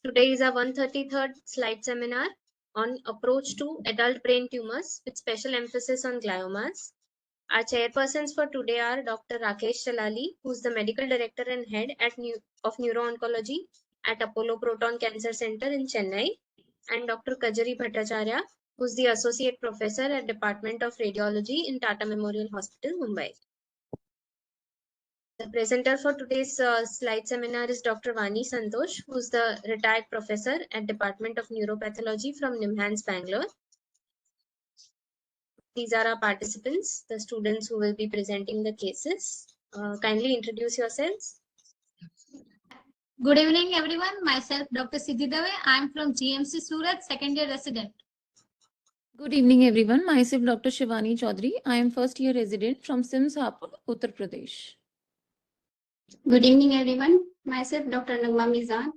Today is our 133rd slide seminar on approach to adult brain tumors with special emphasis on gliomas. Our chairpersons for today are Dr. Rakesh Jalali, who is the medical director and head of neuro-oncology at Apollo Proton Cancer Center in Chennai, and Dr. Kajari Bhattacharya, who is the associate professor at Department of Radiology in Tata Memorial Hospital, Mumbai. The presenter for today's slide seminar is Dr. Vani Santosh, who is the retired professor at Department of Neuropathology from NIMHANS, Bangalore. These are our participants, the students who will be presenting the cases. Kindly introduce yourselves. Good evening, everyone. Myself, Dr. Siddhi Dave. I am from GMC Surat, second year resident. Good evening, everyone. Myself, Dr. Shivani Chaudhary. I am first year resident from SIMS Hapur, Uttar Pradesh. Good evening, everyone. Myself, Dr. Nagma Mizan.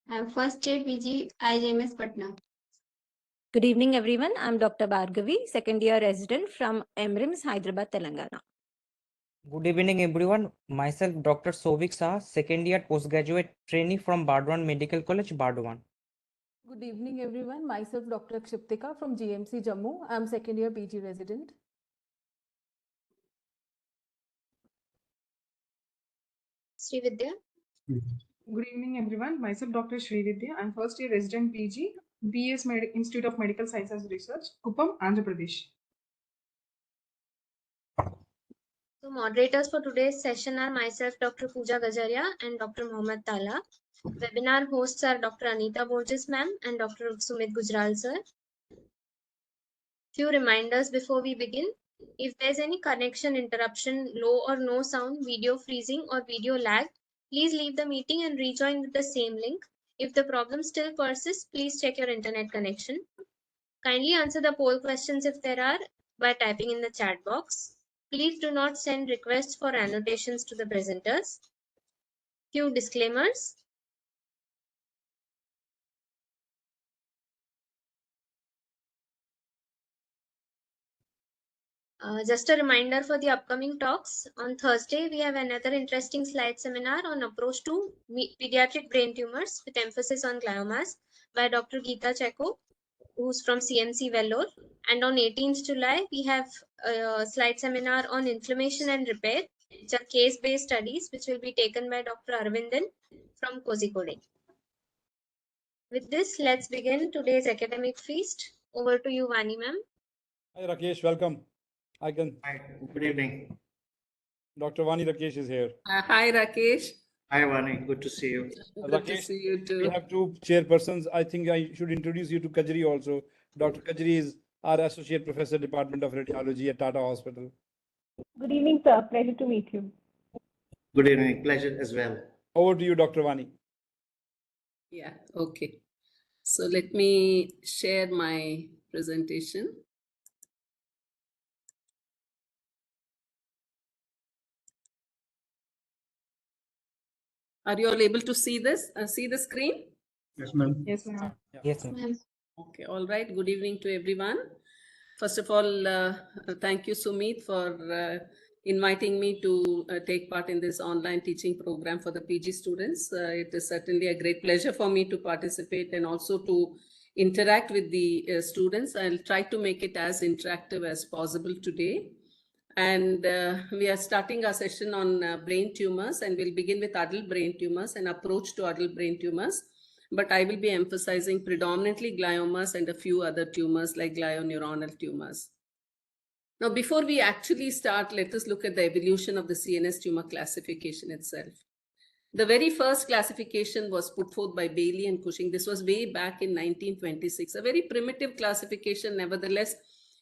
I am first year PG IJMS Patna. Good evening, everyone. I'm Dr. Bhargavi, second year resident from MRIMS, Hyderabad, Telangana. Good evening, everyone. Myself, Dr. Sovik Shah, second year postgraduate trainee from Bardwan Medical College, Bardwan. Good evening, everyone. Myself, Dr. Kshiptika from GMC Jammu. I'm second year PG resident. Srividya. Good evening, everyone. Myself, Dr. Srividya. I'm first year resident PG, BS Institute of Medical Sciences Research, Kuppam, Andhra Pradesh. So moderators for today's session are myself, Dr. Pooja Gajaria, and Dr. Mohammad Tala. Webinar hosts are Dr. Anita Borges ma'am and Dr. Sumit Gujral sir. Few reminders before we begin. If there's any connection interruption, low or no sound, video freezing or video lag, please leave the meeting and rejoin with the same link. If the problem still persists, please check your internet connection. Kindly answer the poll questions if there are by typing in the chat box. Please do not send requests for annotations to the presenters. Few disclaimers. Just a reminder for the upcoming talks. On Thursday, we have another interesting slide seminar on approach to pediatric brain tumors with emphasis on gliomas by Dr. Geeta Cheko, who's from CMC Vellore. And on 18th July, we have a slide seminar on inflammation and repair, which are case-based studies, which will be taken by Dr. Arvindan from Kozhikode. With this, let's begin today's academic feast. Over to you, Vani ma'am. Hi Rakesh, welcome. Hi, good evening. Dr. Vani Rakesh is here. Hi Rakesh. Hi Vani, good to see you. Good Rakesh, to see you too. We have two chairpersons. I think I should introduce you to Kajari also. Dr. Kajari is our Associate Professor, Department of Radiology at Tata Hospital. Good evening, sir. Pleasure to meet you. Good evening, pleasure as well. Over to you, Dr. Vani. Yeah, okay. So let me share my presentation. Are you all able to see this? See the screen? Yes, ma'am. Yes, ma'am. Yes, ma'am. Okay, all right. Good evening to everyone. First of all, thank you, Sumit, for inviting me to take part in this online teaching program for the PG students. It is certainly a great pleasure for me to participate and also to interact with the students. I'll try to make it as interactive as possible today. And we are starting our session on brain tumors, and we'll begin with adult brain tumors and approach to adult brain tumors. But I will be emphasizing predominantly gliomas and a few other tumors like glioneuronal tumors. Now, before we actually start, let us look at the evolution of the CNS tumor classification itself. The very first classification was put forth by Bailey and Cushing. This was way back in 1926, a very primitive classification. Nevertheless,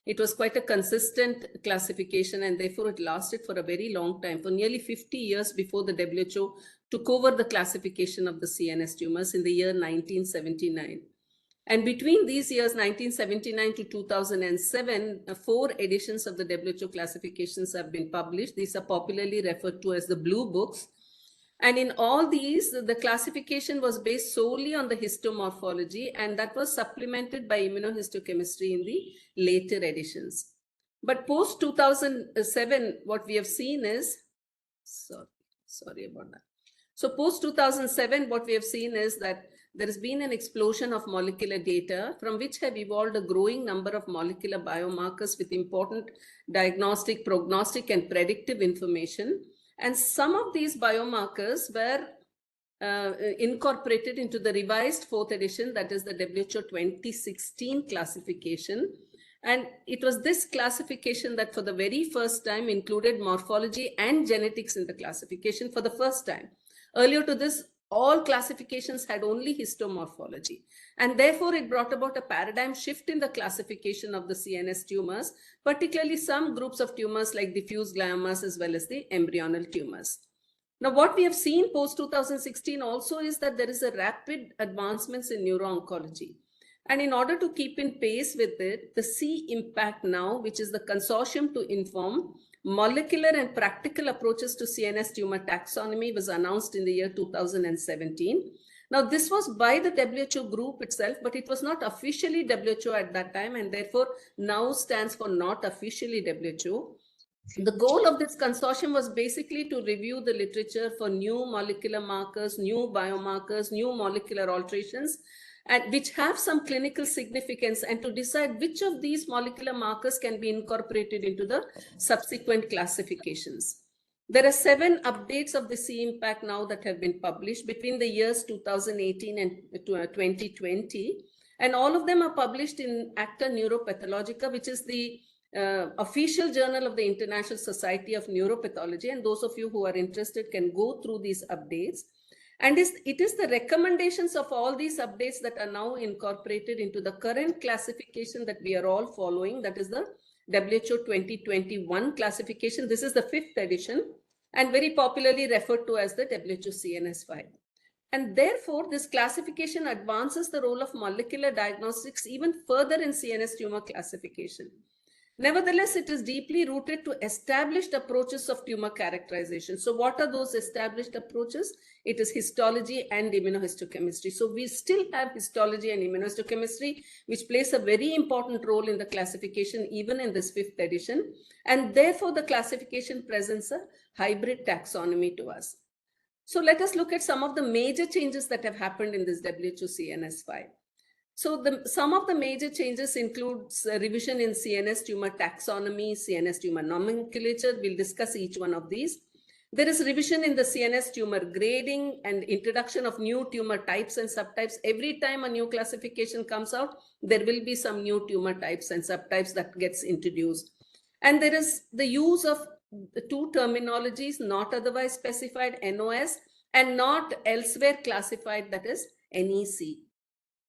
it was quite a consistent classification, and therefore it lasted for a very long time, for nearly 50 years before the WHO took over the classification of the CNS tumors in the year 1979. And between these years, 1979 to 2007, 4 editions of the WHO classifications have been published. These are popularly referred to as the blue books. And in all these, the classification was based solely on the histomorphology, and that was supplemented by immunohistochemistry in the later editions. But post 2007, what we have seen is, sorry about that. So post 2007, what we have seen is that there has been an explosion of molecular data from which have evolved a growing number of molecular biomarkers with important diagnostic, prognostic, and predictive information. And some of these biomarkers were incorporated into the revised 4th edition, that is the WHO 2016 classification. And it was this classification that for the very first time included morphology and genetics in the classification for the first time. Earlier to this, all classifications had only histomorphology. And therefore, it brought about a paradigm shift in the classification of the CNS tumors, particularly some groups of tumors like diffuse gliomas as well as the embryonal tumors. Now, what we have seen post-2016 also is that there is a rapid advancements in neuro-oncology. And in order to keep in pace with it, the C-IMPACT now, which is the consortium to inform molecular and practical approaches to CNS tumor taxonomy, was announced in the year 2017. Now, this was by the WHO group itself, but it was not officially WHO at that time, and therefore now stands for not officially WHO. The goal of this consortium was basically to review the literature for new molecular markers, new biomarkers, new molecular alterations, and which have some clinical significance, and to decide which of these molecular markers can be incorporated into the subsequent classifications. There are 7 updates of the C-IMPACT now that have been published between the years 2018 and 2020, and all of them are published in Acta Neuropathologica, which is the official journal of the International Society of Neuropathology, and those of you who are interested can go through these updates. And it is the recommendations of all these updates that are now incorporated into the current classification that we are all following, that is the WHO 2021 classification. This is the 5th edition and very popularly referred to as the WHO CNS5. And therefore, this classification advances the role of molecular diagnostics even further in CNS tumor classification. Nevertheless, it is deeply rooted to established approaches of tumor characterization. So what are those established approaches? It is histology and immunohistochemistry. So we still have histology and immunohistochemistry, which plays a very important role in the classification, even in this 5th edition. And therefore, the classification presents a hybrid taxonomy to us. So let us look at some of the major changes that have happened in this WHO CNS5. So some of the major changes includes revision in CNS tumor taxonomy, CNS tumor nomenclature. We'll discuss each one of these. There is revision in the CNS tumor grading and introduction of new tumor types and subtypes. Every time a new classification comes out, there will be some new tumor types and subtypes that gets introduced. And there is the use of the 2 terminologies, not otherwise specified, NOS, and not elsewhere classified, that is NEC.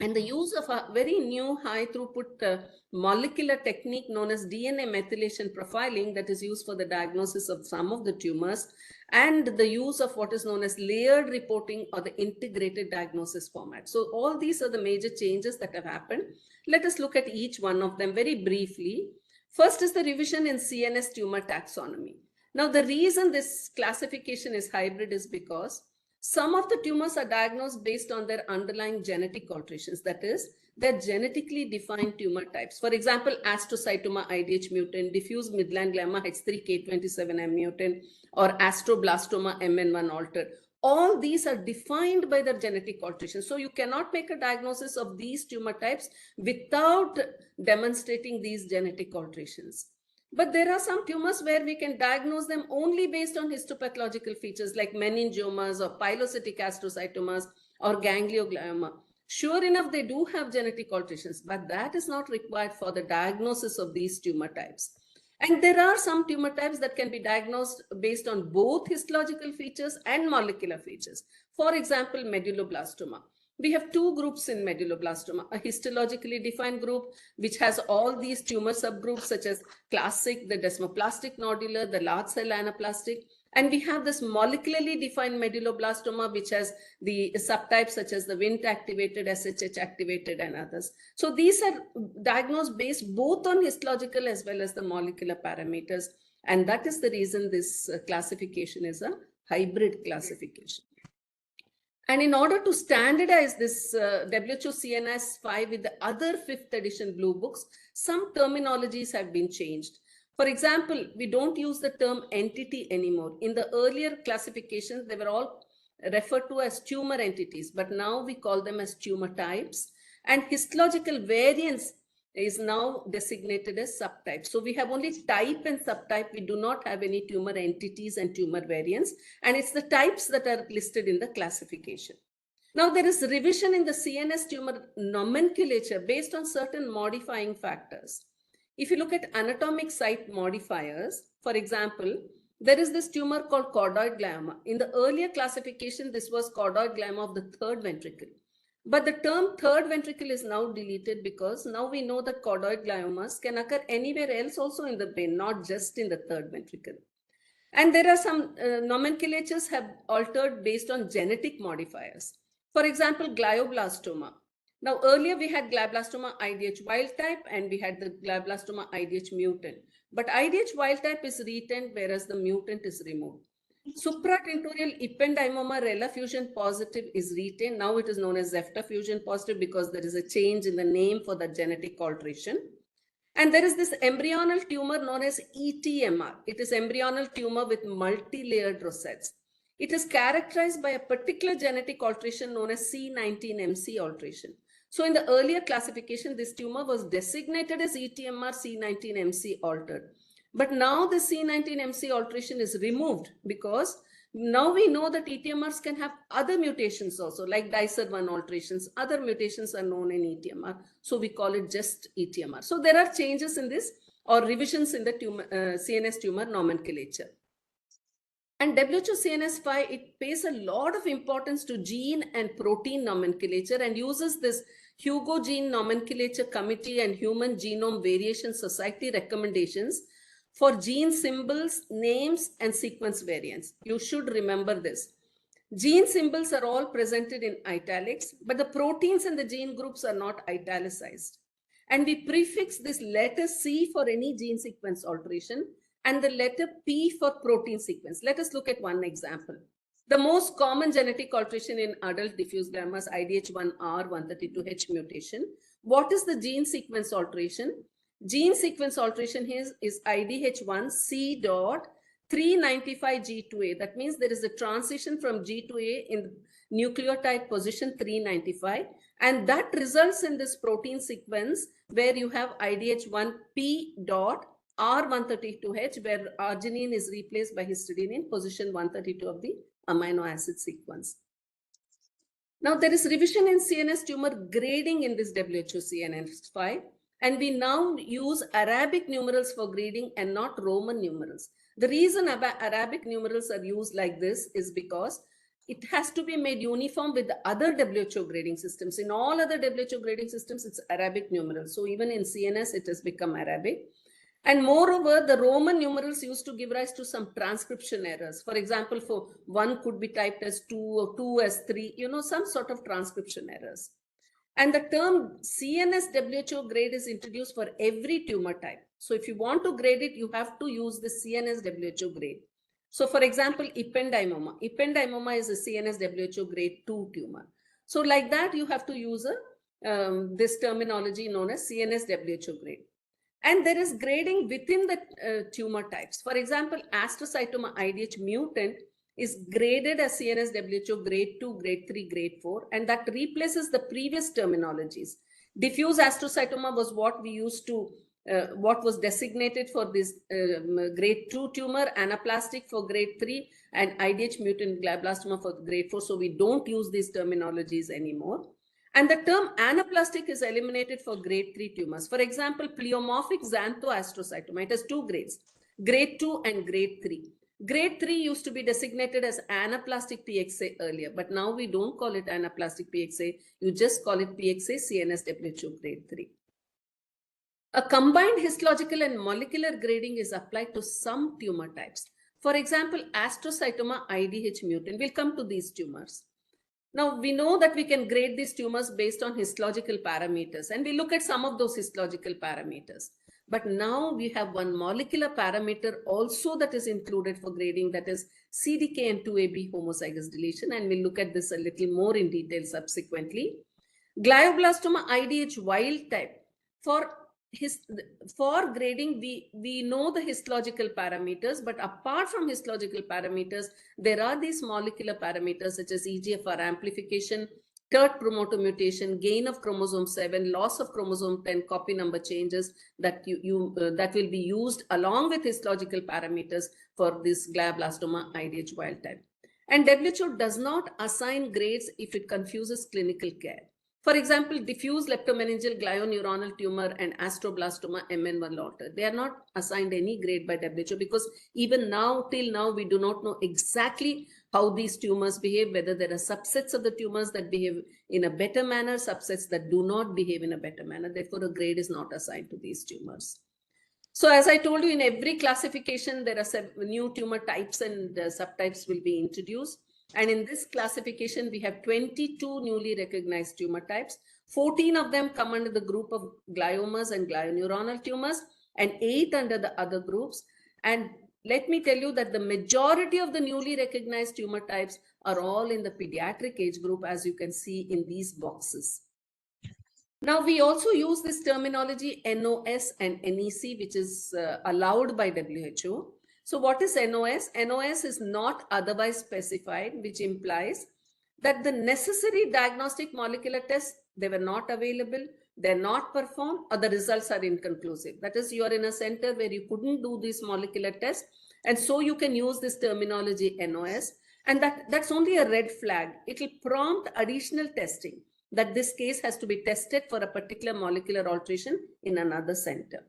And the use of a very new high throughput molecular technique known as DNA methylation profiling that is used for the diagnosis of some of the tumors, and the use of what is known as layered reporting or the integrated diagnosis format. So all these are the major changes that have happened. Let us look at each one of them very briefly. First is the revision in CNS tumor taxonomy. Now, the reason this classification is hybrid is because some of the tumors are diagnosed based on their underlying genetic alterations. That is, they're genetically defined tumor types. For example, astrocytoma IDH mutant, diffuse midline glioma H3K27M mutant, or astroblastoma MN1 altered. All these are defined by their genetic alterations. So you cannot make a diagnosis of these tumor types without demonstrating these genetic alterations. But there are some tumors where we can diagnose them only based on histopathological features like meningiomas or pilocytic astrocytomas or ganglioglioma. Sure enough, they do have genetic alterations, but that is not required for the diagnosis of these tumor types. And there are some tumor types that can be diagnosed based on both histological features and molecular features. For example, medulloblastoma. We have 2 groups in medulloblastoma, a histologically defined group, which has all these tumor subgroups such as classic, the desmoplastic nodular, the large cell anaplastic. And we have this molecularly defined medulloblastoma, which has the subtypes such as the Wnt activated, SHH activated, and others. So these are diagnosed based both on histological as well as the molecular parameters. And that is the reason this classification is a hybrid classification. And in order to standardize this WHO CNS5 with the other 5th edition blue books, some terminologies have been changed. For example, we don't use the term entity anymore. In the earlier classifications, they were all referred to as tumor entities, but now we call them as tumor types. And histological variance is now designated as subtype. So we have only type and subtype. We do not have any tumor entities and tumor variants. And it's the types that are listed in the classification. Now there is revision in the CNS tumor nomenclature based on certain modifying factors. If you look at anatomic site modifiers, for example, there is this tumor called chordoid glioma. In the earlier classification, this was chordoid glioma of the third ventricle. But the term third ventricle is now deleted because now we know that chordoid gliomas can occur anywhere else also in the brain, not just in the third ventricle. And there are some nomenclatures have altered based on genetic modifiers. For example, glioblastoma. Now, earlier we had glioblastoma IDH wild type and we had the glioblastoma IDH mutant. But IDH wild type is retained, whereas the mutant is removed. Supratentorial ependymoma rela fusion positive is retained. Now it is known as Zefta fusion positive because there is a change in the name for the genetic alteration. And there is this embryonal tumor known as ETMR. It is embryonal tumor with multi-layered rosettes. It is characterized by a particular genetic alteration known as C19MC alteration. So in the earlier classification, this tumor was designated as ETMR C19MC altered. But now the C19MC alteration is removed because now we know that ETMRs can have other mutations also, like DICER1 alterations. Other mutations are known in ETMR. So we call it just ETMR. So there are changes in this or revisions in the tumor, CNS tumor nomenclature. And WHO CNS5, it pays a lot of importance to gene and protein nomenclature and uses this Hugo Gene Nomenclature Committee and Human Genome Variation Society recommendations for gene symbols, names, and sequence variants. You should remember this. Gene symbols are all presented in italics, but the proteins and the gene groups are not italicized. And we prefix this letter C for any gene sequence alteration and the letter P for protein sequence. Let us look at one example. The most common genetic alteration in adult diffuse gliomas, IDH1R 132H mutation. What is the gene sequence alteration? Gene sequence alteration here is IDH1C.395G2A. That means there is a transition from G to A in nucleotide position 395. And that results in this protein sequence where you have IDH1P.R132H, where arginine is replaced by histidine in position 132 of the amino acid sequence. Now there is revision in CNS tumor grading in this WHO CNS5. And we now use Arabic numerals for grading and not Roman numerals. The reason Arabic numerals are used like this is because it has to be made uniform with the other WHO grading systems. In all other WHO grading systems, it's Arabic numerals. So even in CNS, it has become Arabic. And moreover, the Roman numerals used to give rise to some transcription errors. For example, for 1 could be typed as 2 or 2 as 3, some sort of transcription errors. And the term CNS WHO grade is introduced for every tumor type. So if you want to grade it, you have to use the CNS WHO grade. So for example, ependymoma. Ependymoma is a CNS WHO grade 2 tumor. So like that, you have to use this terminology known as CNS WHO grade. And there is grading within the tumor types. For example, astrocytoma IDH mutant is graded as CNS WHO grade 2, grade 3, grade 4, and that replaces the previous terminologies. Diffuse astrocytoma was what we used to, what was designated for this grade 2 tumor, anaplastic for grade 3, and IDH mutant glioblastoma for grade 4. So we don't use these terminologies anymore. And the term anaplastic is eliminated for grade 3 tumors. For example, pleomorphic xanthoastrocytoma, it has 2 grades, grade 2 and grade 3. Grade 3 used to be designated as anaplastic PXA earlier, but now we don't call it anaplastic PXA. You just call it PXA CNS WHO grade 3. A combined histological and molecular grading is applied to some tumor types. For example, astrocytoma IDH mutant. We'll come to these tumors. Now, we know that we can grade these tumors based on histological parameters, and we look at some of those histological parameters. But now we have one molecular parameter also that is included for grading, that is CDKN2AB homozygous deletion, and we'll look at this a little more in detail subsequently. Glioblastoma IDH wild type. For for grading, we know the histological parameters, but apart from histological parameters, there are these molecular parameters such as EGFR amplification, TERT promoter mutation, gain of chromosome 7, loss of chromosome 10, copy number changes that that will be used along with histological parameters for this glioblastoma IDH wild type. And WHO does not assign grades if it confuses clinical care. For example, diffuse leptomeningeal glioneuronal tumor and astroblastoma MN1 Lauter, they are not assigned any grade by WHO because even now, till now, we do not know exactly how these tumors behave, whether there are subsets of the tumors that behave in a better manner, subsets that do not behave in a better manner. Therefore, a grade is not assigned to these tumors. So as I told you, in every classification, there are new tumor types and subtypes will be introduced. And in this classification, we have 22 newly recognized tumor types. 14 of them come under the group of gliomas and glioneuronal tumors, and 8 under the other groups. And let me tell you that the majority of the newly recognized tumor types are all in the pediatric age group, as you can see in these boxes. Now, we also use this terminology NOS and NEC, which is allowed by WHO. So what is NOS? NOS is not otherwise specified, which implies that the necessary diagnostic molecular tests, they were not available, they're not performed, or the results are inconclusive. That is, you are in a center where you couldn't do these molecular tests, and so you can use this terminology NOS, and that's only a red flag. It will prompt additional testing, that this case has to be tested for a particular molecular alteration in another center.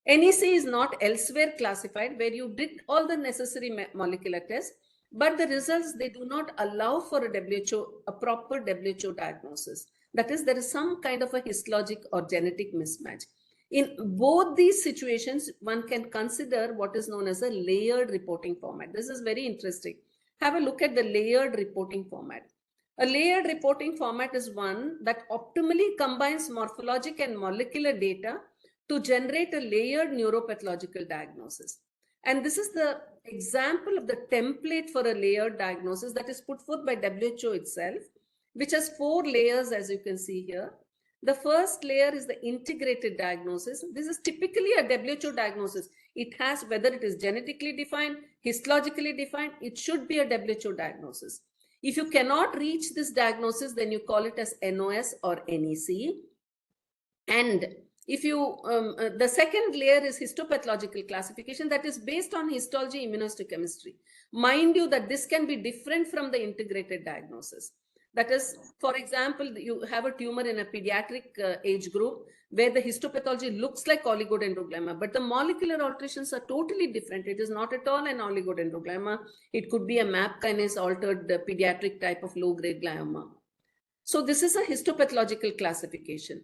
NEC is not elsewhere classified, where you did all the necessary molecular tests, but the results, they do not allow for a proper WHO diagnosis. That is, there is some kind of a histologic or genetic mismatch. In both these situations, one can consider what is known as a layered reporting format. This is very interesting. Have a look at the layered reporting format. A layered reporting format is one that optimally combines morphologic and molecular data to generate a layered neuropathological diagnosis. And this is the example of the template for a layered diagnosis that is put forth by WHO itself, which has 4 layers, as you can see here. The first layer is the integrated diagnosis. This is typically a WHO diagnosis. It has, whether it is genetically defined, histologically defined, it should be a WHO diagnosis. If you cannot reach this diagnosis, then you call it as NOS or NEC. And if you, the second layer is histopathological classification that is based on histology, immunohistochemistry. Mind you that this can be different from the integrated diagnosis. That is, for example, you have a tumor in a pediatric age group where the histopathology looks like oligodendroglioma, but the molecular alterations are totally different. It is not at all an oligodendroglioma. It could be a MAP kinase altered pediatric type of low-grade glioma. So this is a histopathological classification.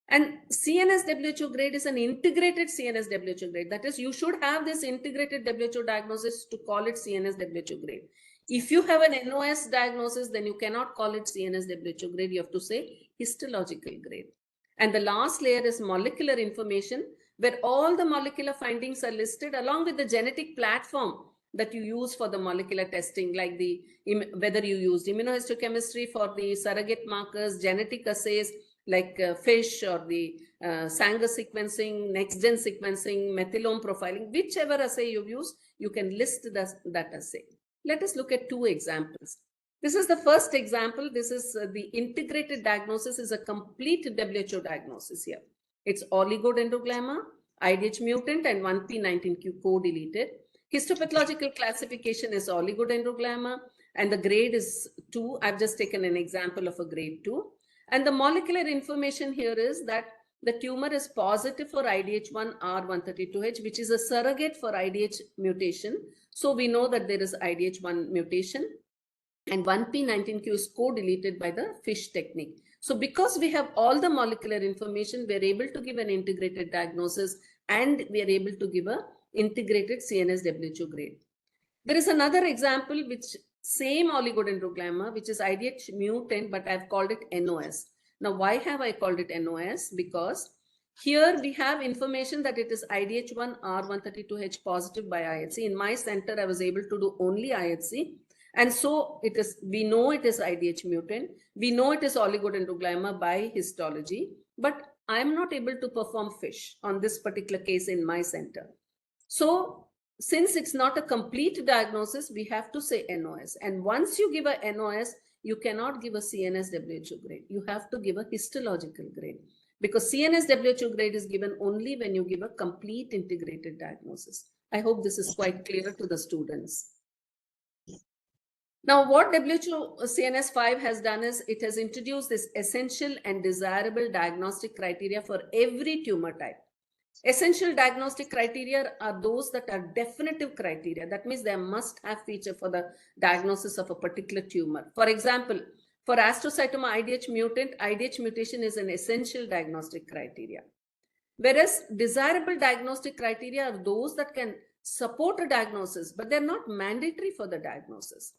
And CNS WHO grade is an integrated CNS WHO grade. That is, you should have this integrated WHO diagnosis to call it CNS WHO grade. If you have an NOS diagnosis, then you cannot call it CNS WHO grade. You have to say histological grade. And the last layer is molecular information, where all the molecular findings are listed along with the genetic platform that you use for the molecular testing, like whether you used immunohistochemistry for the surrogate markers, genetic assays, like FISH or the Sanger sequencing, next-gen sequencing, methylome profiling, whichever assay you use, you can list that assay. Let us look at 2 examples. This is the first example. This is the integrated diagnosis is a complete WHO diagnosis here. It's oligodendroglioma, IDH mutant, and 1p19q co-deleted. Histopathological classification is oligodendroglioma, and the grade is 2. I've just taken an example of a grade 2. And the molecular information here is that the tumor is positive for IDH1R132H, which is a surrogate for IDH mutation. So we know that there is IDH1 mutation, and 1p19q is co-deleted by the FISH technique. So because we have all the molecular information, we're able to give an integrated diagnosis, and we are able to give a integrated CNS WHO grade. There is another example, which same oligodendroglioma, which is IDH mutant, but I've called it NOS. Now, why have I called it NOS? Because here we have information that it is IDH1R132H positive by IHC. In my center, I was able to do only IHC. And so it is, we know it is IDH mutant. We know it is oligodendroglioma by histology, but I am not able to perform FISH on this particular case in my center. So since it's not a complete diagnosis, we have to say NOS. And once you give a NOS, you cannot give a CNS WHO grade. You have to give a histological grade, because CNS WHO grade is given only when you give a complete integrated diagnosis. I hope this is quite clear to the students. Now, what WHO CNS5 has done is it has introduced this essential and desirable diagnostic criteria for every tumor type. Essential diagnostic criteria are those that are definitive criteria. That means they must have feature for the diagnosis of a particular tumor. For example, for astrocytoma IDH mutant, IDH mutation is an essential diagnostic criteria. Whereas desirable diagnostic criteria are those that can support a diagnosis, but they're not mandatory for the diagnosis.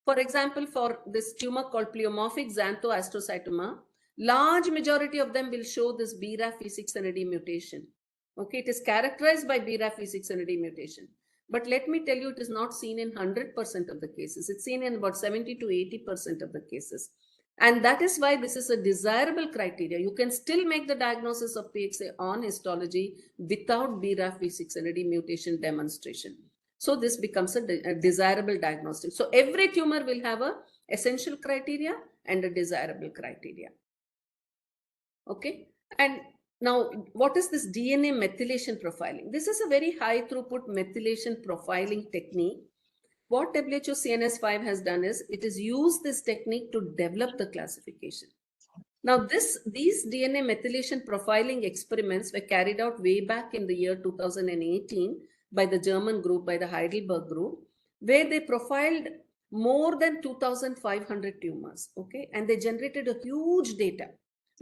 For example, for this tumor called pleomorphic xanthoastrocytoma, large majority of them will show this BRAF V600E mutation. Okay, it is characterized by BRAF V600E mutation. But let me tell you, it is not seen in 100% of the cases. It's seen in about 70 to 80% of the cases. And that is why this is a desirable criteria. You can still make the diagnosis of PXA on histology without BRAF V600E mutation demonstration. So this becomes a desirable diagnostic. So every tumor will have a essential criteria and a desirable criteria. Okay. And now, what is this DNA methylation profiling? This is a very high throughput methylation profiling technique. What WHO CNS5 has done is it has used this technique to develop the classification. Now, these DNA methylation profiling experiments were carried out way back in the year 2018 by the German group, by the Heidelberg group, where they profiled more than 2,500 tumors, okay? And they generated a huge data.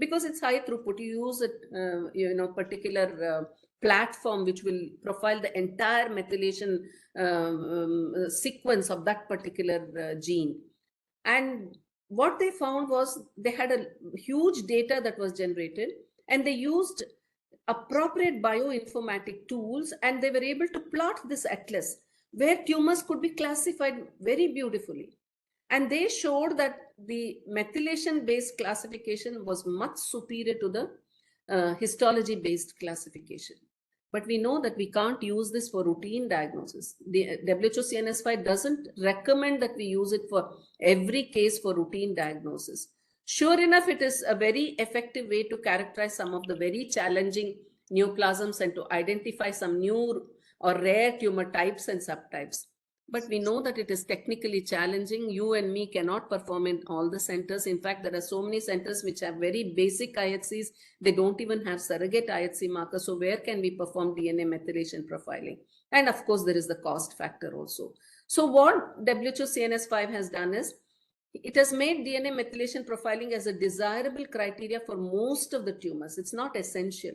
Because it's high throughput, you use a particular platform which will profile the entire methylation sequence of that particular gene. And what they found was they had a huge data that was generated, and they used appropriate bioinformatic tools, and they were able to plot this atlas where tumors could be classified very beautifully. And they showed that the methylation-based classification was much superior to the histology-based classification. But we know that we can't use this for routine diagnosis. The WHO CNS5 doesn't recommend that we use it for every case for routine diagnosis. Sure enough, it is a very effective way to characterize some of the very challenging neoplasms and to identify some new or rare tumor types and subtypes. But we know that it is technically challenging. You and me cannot perform in all the centers. In fact, there are so many centers which have very basic IHCs. They don't even have surrogate IHC markers. So where can we perform DNA methylation profiling? And of course, there is the cost factor also. So what WHO CNS5 has done is, it has made DNA methylation profiling as a desirable criteria for most of the tumors. It's not essential.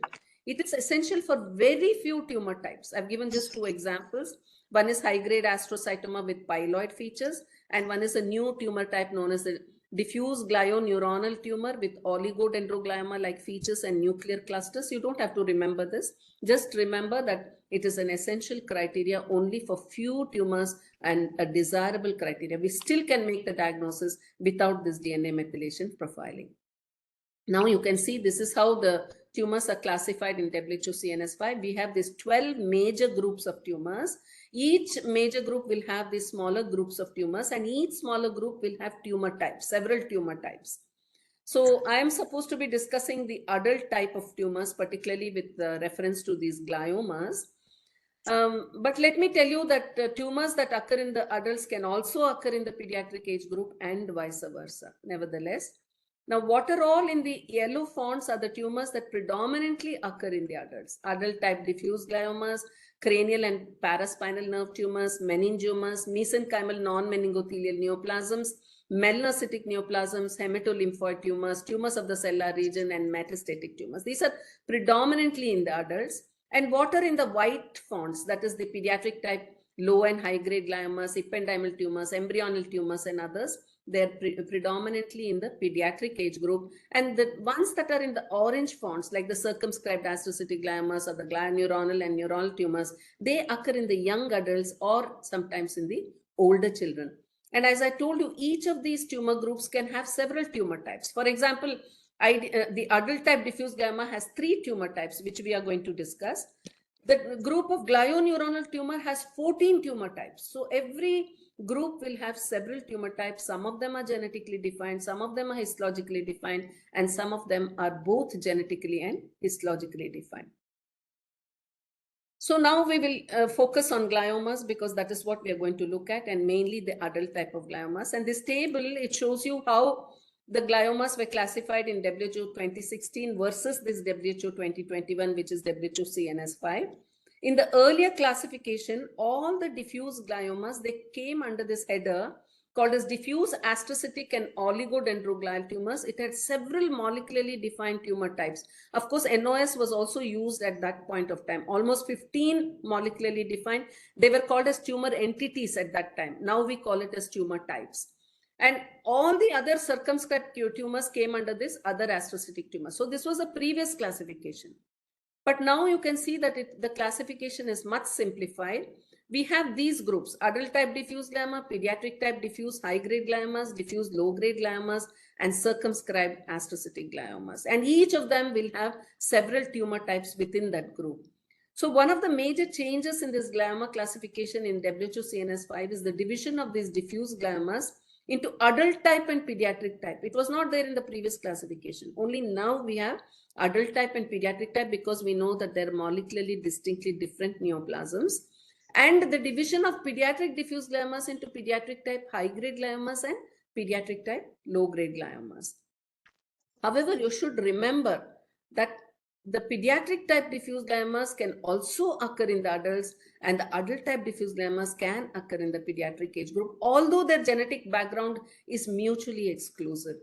It is essential for very few tumor types. I've given just two examples. One is high-grade astrocytoma with pyloid features, and one is a new tumor type known as the diffuse glioneuronal tumor with oligodendroglioma-like features and nuclear clusters. You don't have to remember this. Just remember that it is an essential criteria only for few tumors and a desirable criteria. We still can make the diagnosis without this DNA methylation profiling. Now you can see this is how the tumors are classified in WHO CNS5. We have these 12 major groups of tumors. Each major group will have these smaller groups of tumors, and each smaller group will have tumor types, several tumor types. So I am supposed to be discussing the adult type of tumors, particularly with reference to these gliomas. But let me tell you that tumors that occur in the adults can also occur in the pediatric age group and vice versa, nevertheless. Now, what are all in the yellow fonts are the tumors that predominantly occur in the adults. Adult type diffuse gliomas, cranial and paraspinal nerve tumors, meningiomas, mesenchymal non-meningothelial neoplasms, melanocytic neoplasms, hematolymphoid tumors, tumors of the cellular region, and metastatic tumors. These are predominantly in the adults. And what are in the white fonts, that is the pediatric type, low and high grade gliomas, ependymal tumors, embryonal tumors, and others. They're predominantly in the pediatric age group. And the ones that are in the orange fonts, like the circumscribed astrocytic gliomas or the glioneuronal and neuronal tumors, they occur in the young adults or sometimes in the older children. And as I told you, each of these tumor groups can have several tumor types. For example, The adult type diffuse glioma has 3 tumor types, which we are going to discuss. The group of glioneuronal tumor has 14 tumor types. So every group will have several tumor types. Some of them are genetically defined, some of them are histologically defined, and some of them are both genetically and histologically defined. So now we will focus on gliomas because that is what we are going to look at, and mainly the adult type of gliomas. And this table, it shows you how the gliomas were classified in WHO 2016 versus this WHO 2021, which is WHO CNS5. In the earlier classification, all the diffuse gliomas, they came under this header called as diffuse astrocytic and oligodendroglial tumors. It had several molecularly defined tumor types. Of course, NOS was also used at that point of time, almost 15 molecularly defined. They were called as tumor entities at that time. Now we call it as tumor types. And all the other circumscribed tumors came under this other astrocytic tumor. So this was a previous classification. But now you can see that the classification is much simplified. We have these groups: adult type diffuse glioma, pediatric type diffuse high-grade gliomas, diffuse low-grade gliomas, and circumscribed astrocytic gliomas. And each of them will have several tumor types within that group. So one of the major changes in this glioma classification in WHO CNS5 is the division of these diffuse gliomas into adult type and pediatric type. It was not there in the previous classification. Only now we have adult type and pediatric type because we know that they're molecularly distinctly different neoplasms. And the division of pediatric diffuse gliomas into pediatric type high-grade gliomas and pediatric type low-grade gliomas. However, you should remember that the pediatric type diffuse gliomas can also occur in the adults, and the adult type diffuse gliomas can occur in the pediatric age group, although their genetic background is mutually exclusive.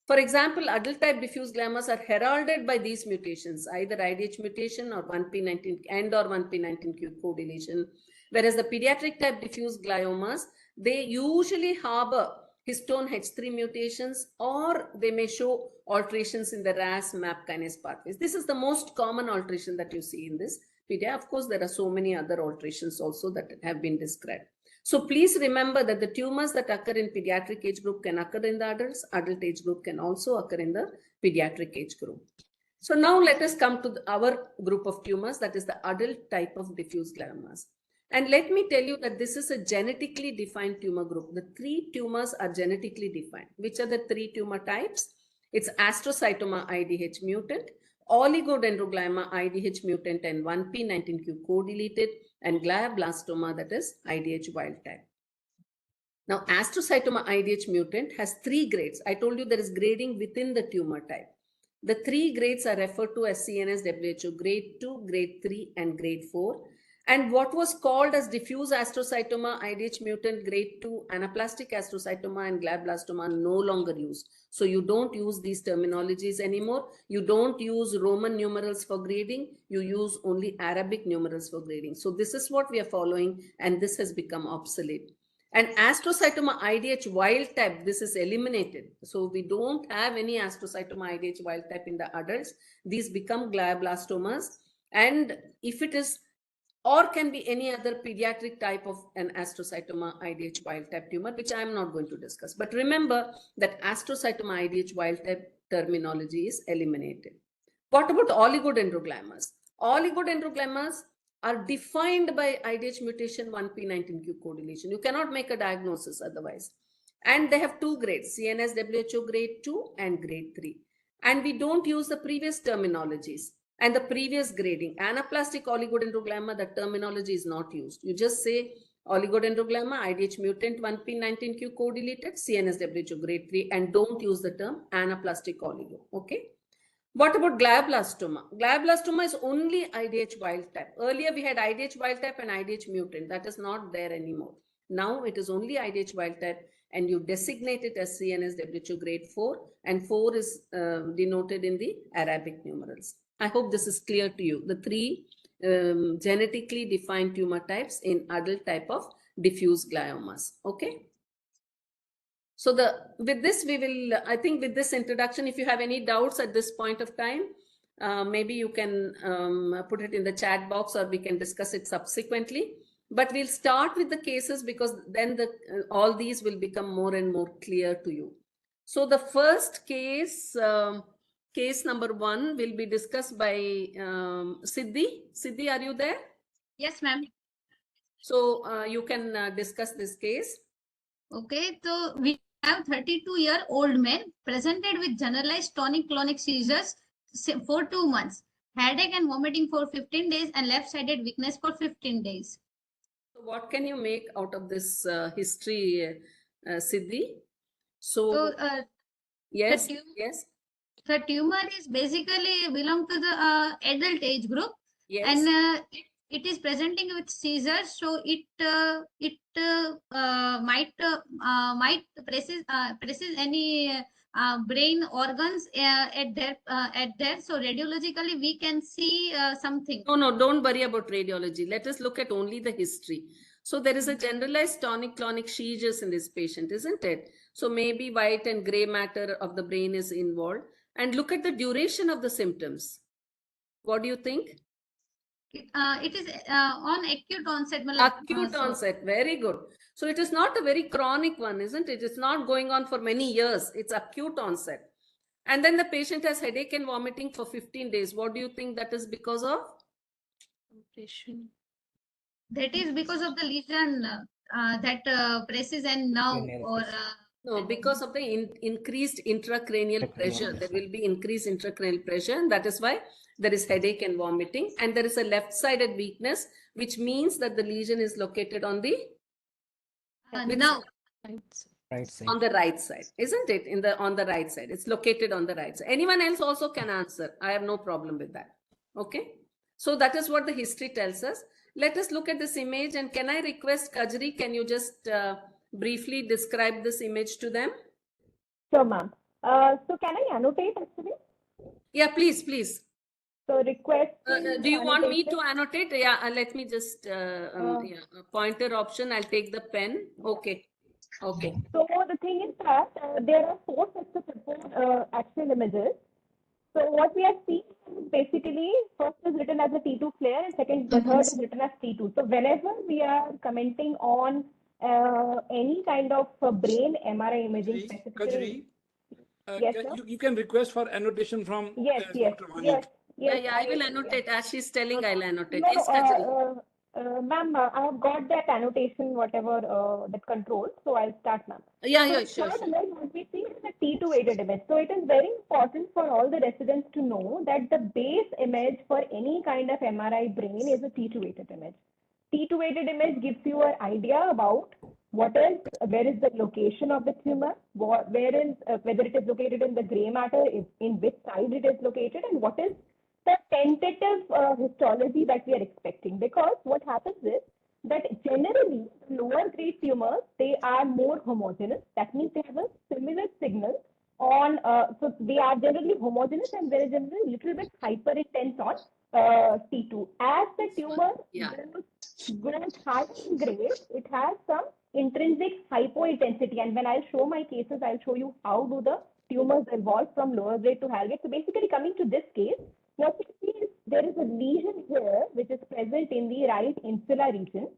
For example, adult type diffuse gliomas are heralded by these mutations, either IDH mutation or 1p19 and or 1p19q co-deletion, whereas the pediatric type diffuse gliomas, they usually harbor histone H3 mutations, or they may show alterations in the RAS MAP kinase pathways. This is the most common alteration that you see in this pedia. Of course, there are so many other alterations also that have been described. So please remember that the tumors that occur in pediatric age group can occur in the adults. Adult age group can also occur in the pediatric age group. So now let us come to our group of tumors, that is the adult type of diffuse gliomas. And let me tell you that this is a genetically defined tumor group. The 3 tumors are genetically defined. Which are the 3 tumor types? It's astrocytoma IDH mutant, oligodendroglioma IDH mutant and 1p19q co-deleted, and glioblastoma, that is IDH wild type. Now, astrocytoma IDH mutant has 3 grades. I told you there is grading within the tumor type. The 3 grades are referred to as CNS WHO grade 2, grade 3, and grade 4. And what was called as diffuse astrocytoma IDH mutant grade 2, anaplastic astrocytoma and glioblastoma are no longer used. So you don't use these terminologies anymore. You don't use Roman numerals for grading. You use only Arabic numerals for grading. So this is what we are following, and this has become obsolete. And astrocytoma IDH wild type, this is eliminated. So we don't have any astrocytoma IDH wild type in the adults. These become glioblastomas. And if it is, or can be any other pediatric type of an astrocytoma IDH wild type tumor, which I am not going to discuss. But remember that astrocytoma IDH wild type terminology is eliminated. What about oligodendrogliomas? Oligodendrogliomas are defined by IDH mutation 1p19q co-deletion. You cannot make a diagnosis otherwise. And they have 2 grades, CNS WHO grade 2 and grade 3. And we don't use the previous terminologies and the previous grading. Anaplastic oligodendroglioma, the terminology is not used. You just say oligodendroglioma, IDH mutant 1p19q co-deleted, CNS WHO grade 3, and don't use the term anaplastic oligo. Okay. What about glioblastoma? Glioblastoma is only IDH wild type. Earlier we had IDH wild type and IDH mutant. That is not there anymore. Now it is only IDH wild type, and you designate it as CNS WHO grade 4, and 4 is denoted in the Arabic numerals. I hope this is clear to you. The 3 genetically defined tumor types in adult type of diffuse gliomas. Okay. So with this, we will, I think with this introduction, if you have any doubts at this point of time, maybe you can put it in the chat box, or we can discuss it subsequently. But we'll start with the cases, because then all these will become more and more clear to you. So the first case case number 1 will be discussed by Siddhi. Siddhi, are you there? Yes, ma'am. So you can discuss this case. Okay, so we have 32-year-old man presented with generalized tonic-clonic seizures for 2 months, headache and vomiting for 15 days, and left-sided weakness for 15 days. So what can you make out of this history, Siddhi? So, yes, yes. The tumor is basically belong to the adult age group, Yes. and it is presenting with seizures, so it might presses any brain organs at there. So radiologically we can see something. No, don't worry about radiology. Let us look at only the history. So there is a generalized tonic-clonic seizures in this patient, isn't it? So maybe white and gray matter of the brain is involved. And look at the duration of the symptoms. What do you think? It is on acute onset. Acute onset, very good. So it is not a very chronic one, isn't it? It's not going on for many years. It's acute onset. And then the patient has headache and vomiting for 15 days. What do you think that is because of? That is because of the lesion that presses and now or no, because of the increased intracranial pressure. There will be increased intracranial pressure, and that is why there is headache and vomiting, and there is a left-sided weakness, which means that the lesion is located on the now Right side. on the right side, isn't it? On the right side. It's located on the right side. Anyone else also can answer. I have no problem with that. Okay. So that is what the history tells us. Let us look at this image, and can I request Kajari, can you just briefly describe this image to them? Sure, ma'am. So can I annotate actually? Yeah, please. So request. Do you want me to annotate? Yeah, let me just pointer option. I'll take the pen. Okay. So the thing is that there are 4 sets of report actual images. So what we are seeing is basically first is written as a T2 flare and the third is written as T2. So whenever we are commenting on any kind of brain MRI imaging specifically. Kajari, Yes, you can request for annotation from Dr. Vani. Yeah, I will annotate. As she's telling, I'll annotate. No, Yes, Kajari. Ma'am, I have got that annotation, whatever that control. So I'll start, ma'am. Yeah, sure. What we see is a T2 weighted image. So it is very important for all the residents to know that the base image for any kind of MRI brain is a T2 weighted image. T2 weighted image gives you an idea about where is the location of the tumor, whether it is located in the gray matter, in which side it is located, and what is the tentative histology that we are expecting. Because what happens is that generally lower grade tumors, they are more homogeneous. That means they have a similar signal on, so they are generally homogeneous and there is generally a little bit hyper intense on T2. As the tumor grows high in grade, it has some intrinsic hypointensity. And when I'll show my cases, I'll show you how do the tumors evolve from lower grade to higher grade. So basically coming to this case, what we see is there is a lesion here which is present in the right insula region,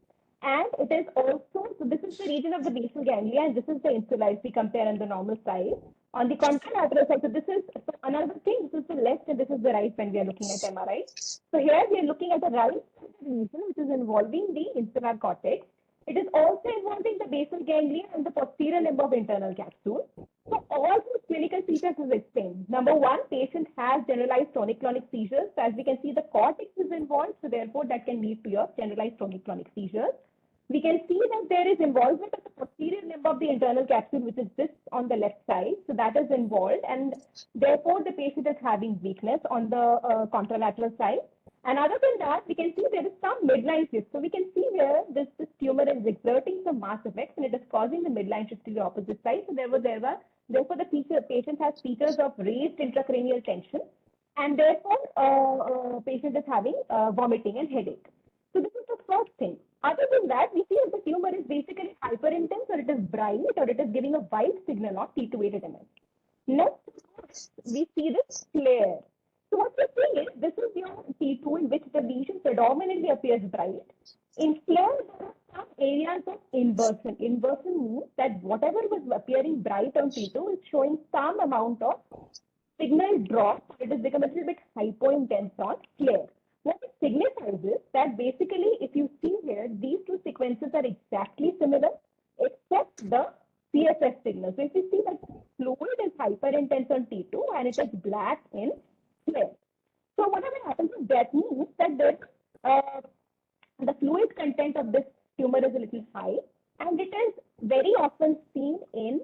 and it is also, so this is the region of the basal ganglia and this is the insula if we compare on the normal side. On the contralateral side, so this is another thing, this is the left and this is the right when we are looking at MRI. So here we are looking at the right region which is involving the insular cortex. It is also involving the basal ganglia and the posterior limb of internal capsule. So all these clinical features is explained. Number 1, patient has generalized tonic-clonic seizures. So as we can see, the cortex is involved, so therefore that can lead to your generalized tonic-clonic seizures. We can see that there is involvement of the posterior limb of the internal capsule, which is this on the left side. So that is involved, and therefore the patient is having weakness on the contralateral side. And other than that, we can see there is some midline shift. So we can see where this tumor is exerting some mass effects and it is causing the midline shift to the opposite side. So therefore the patient has features of raised intracranial tension, and therefore patient is having vomiting and headache. So this is the first thing. Other than that, we see that the tumor is basically hyperintense, or it is bright, or it is giving a white signal of T2 weighted image. Next, we see this flare. So what we're seeing is this is your T2 in which the lesion predominantly appears bright. In flare, there are some areas of inversion. Inversion means that whatever was appearing bright on T2 is showing some amount of signal drops. It has become a little bit hypointense on flare. What it signifies is that basically, if you see here, these two sequences are exactly similar, except the CSF signal. So if you see that fluid is hyperintense on T2 and it is black in flare. So whatever happens, that means that the fluid content of this tumor is a little high, and it is very often seen in,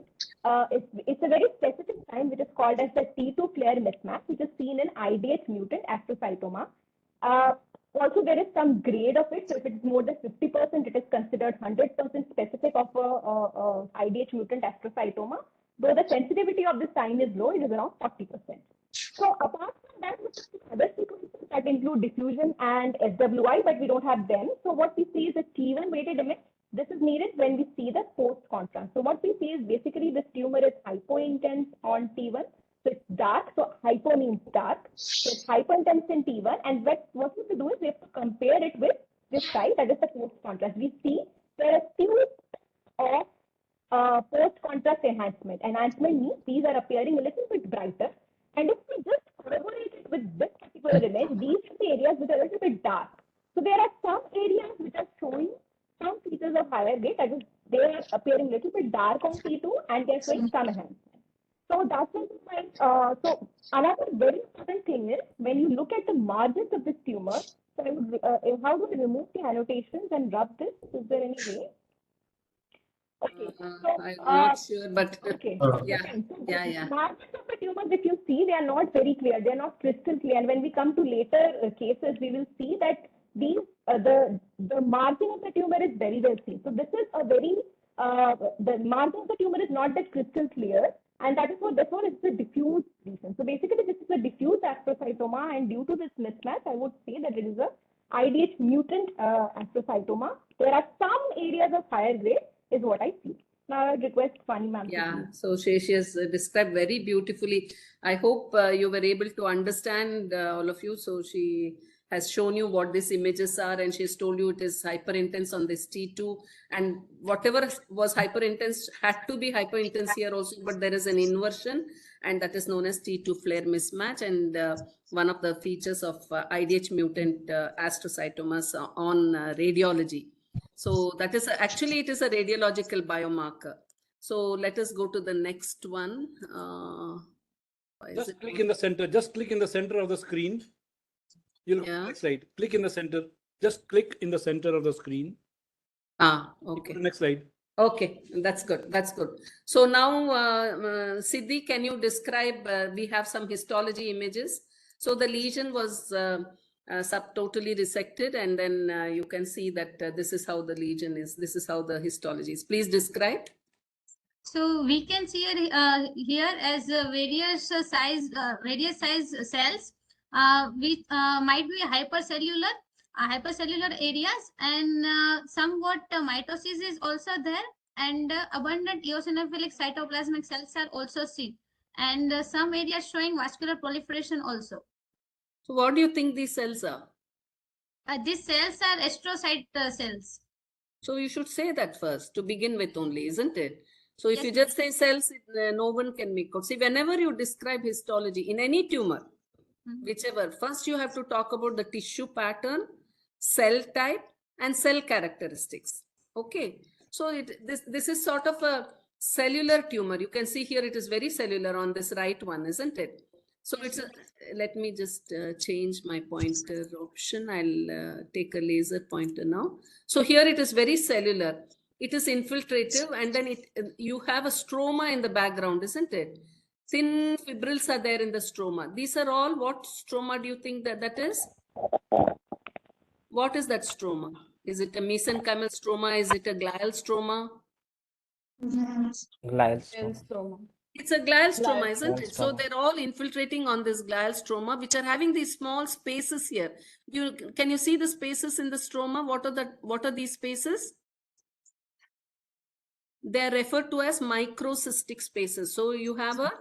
it's a very specific sign which is called as the T2 flare mismatch, which is seen in IDH mutant astrocytoma. Also, there is some grade of it. So if it's more than 50%, it is considered 100% specific of a IDH mutant astrocytoma. Though the sensitivity of the sign is low, it is around 40%. So apart from that, other sequences that include diffusion and SWI, but we don't have them. So what we see is a T1 weighted image. This is needed when we see the post-contrast. So what we see is basically this tumor is hypointense on T1. So it's dark. So hypo means dark. So it's hypointense in T1. And what we have to do is we have to compare it with this side, that is the post-contrast. We see there are two of post-contrast enhancement. Enhancement means these are appearing a little bit brighter. And if we just corroborate it with this particular image, these are the areas which are a little bit dark. So there are some areas which are showing some features of higher grade, that is, they are appearing a little bit dark on T2 and they're showing some enhancement. So that's why, so another very important thing is when you look at the margins of this tumor, so I would, how do we remove the annotations and rub this? Is there any way? Okay, so I'm not sure, but okay. yeah, So yeah. margins of the tumors, if you see, they are not very clear. They are not crystal clear. And when we come to later cases, we will see that these the margin of the tumor is very well seen. So this is a very the margin of the tumor is not that crystal clear, and that is what this one is the diffuse lesion. So basically, this is a diffuse astrocytoma, and due to this mismatch, I would say that it is a IDH mutant astrocytoma. There are some areas of higher grade, is what I see. Now I request Fani ma'am. Yeah, so she has described very beautifully. I hope you were able to understand, all of you. So she has shown you what these images are, and she's told you it is hyperintense on this T2, and whatever was hyperintense had to be hyperintense here also, but there is an inversion, and that is known as T2 flare mismatch, and one of the features of IDH mutant astrocytomas on radiology. So that is actually, it is a radiological biomarker. So let us go to the next one. Just click in the center. Just click in the center of the screen. You'll go to the next slide. Click in the center. Just click in the center of the screen. Okay. Next slide. Okay, that's good. That's good. So now, Siddhi, can you describe? We have some histology images. So the lesion was subtotally resected, and then you can see that this is how the lesion is. This is how the histology is. Please describe. So we can see here as various size cells, which might be hypercellular areas, and somewhat mitosis is also there, and abundant eosinophilic cytoplasmic cells are also seen, and some areas showing vascular proliferation also. So what do you think these cells are? These cells are astrocyte cells. So you should say that first to begin with only, isn't it? So if Yes, you just say cells, no one can make out. See, whenever you describe histology in any tumor, whichever, first you have to talk about the tissue pattern, cell type, and cell characteristics. Okay. So this is sort of a cellular tumor. You can see here it is very cellular on this right one, isn't it? So it's a, let me just change my pointer option. I'll take a laser pointer now. So here it is very cellular. It is infiltrative, and then you have a stroma in the background, isn't it? Thin fibrils are there in the stroma. These are all, what stroma do you think that is? What is that stroma? Is it a mesenchymal stroma? Is it a glial stroma? Glial stroma. It's a glial stroma, isn't it? So they're all infiltrating on this glial stroma, which are having these small spaces here. Can you see the spaces in the stroma? What are these spaces? They are referred to as microcystic spaces. So you have a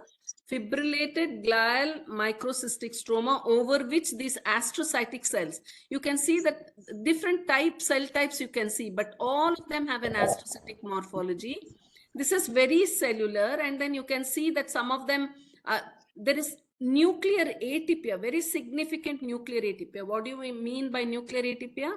fibrillated glial microcystic stroma over which these astrocytic cells. You can see that different cell types you can see, but all of them have an astrocytic morphology. This is very cellular, and then you can see that some of them, there is nuclear atypia, very significant nuclear atypia. What do we mean by nuclear atypia?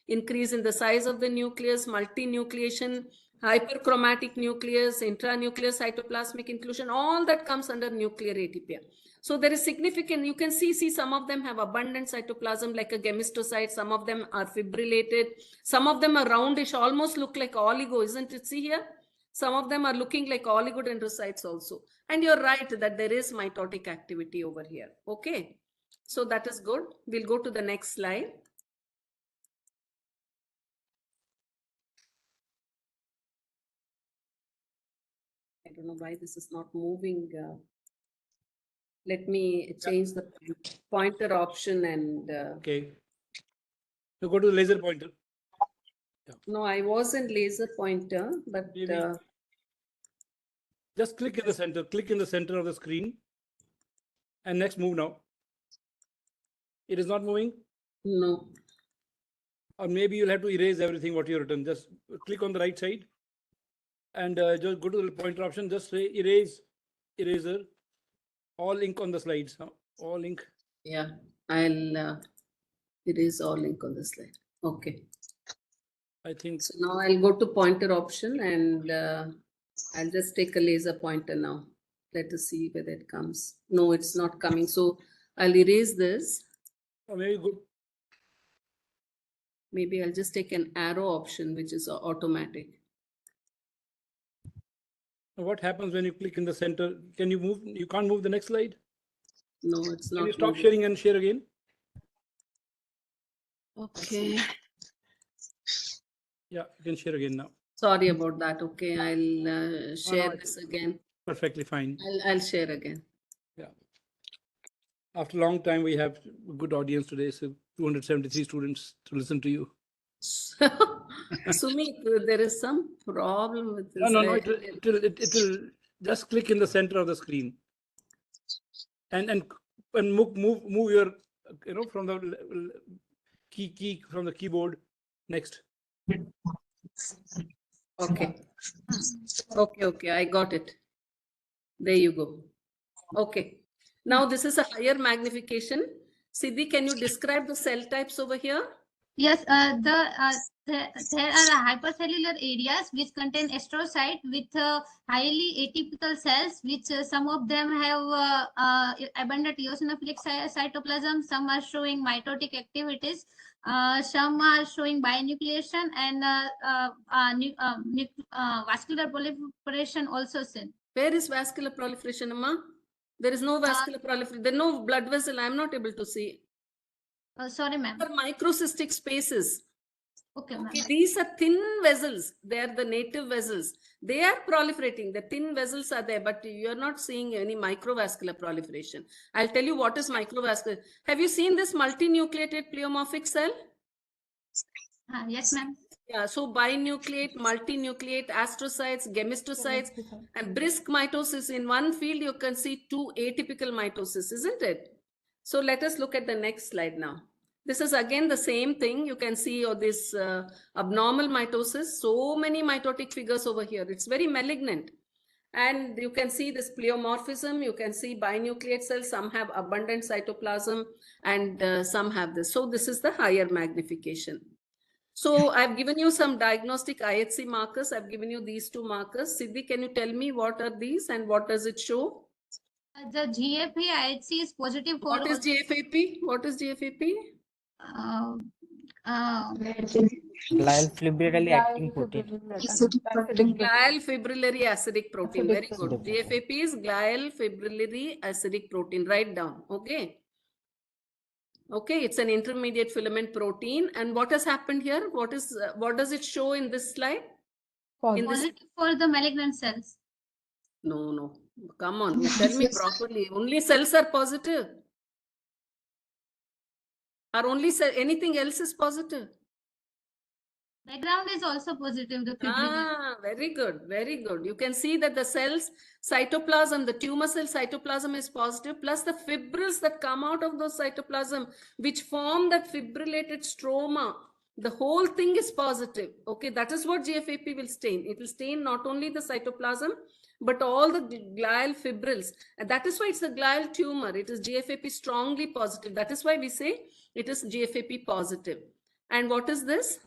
Increase in the size of the nucleus, multinucleation, hyperchromatic nucleus, intranuclear cytoplasmic inclusion, all that comes under nuclear atypia. So there is significant, you can see some of them have abundant cytoplasm like a gemistocyte, some of them are fibrillated, some of them are roundish, almost look like oligo, isn't it? See here? Some of them are looking like oligodendrocytes also. And you're right that there is mitotic activity over here. Okay. So that is good. We'll go to the next slide. I don't know why this is not moving. Let me change the pointer option and... Okay. So go to the laser pointer. Yeah. No, I wasn't laser pointer, but... just click in the center. Click in the center of the screen. And next move now. It is not moving? No. Or maybe you'll have to erase everything what you've written. Just click on the right side. And just go to the pointer option. Just say erase, eraser. All ink on the slides. Huh? All ink. Yeah, I'll erase all ink on the slide. Okay. I think so. Now I'll go to pointer option and I'll just take a laser pointer now. Let us see whether it comes. No, it's not coming. So I'll erase this. Oh, very good. Maybe I'll just take an arrow option, which is automatic. What happens when you click in the center? Can you move? You can't move the next slide? No, it's not. Can you stop sharing and share again? Okay. Yeah, you can share again now. Sorry about that. Okay, I'll share this again. Perfectly fine. I'll share again. Yeah. After a long time, we have a good audience today. So 273 students to listen to you. Sumit, there is some problem with this. No. It will just click in the center of the screen. And move your, from the key from the keyboard. Next. Okay. Okay. I got it. There you go. Okay. Now this is a higher magnification. Siddhi, can you describe the cell types over here? Yes, there are hypercellular areas which contain astrocyte with highly atypical cells, which some of them have abundant eosinophilic cytoplasm, some are showing mitotic activities, some are showing binucleation and vascular proliferation also seen. Where is vascular proliferation, Amma? There is no vascular proliferation. There is no blood vessel. I am not able to see. Sorry, ma'am. Microcystic spaces. Okay, ma'am. Okay, these are thin vessels. They are the native vessels. They are proliferating. The thin vessels are there, but you are not seeing any microvascular proliferation. I'll tell you what is microvascular. Have you seen this multinucleated pleomorphic cell? Yes, ma'am. Yeah, so binucleate, multinucleate, astrocytes, gemistocytes, and brisk mitosis. In one field, you can see two atypical mitosis, isn't it? So let us look at the next slide now. This is again the same thing. You can see this abnormal mitosis. So many mitotic figures over here. It's very malignant. And you can see this pleomorphism. You can see binucleate cells. Some have abundant cytoplasm and some have this. So this is the higher magnification. So I've given you some diagnostic IHC markers. I've given you these two markers. Siddhi, can you tell me what are these and what does it show? The GFP IHC is positive for... What is GFAP? What is GFAP? Glial fibrillary acting protein. Glial fibrillary acidic protein. Very good. GFAP is glial fibrillary acidic protein. Write down. Okay. Okay, it's an intermediate filament protein. And what has happened here? What does it show in this slide? Positive for the malignant cells. No. Come on, tell me properly. Only cells are positive. Or only anything else is positive? Background is also positive. The very good, very good. You can see that the cells cytoplasm, the tumor cell cytoplasm is positive, plus the fibrils that come out of those cytoplasm, which form that fibrillated stroma. The whole thing is positive. Okay, that is what GFAP will stain. It will stain not only the cytoplasm, but all the glial fibrils, and that is why it's a glial tumor. It is GFAP strongly positive. That is why we say it is GFAP positive. And what is this?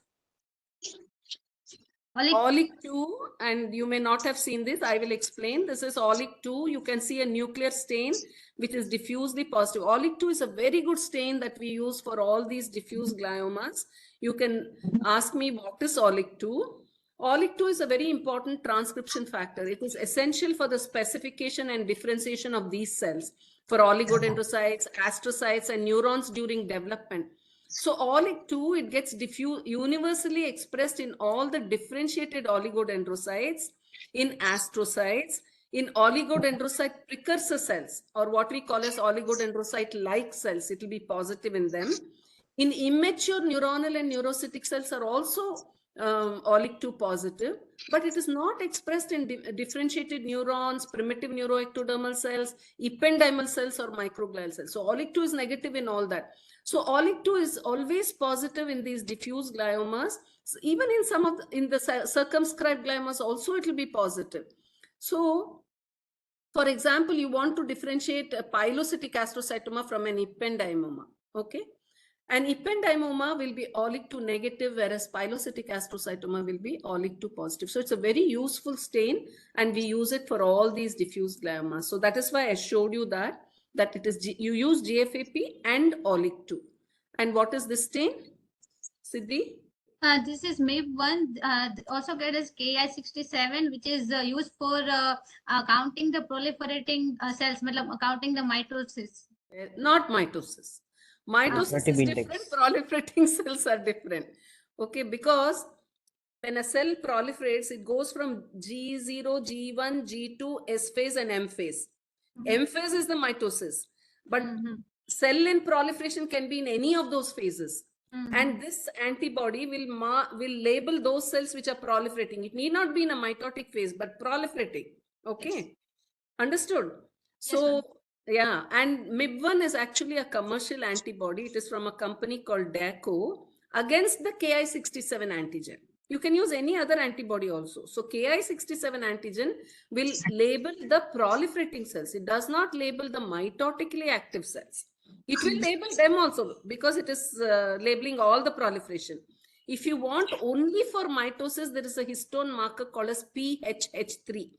OLIC2, and you may not have seen this. I will explain. This is OLIC2. You can see a nuclear stain which is diffusely positive. OLIC2 is a very good stain that we use for all these diffuse gliomas. You can ask me what is OLIC2. OLIC2 is a very important transcription factor. It is essential for the specification and differentiation of these cells for oligodendrocytes, astrocytes, and neurons during development. So OLIC2, it gets universally expressed in all the differentiated oligodendrocytes, in astrocytes, in oligodendrocyte precursor cells, or what we call as oligodendrocyte-like cells. It will be positive in them. In immature neuronal and neurocytic cells are also OLIC2 positive, but it is not expressed in differentiated neurons, primitive neuroectodermal cells, ependymal cells, or microglial cells. So OLIC2 is negative in all that. So OLIC2 is always positive in these diffuse gliomas. So even in some of the circumscribed gliomas also it will be positive. So for example, you want to differentiate a pilocytic astrocytoma from an ependymoma. Okay. An ependymoma will be OLIC2 negative, whereas pilocytic astrocytoma will be OLIC2 positive. So it's a very useful stain, and we use it for all these diffuse gliomas. So that is why I showed you that it is, you use GFAP and OLIC2. And what is this stain, Siddhi? This is MIB1, also called as Ki67, which is used for counting the proliferating cells, counting the mitosis. Not mitosis. Mitosis is different, proliferating cells are different. Okay, because when a cell proliferates, it goes from G0, G1, G2, S phase, and M phase. M phase is the mitosis, but cell in proliferation can be in any of those phases. And this antibody will label those cells which are proliferating. It need not be in a mitotic phase, but proliferating. Okay, understood? So yeah, and MIB1 is actually a commercial antibody. It is from a company called DACO against the Ki67 antigen. You can use any other antibody also. So Ki67 antigen will label the proliferating cells. It does not label the mitotically active cells. It will label them also because it is labeling all the proliferation. If you want only for mitosis, there is a histone marker called as PHH3.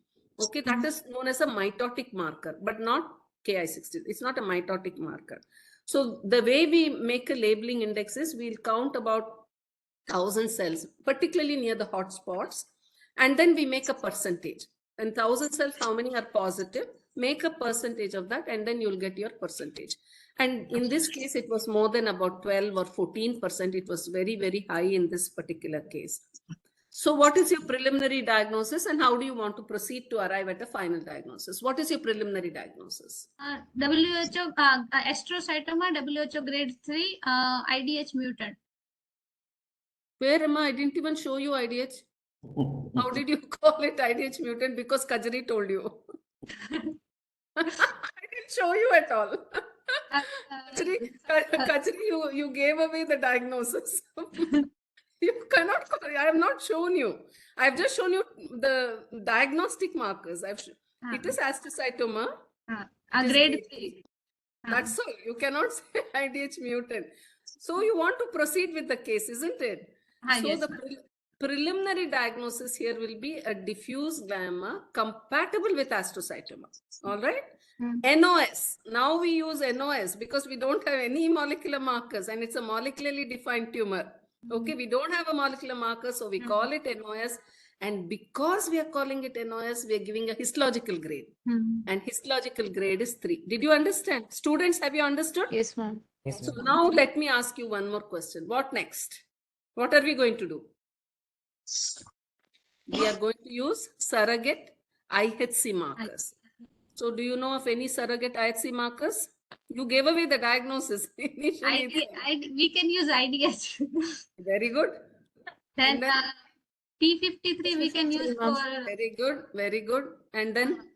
Okay, that is known as a mitotic marker, but not Ki60. It's not a mitotic marker. So the way we make a labeling index is we'll count about 1,000 cells, particularly near the hot spots, and then we make a percentage. And 1,000 cells, how many are positive? Make a percentage of that, and then you'll get your percentage. And in this case, it was more than about 12 or 14%. It was very, very high in this particular case. So what is your preliminary diagnosis, and how do you want to proceed to arrive at a final diagnosis? What is your preliminary diagnosis? WHO, astrocytoma, WHO grade 3, IDH mutant. Where am I? I didn't even show you IDH. How did you call it IDH mutant? Because Kajari told you. I didn't show you at all. Kajari, you gave away the diagnosis. You cannot, I have not shown you. I have just shown you the diagnostic markers. It is astrocytoma. Grade 3. That's all. You cannot say IDH mutant. So you want to proceed with the case, isn't it? So yes, the preliminary diagnosis here will be a diffuse glioma compatible with astrocytoma. All right. NOS. Now we use NOS because we don't have any molecular markers and it's a molecularly defined tumor. Okay, we don't have a molecular marker, so we call it NOS. And because we are calling it NOS, we are giving a histological grade. And histological grade is 3. Did you understand? Students, have you understood? Yes, ma'am. So now let me ask you one more question. What next? What are we going to do? We are going to use surrogate IHC markers. So do you know of any surrogate IHC markers? You gave away the diagnosis initially. We can use IDH. Very good. Then P53 we can use for. Very good, very good. And then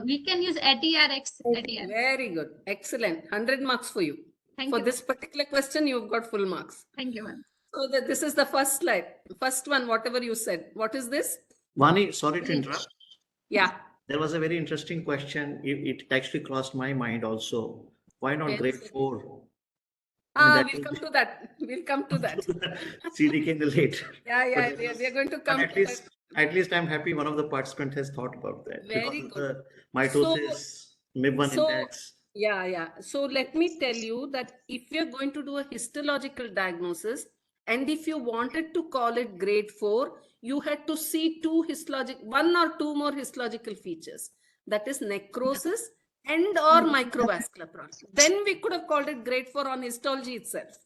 we can use ATRX. Very good, excellent. 100 marks for you. Thank for you. This particular question, you've got full marks. Thank you, ma'am. So this is the first slide. First one, whatever you said. What is this? Vani, sorry to interrupt. Yeah. There was a very interesting question. It actually crossed my mind also. Why not Yes. grade 4? I mean, that We'll will come be to that. We'll come to that. CDK in the late. Yeah, yeah, But we are going to but come to that. at least I'm happy one of the participants has thought about that Very because of good. the mitosis, MIB1 So, index. yeah. So let me tell you that if you're going to do a histological diagnosis, and if you wanted to call it grade 4, you had to see one or two more histological features. That is necrosis and or microvascular proliferations. Then we could have called it grade 4 on histology itself.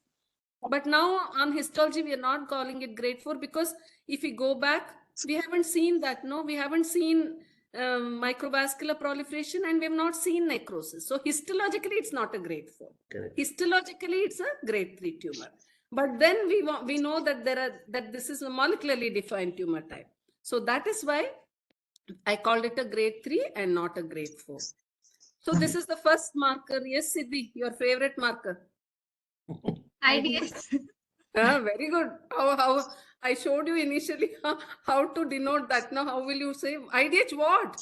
But now on histology, we are not calling it grade 4 because if we go back, we haven't seen that. No, we haven't seen microvascular proliferation and we have not seen necrosis. So histologically, it's not a grade 4. Correct. Histologically, it's a grade 3 tumor. But then we know that this is a molecularly defined tumor type. So that is why I called it a grade 3 and not a grade 4. So this is the first marker. Yes, Siddhi, your favorite marker. IDH. Very good. How I showed you initially how to denote that. Now, how will you say IDH what?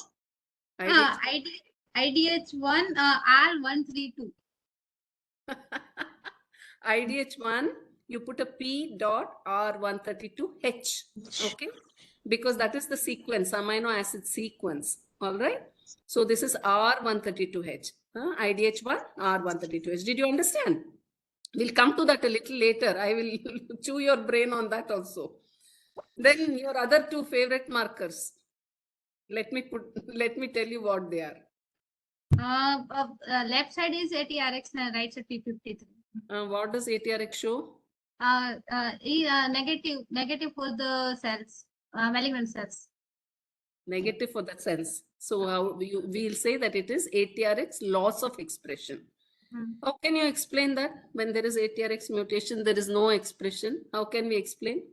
IDH1 R132. IDH1, you put a P dot R132H. Okay, because that is the sequence, amino acid sequence. All right. So this is R132H. IDH1 R132H. Did you understand? We'll come to that a little later. I will chew your brain on that also. Then your other two favorite markers. Let me tell you what they are. Left side is ATRX and right side P53. What does ATRX show? Negative for the cells, malignant cells. Negative for the cells. So how we'll say that it is ATRX loss of expression. How can you explain that? When there is ATRX mutation, there is no expression. How can we explain?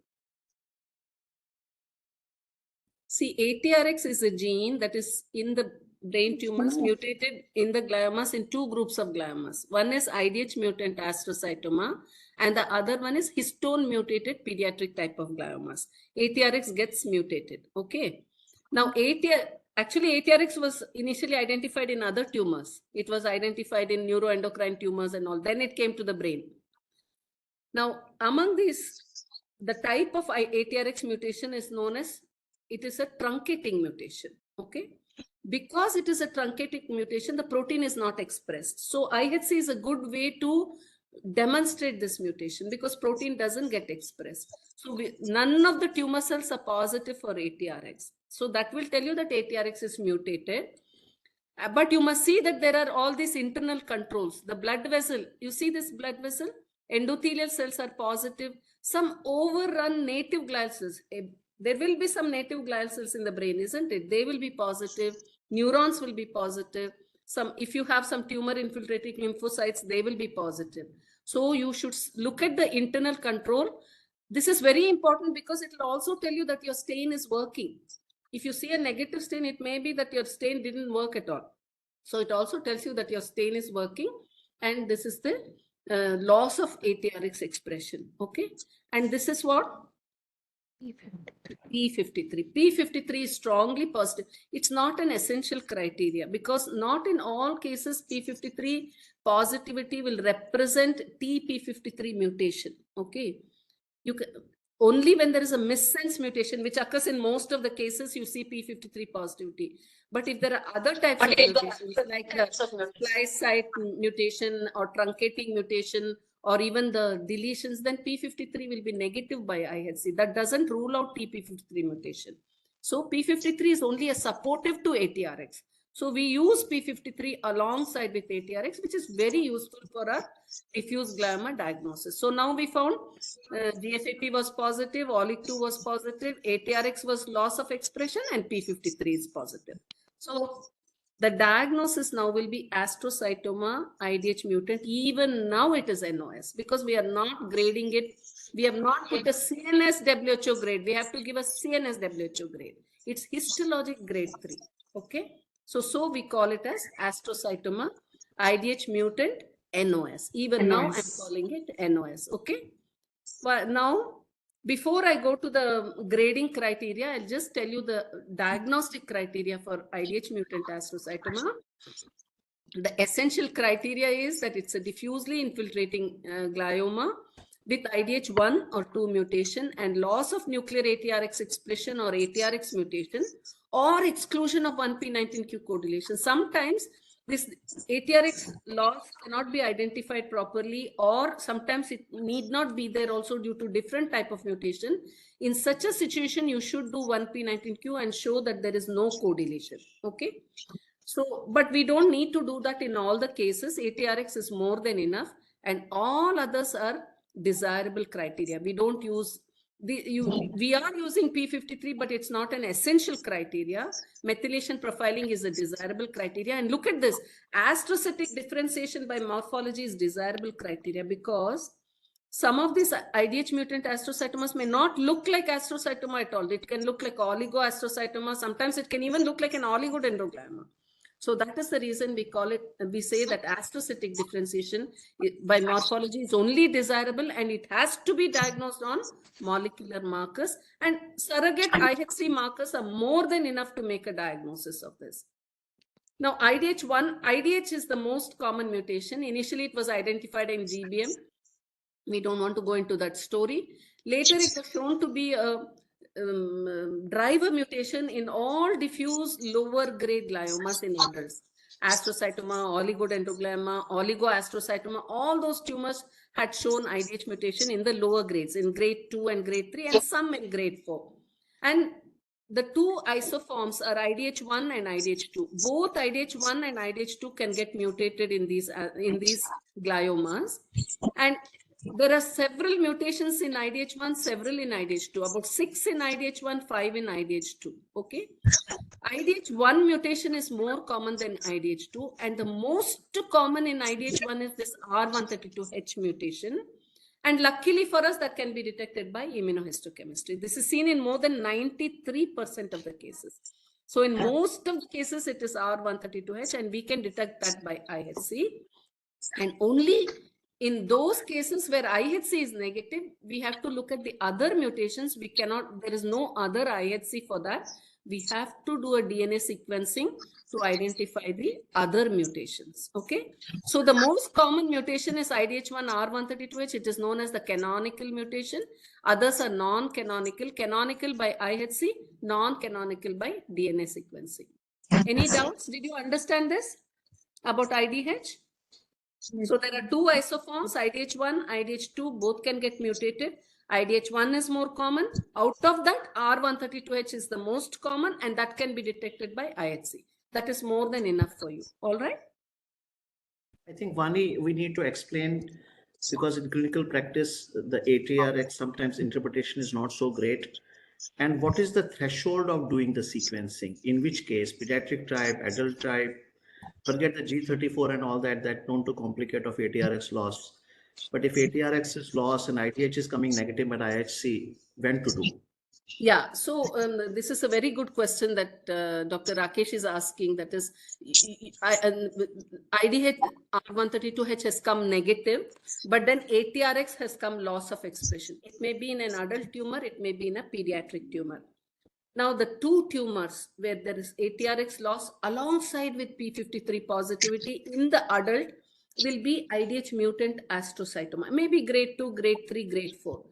See, ATRX is a gene that is in the brain tumors mutated in the gliomas in two groups of gliomas. One is IDH mutant astrocytoma and the other one is histone mutated pediatric type of gliomas. ATRX gets mutated. Okay. Now, ATRX was initially identified in other tumors. It was identified in neuroendocrine tumors and all. Then it came to the brain. Now, among these, the type of ATRX mutation is known as, it is a truncating mutation. Okay. Because it is a truncating mutation, the protein is not expressed. So IHC is a good way to demonstrate this mutation because protein doesn't get expressed. So none of the tumor cells are positive for ATRX. So that will tell you that ATRX is mutated. But you must see that there are all these internal controls. The blood vessel, you see this blood vessel? Endothelial cells are positive. Some overrun native glial cells. There will be some native glial cells in the brain, isn't it? They will be positive. Neurons will be positive. If you have some tumor infiltrating lymphocytes, they will be positive. So you should look at the internal control. This is very important because it will also tell you that your stain is working. If you see a negative stain, it may be that your stain didn't work at all. So it also tells you that your stain is working. And this is the loss of ATRX expression. Okay. And this is what? P53. P53 is strongly positive. It's not an essential criteria because not in all cases P53 positivity will represent TP53 mutation. Okay. You can, only when there is a missense mutation, which occurs in most of the cases, you see P53 positivity. But if there are other types of mutations, like the splice site mutation or truncating mutation, or even the deletions, then P53 will be negative by IHC. That doesn't rule out TP53 mutation. So P53 is only a supportive to ATRX. So we use P53 alongside with ATRX, which is very useful for a diffuse glioma diagnosis. So now we found GFAP was positive, OLIC2 was positive, ATRX was loss of expression, and P53 is positive. So the diagnosis now will be astrocytoma IDH mutant. Even now it is NOS because we are not grading it. We have not put a CNS WHO grade. We have to give a CNS WHO grade. It's histologic grade 3. Okay. So we call it as astrocytoma IDH mutant NOS. Even now I'm calling it NOS. Okay. Well, now Before I go to the grading criteria, I'll just tell you the diagnostic criteria for IDH mutant astrocytoma. The essential criteria is that it's a diffusely infiltrating glioma with IDH1 or 2 mutation and loss of nuclear ATRX expression or ATRX mutation or exclusion of 1p19q codeletion. Sometimes this ATRX loss cannot be identified properly, or sometimes it need not be there also due to different type of mutation. In such a situation, you should do 1p19q and show that there is no codeletion. Okay. So, but we don't need to do that in all the cases. ATRX is more than enough, and all others are desirable criteria. We don't use we are using P53, but it's not an essential criteria. Methylation profiling is a desirable criteria. And look at this, astrocytic differentiation by morphology is desirable criteria, because some of these IDH mutant astrocytomas may not look like astrocytoma at all. It can look like oligoastrocytoma. Sometimes it can even look like an oligodendroglioma. So that is the reason we say that astrocytic differentiation by morphology is only desirable, and it has to be diagnosed on molecular markers, and surrogate IHC markers are more than enough to make a diagnosis of this. Now, IDH is the most common mutation. Initially, it was identified in GBM. We don't want to go into that story. Later, it was shown to be a driver mutation in all diffuse lower grade gliomas in adults. Astrocytoma, oligodendroglioma, oligoastrocytoma, all those tumors had shown IDH mutation in the lower grades, in grade 2 and grade 3, and some in grade 4. And the two isoforms are IDH1 and IDH2. Both IDH1 and IDH2 can get mutated in these gliomas. And there are several mutations in IDH1, several in IDH2, about 6 in IDH1, 5 in IDH2. Okay. IDH1 mutation is more common than IDH2, and the most common in IDH1 is this R132H mutation. And luckily for us, that can be detected by immunohistochemistry. This is seen in more than 93% of the cases. So in most of the cases, it is R132H, and we can detect that by IHC. And only in those cases where IHC is negative, we have to look at the other mutations. We cannot, there is no other IHC for that. We have to do a DNA sequencing to identify the other mutations. Okay. So the most common mutation is IDH1 R132H. It is known as the canonical mutation. Others are non-canonical. Canonical by IHC, non-canonical by DNA sequencing. Any doubts? Did you understand this about IDH? So there are two isoforms, IDH1, IDH2, both can get mutated. IDH1 is more common. Out of that, R132H is the most common, and that can be detected by IHC. That is more than enough for you. All right? I think, Vani, we need to explain, because in clinical practice, the ATRX sometimes interpretation is not so great. And what is the threshold of doing the sequencing? In which case, pediatric type, adult type, forget the G34 and all that, that known to complicate of ATRX loss. But if ATRX is lost and IDH is coming negative at IHC, when to do? Yeah, so this is a very good question that Dr. Rakesh is asking. That is, IDH R132H has come negative, but then ATRX has come loss of expression. It may be in an adult tumor, it may be in a pediatric tumor. Now, the two tumors where there is ATRX loss alongside with P53 positivity in the adult will be IDH mutant astrocytoma, maybe grade 2, grade 3, grade 4.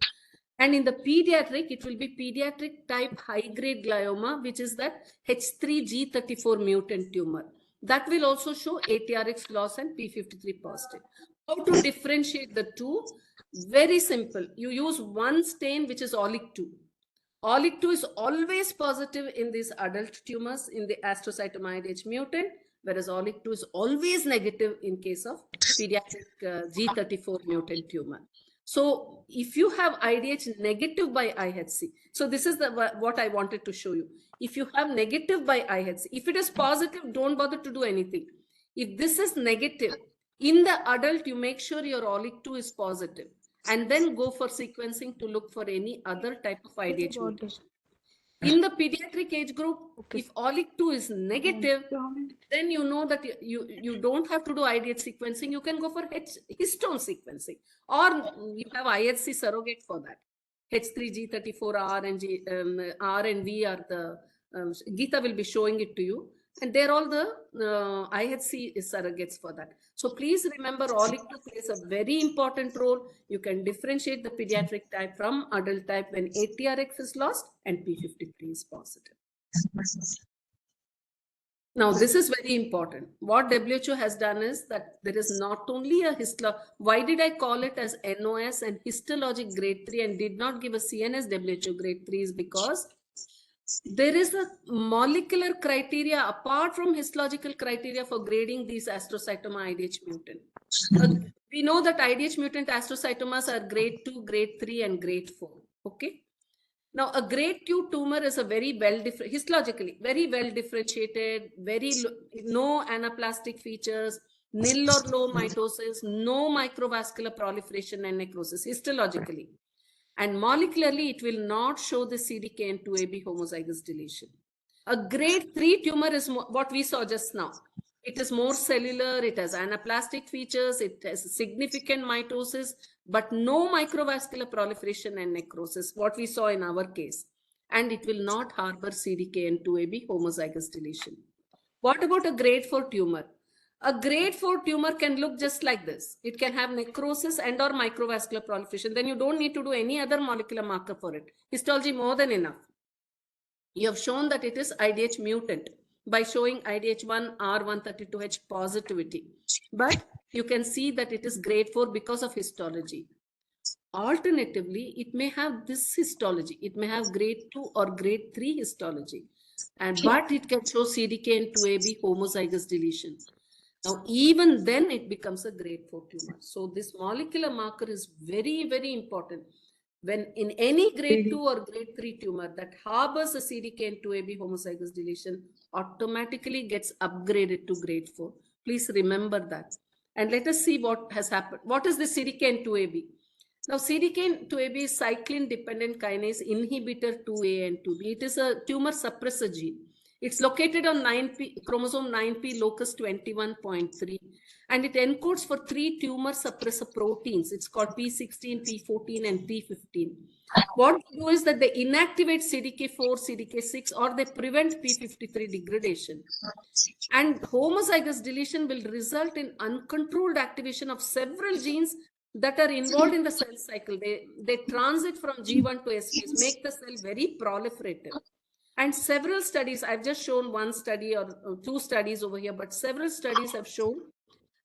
And in the pediatric, it will be pediatric type high-grade glioma, which is that H3G34 mutant tumor. That will also show ATRX loss and P53 positive. How to differentiate the two? Very simple. You use one stain, which is OLIC2. OLIC2 is always positive in these adult tumors in the astrocytoma IDH mutant, whereas OLIC2 is always negative in case of pediatric G34 mutant tumor. So if you have IDH negative by IHC, so this is what I wanted to show you. If you have negative by IHC, if it is positive, don't bother to do anything. If this is negative, in the adult, you make sure your OLIC2 is positive, and then go for sequencing to look for any other type of IDH mutation. In the pediatric age group, if OLIC2 is negative, then you know that you don't have to do IDH sequencing. You can go for histone sequencing, or you have IHC surrogate for that. H3G34R and R and V are the, Geeta will be showing it to you. And they're all the IHC surrogates for that. So please remember, OLIC2 plays a very important role. You can differentiate the pediatric type from adult type when ATRX is lost and P53 is positive. Now, this is very important. What WHO has done is that there is not only a why did I call it as NOS and histologic grade 3 and did not give a CNS WHO grade 3 is because there is a molecular criteria apart from histological criteria for grading these astrocytoma IDH mutant. We know that IDH mutant astrocytomas are grade 2, grade 3 and grade 4. Okay. Now, a grade 2 tumor is a very histologically very well differentiated, no anaplastic features, nil or low mitosis, no microvascular proliferation and necrosis histologically. And molecularly, it will not show the CDKN2AB homozygous deletion. A grade 3 tumor is what we saw just now. It is more cellular, it has anaplastic features, it has significant mitosis, but no microvascular proliferation and necrosis, what we saw in our case. And it will not harbor CDKN2AB homozygous deletion. What about a grade 4 tumor? A grade 4 tumor can look just like this. It can have necrosis and or microvascular proliferation. Then you don't need to do any other molecular marker for it. Histology more than enough. You have shown that it is IDH mutant by showing IDH1 R132H positivity. But you can see that it is grade 4 because of histology. Alternatively, it may have this histology. It may have grade 2 or grade 3 histology. But it can show CDKN2AB homozygous deletion. Now, even then it becomes a grade 4 tumor. So this molecular marker is very, very important. When in any grade 2 or grade 3 tumor that harbors a CDKN2AB homozygous deletion automatically gets upgraded to grade 4. Please remember that. And let us see what has happened. What is the CDKN2AB? Now, CDKN2AB is cyclin-dependent kinase inhibitor 2A and 2B. It is a tumor suppressor gene. It's located on chromosome 9p locus 21.3, and it encodes for 3 tumor suppressor proteins. It's called P16, P14, and P15. What they do is that they inactivate CDK4, CDK6, or they prevent P53 degradation. And homozygous deletion will result in uncontrolled activation of several genes that are involved in the cell cycle. They transit from G1 to S-phase, make the cell very proliferative. And several studies, I've just shown one study or 2 studies over here, but several studies have shown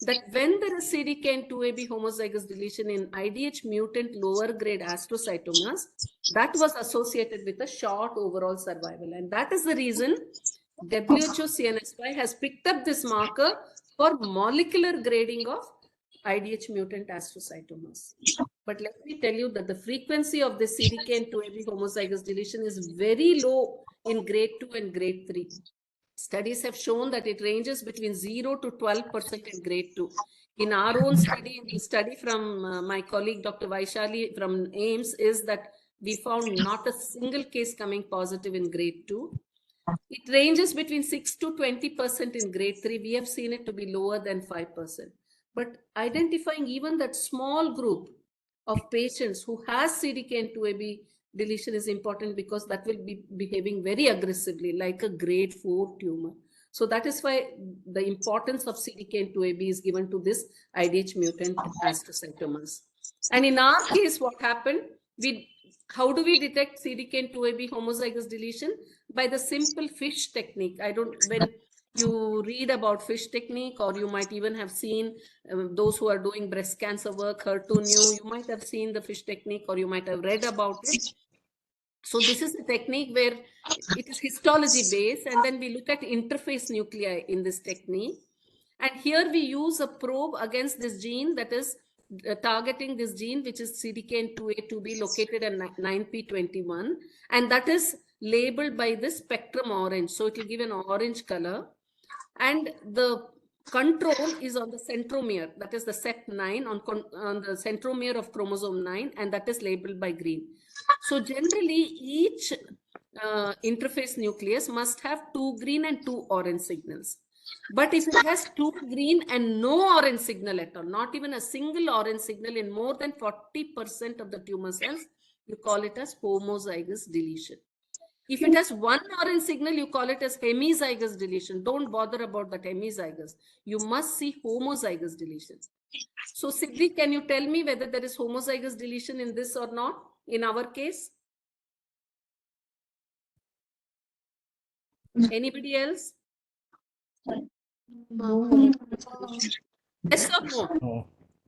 that when there is CDKN2AB homozygous deletion in IDH mutant lower grade astrocytomas, that was associated with a short overall survival. And that is the reason WHO CNSY has picked up this marker for molecular grading of IDH mutant astrocytomas. But let me tell you that the frequency of the CDKN2AB homozygous deletion is very low in grade 2 and grade 3. Studies have shown that it ranges between 0 to 12% in grade 2. In our own study, the study from my colleague Dr. Vaishali from AIMS is that we found not a single case coming positive in grade 2. It ranges between 6 to 20% in grade 3. We have seen it to be lower than 5%. But identifying even that small group of patients who has CDKN2AB deletion is important because that will be behaving very aggressively like a grade 4 tumor. So that is why the importance of CDKN2AB is given to this IDH mutant astrocytomas. And in our case, what happened? How do we detect CDKN2AB homozygous deletion? By the simple FISH technique. When you read about FISH technique, or you might even have seen those who are doing breast cancer work, HER2/neu, you might have seen the FISH technique, or you might have read about it. So this is a technique where it is histology based, and then we look at interface nuclei in this technique. And here we use a probe against this gene that is targeting this gene, which is CDKN2A to be located at 9p21, and that is labeled by this spectrum orange. So it will give an orange color, and the control is on the centromere, that is the set9 on the centromere of chromosome 9, and that is labeled by green. So generally, each interface nucleus must have 2 green and 2 orange signals. But if it has 2 green and no orange signal at all, not even a single orange signal in more than 40% of the tumor cells, you call it as homozygous deletion. If it has one orange signal, you call it as hemizygous deletion. Don't bother about that hemizygous. You must see homozygous deletion. So Siddhi, can you tell me whether there is homozygous deletion in this or not, in our case? Anybody else? Yes or no?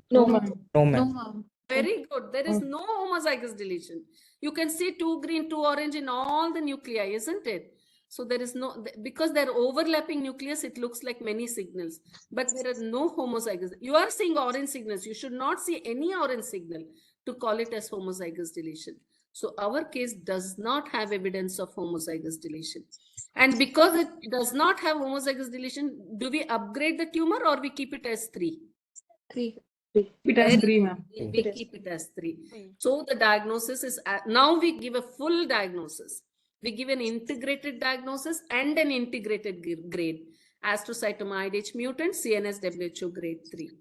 No. No. No, ma'am. ma'am. Very good. There is no homozygous deletion. You can see 2 green, 2 orange in all the nuclei, isn't it? So there is no, because they're overlapping nucleus, it looks like many signals, but there are no homozygous. You are seeing orange signals. You should not see any orange signal to call it as homozygous deletion. So our case does not have evidence of homozygous deletion. And because it does not have homozygous deletion, do we upgrade the tumor or we keep it as 3? 3. It has 3, ma'am. We keep it as 3. So the diagnosis is, now we give a full diagnosis. We give an integrated diagnosis and an integrated grade. Astrocytoma IDH mutant, CNS WHO grade 3.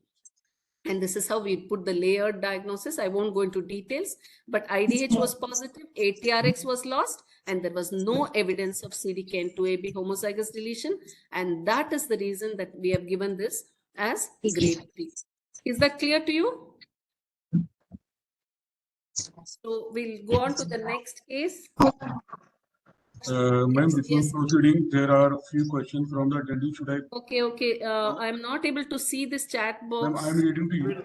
And this is how we put the layered diagnosis. I won't go into details, but IDH was positive, ATRX was lost, and there was no evidence of CDKN2AB homozygous deletion. And that is the reason that we have given this as grade 3. Is that clear to you? So we'll go on to the next case. Ma'am, before proceeding, there are a few questions from the attendee. Should I? Okay. I'm not able to see this chat box. Ma'am, I'm reading to you.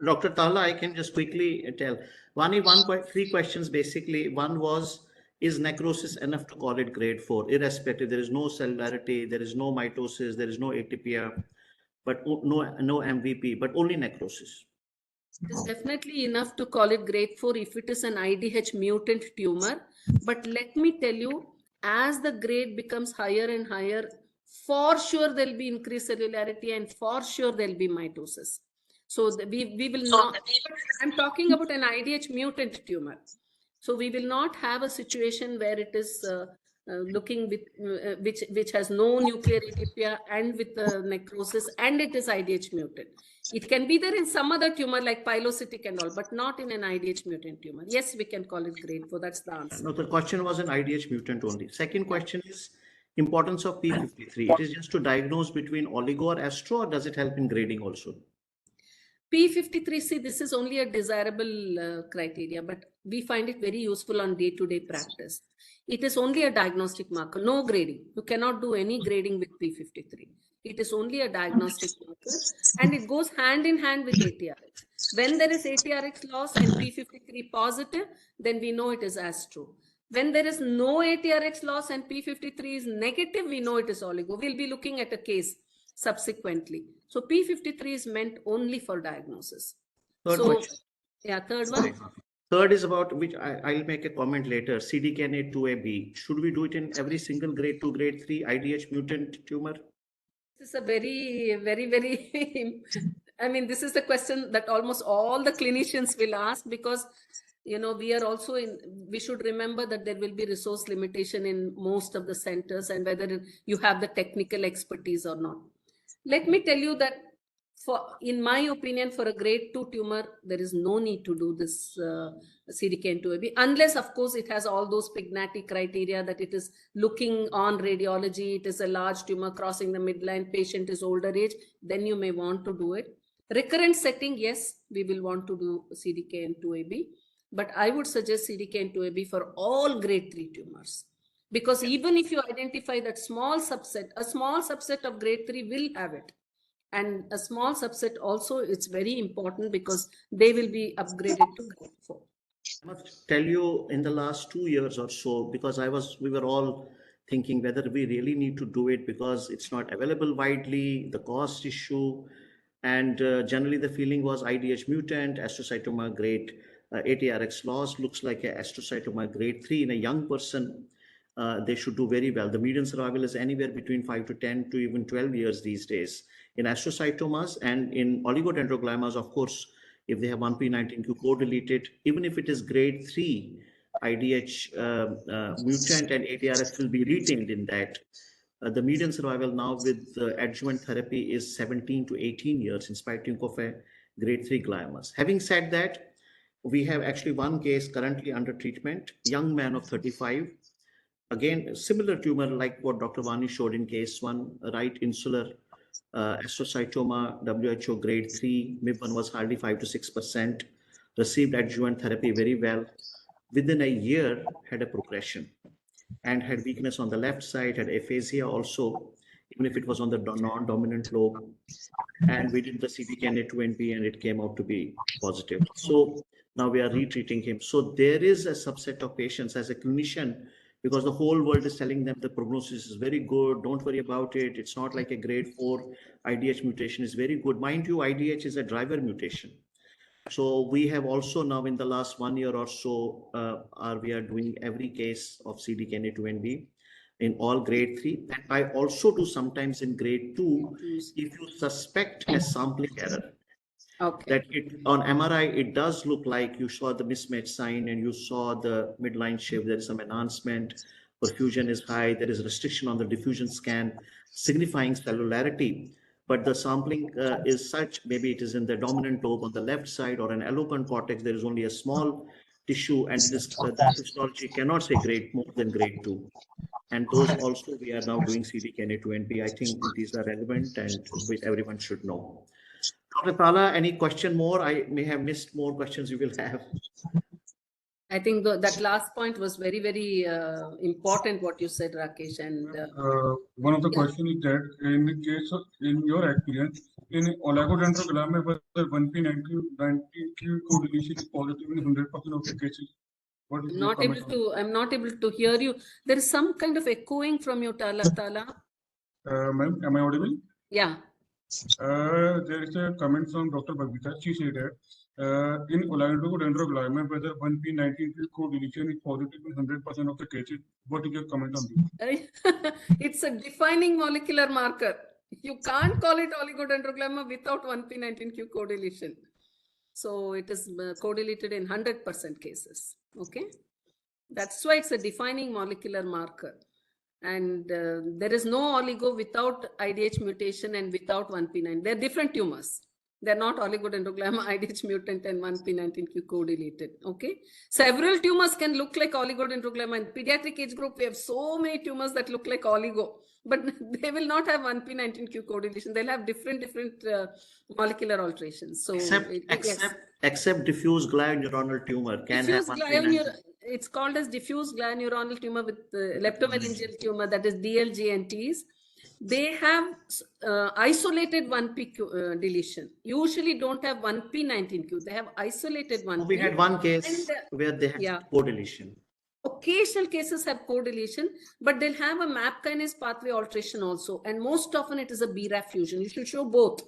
Dr. Tala, I can just quickly tell. 3 questions basically. One was, is necrosis enough to call it grade 4? Irrespective, there is no cellularity, there is no mitosis, there is no atypia, but no MVP, but only necrosis. It is definitely enough to call it grade 4 if it is an IDH mutant tumor. But let me tell you, as the grade becomes higher and higher, for sure there'll be increased cellularity and for sure there'll be mitosis. So we will not, I'm talking about an IDH mutant tumor. So we will not have a situation where it is looking with which has no nuclear atypia and with necrosis and it is IDH mutant. It can be there in some other tumor like pilocytic and all, but not in an IDH mutant tumor. Yes, we can call it grade 4. That's the answer. No, the question was an IDH mutant only. Second question is importance of P53. It is just to diagnose between oligo or astro, or does it help in grading also? P53C, this is only a desirable criteria, but we find it very useful on day-to-day practice. It is only a diagnostic marker, no grading. You cannot do any grading with P53. It is only a diagnostic marker and it goes hand in hand with ATRX. When there is ATRX loss and P53 positive, then we know it is astro. When there is no ATRX loss and P53 is negative, we know it is oligo. We'll be looking at a case subsequently. So P53 is meant only for diagnosis. Third question. Yeah, third one. Third is about which I'll make a comment later. CDKN2AB. Should we do it in every single grade 2, grade 3 IDH mutant tumor? This is a very, I mean, this is the question that almost all the clinicians will ask because, you know, we are also we should remember that there will be resource limitation in most of the centers and whether you have the technical expertise or not. Let me tell you that in my opinion, for a grade 2 tumor, there is no need to do this CDKN2AB, unless, of course, it has all those Pignati criteria that it is looking on radiology, it is a large tumor crossing the midline, patient is older age, then you may want to do it. Recurrent setting, yes, we will want to do CDKN2AB, but I would suggest CDKN2AB for all grade 3 tumors. Because even if you identify that small subset, a small subset of grade 3 will have it. And a small subset also, it's very important because they will be upgraded to grade 4. I must tell you, in the last 2 years or so, because we were all thinking whether we really need to do it because it's not available widely, the cost issue, and generally the feeling was IDH mutant, astrocytoma grade ATRX loss, looks like a astrocytoma grade 3 in a young person. They should do very well. The median survival is anywhere between 5 to 10 to even 12 years these days. In astrocytomas and in oligodendrogliomas, of course, if they have 1p19q co-deleted, even if it is grade 3 IDH mutant and ATRX will be retained in that. The median survival now with adjuvant therapy is 17 to 18 years in spite of a grade 3 gliomas. Having said that, we have actually one case currently under treatment, young man of 35. Again, a similar tumor like what Dr. Vani showed in case 1, right insular astrocytoma, WHO grade 3, MIB1 was hardly 5 to 6%, received adjuvant therapy very well. Within a year, had a progression and had weakness on the left side, had aphasia also, even if it was on the non-dominant lobe. And we did the CDKN2NP and it came out to be positive. So now we are retreating him. So there is a subset of patients as a clinician, because the whole world is telling them the prognosis is very good, don't worry about it. It's not like a grade 4 IDH mutation is very good. Mind you, IDH is a driver mutation. So we have also now in the last 1 year or so, we are doing every case of CDKN2NB in all grade 3. And I also do sometimes in grade 2, if you suspect a sampling error. Okay. That on MRI, it does look like you saw the mismatch sign and you saw the midline shift. There is some enhancement, perfusion is high, there is restriction on the diffusion scan, signifying cellularity. But the sampling is such, maybe it is in the dominant lobe on the left side or an allopant cortex, there is only a small tissue and the histology cannot say more than grade 2. And those also we are now doing CDKN2NP. I think these are relevant and everyone should know. Dr. Tala, any question more? I may have missed more questions you will have. I think that last point was very, very important, what you said, Rakesh. And one of the questions is that in the case of, in your experience, in oligodendroglioma, whether 1p19q co-deletion is positive in 100% of the cases. What is your comment on that? I'm not able to hear you. There is some kind of echoing from you, Tala. Ma'am, am I audible? Yeah. There is a comment from Dr. Babita. She said that in oligodendroglioma, whether 1p19q co-deletion is positive in 100% of the cases. What is your comment on this? It's a defining molecular marker. You can't call it oligodendroglioma without 1p19q co-deletion. So it is co-deleted in 100% cases. Okay. That's why it's a defining molecular marker. And there is no oligo without IDH mutation and without 1p9. They're different tumors. They're not oligodendroglioma, IDH mutant and 1p19q co-deleted. Okay. Several tumors can look like oligodendroglioma. In pediatric age group, we have so many tumors that look like oligo, but they will not have 1p19q co-deletion. They'll have different molecular alterations. So except diffuse glioneuronal tumor can have 1p19. It's called as diffuse glioneuronal tumor with leptomeningeal tumor, that is DLGNTs. They have isolated 1p deletion. Usually don't have 1p19q. They have isolated 1p. We had one case where they had co-deletion. Occasional cases have co-deletion, but they'll have a MAP kinase pathway alteration also. And most often it is a BRAF fusion. You should show both.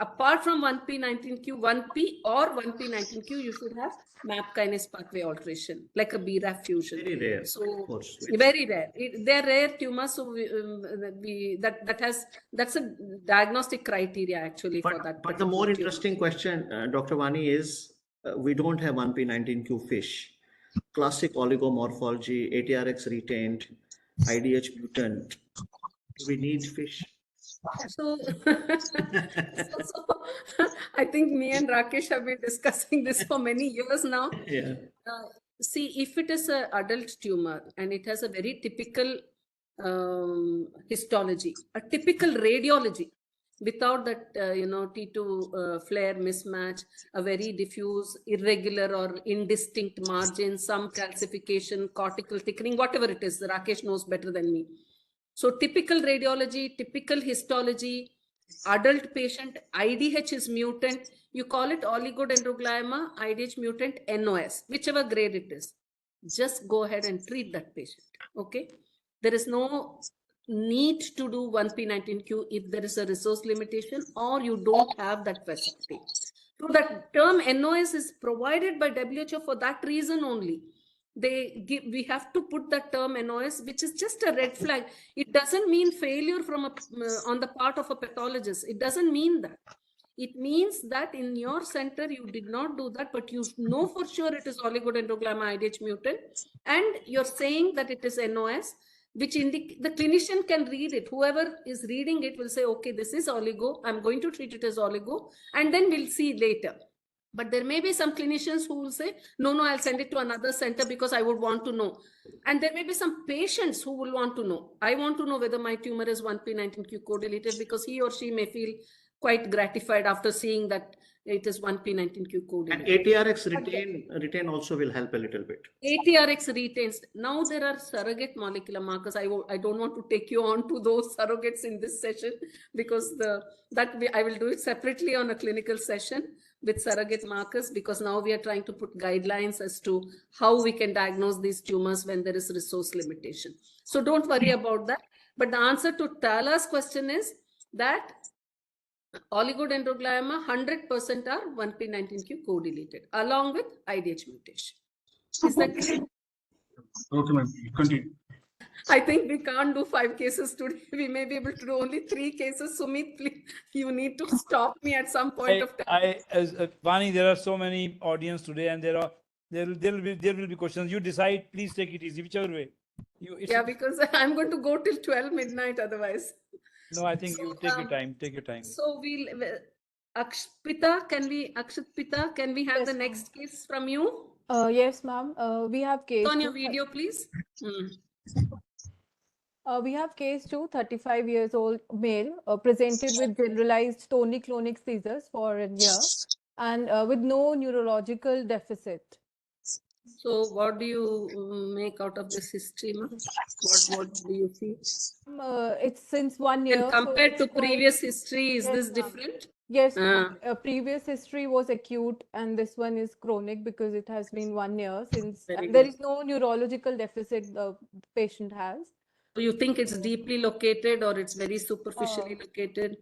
Apart from 1p19q, 1p or 1p19q, you should have MAP kinase pathway alteration, like a BRAF fusion. Very rare. So very rare. They're rare tumors. So that's a diagnostic criteria actually for that. But the more interesting question, Dr. Vani, is we don't have 1p19q fish. Classic oligomorphology, ATRX retained, IDH mutant. Do we need fish? So I think me and Rakesh have been discussing this for many years now. Yeah. See, if it is an adult tumor and it has a very typical histology, a typical radiology, without that, T2 flare mismatch, a very diffuse, irregular or indistinct margin, some calcification, cortical thickening, whatever it is, Rakesh knows better than me. So typical radiology, typical histology, adult patient, IDH is mutant. You call it oligodendroglioma, IDH mutant, NOS, whichever grade it is. Just go ahead and treat that patient. Okay. There is no need to do 1p19q if there is a resource limitation or you don't have that facility. So that term NOS is provided by WHO for that reason only. We have to put that term NOS, which is just a red flag. It doesn't mean failure on the part of a pathologist. It doesn't mean that. It means that in your center, you did not do that, but you know for sure it is oligodendroglioma IDH mutant, and you're saying that it is NOS, which the clinician can read it. Whoever is reading it will say, okay, this is oligo. I'm going to treat it as oligo, and then we'll see later. But there may be some clinicians who will say, no, I'll send it to another center because I would want to know. And there may be some patients who will want to know. I want to know whether my tumor is 1p19q co-deleted because he or she may feel quite gratified after seeing that it is 1p19q co-deleted. And ATRX retain also will help a little bit. ATRX retains. Now there are surrogate molecular markers. I don't want to take you on to those surrogates in this session because I will do it separately on a clinical session with surrogate markers, because now we are trying to put guidelines as to how we can diagnose these tumors when there is resource limitation. So don't worry about that. But the answer to Tala's question is that oligodendroglioma 100% are 1p19q co-deleted along with IDH mutation. Is that clear? Okay, ma'am. Continue. I think we can't do 5 cases today. We may be able to do only 3 cases. Sumit, please, you need to stop me at some point of time. Vani, there are so many audience today, and there will be questions. You decide. Please take it easy, whichever way. Yeah, because I'm going to go till 12 midnight otherwise. No, I think you take your time. Take your time. So Akshpita, can we have the next case from you? Yes, ma'am. We have case On your video, please. We have case 2, 35 years old male, presented with generalized tonic-clonic seizures for a year and with no neurological deficit. So what do you make out of this history, ma'am? What do you see? It's since 1 year. And compared to previous history, is this different? Yes, previous history was acute and this one is chronic because it has been 1 year since there is no neurological deficit the patient has. So you think it's deeply located or it's very superficially located?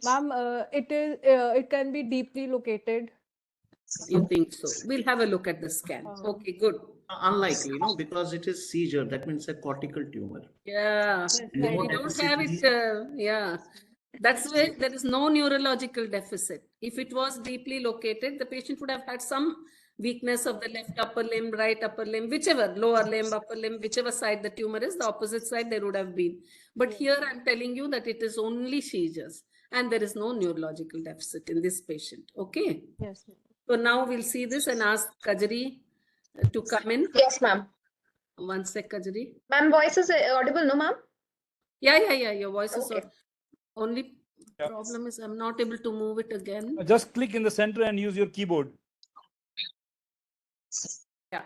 Ma'am, it can be deeply located. You think so? We'll have a look at the scan. Okay, good. Unlikely, because it is seizure. That means a cortical tumor. Yeah, we don't have it. Yeah, that's where there is no neurological deficit. If it was deeply located, the patient would have had some weakness of the left upper limb, right upper limb, whichever, lower limb, upper limb, whichever side the tumor is, the opposite side there would have been. But here I'm telling you that it is only seizures and there is no neurological deficit in this patient. Okay. Yes. So now we'll see this and ask Kajari to come in. Yes, ma'am. One sec, Kajari. Ma'am, voice is audible, no, ma'am? Yeah. Your voice is only problem is I'm not able to move it again. Just click in the center and use your keyboard. Yeah.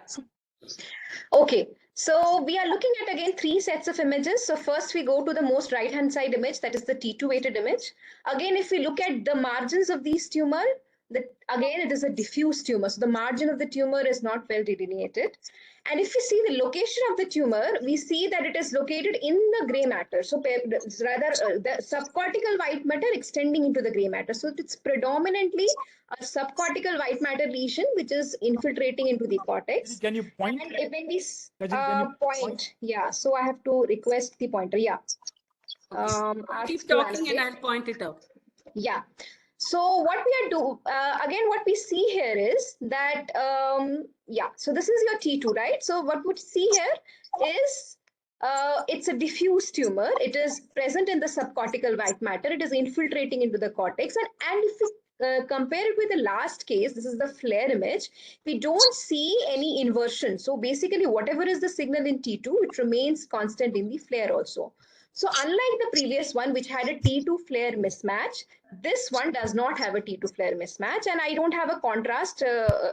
Okay. So we are looking at again 3 sets of images. So first we go to the most right hand side image, that is the T2 weighted image. Again, if we look at the margins of these tumor, again it is a diffuse tumor. So the margin of the tumor is not well delineated. And if we see the location of the tumor, we see that it is located in the gray matter. So rather the subcortical white matter extending into the gray matter. So it's predominantly a subcortical white matter lesion which is infiltrating into the cortex. Can you point? And when we point, yeah. So I have to request the pointer. Yeah. Keep talking and I'll point it out. Yeah. So what we are doing, again, what we see here is that, so this is your T2, right? So what we see here is it's a diffuse tumor. It is present in the subcortical white matter. It is infiltrating into the cortex. And if we compare it with the last case, this is the flare image, we don't see any inversion. So basically, whatever is the signal in T2, it remains constant in the flare also. So unlike the previous one, which had a T2 flare mismatch, this one does not have a T2 flare mismatch, and I don't have a contrast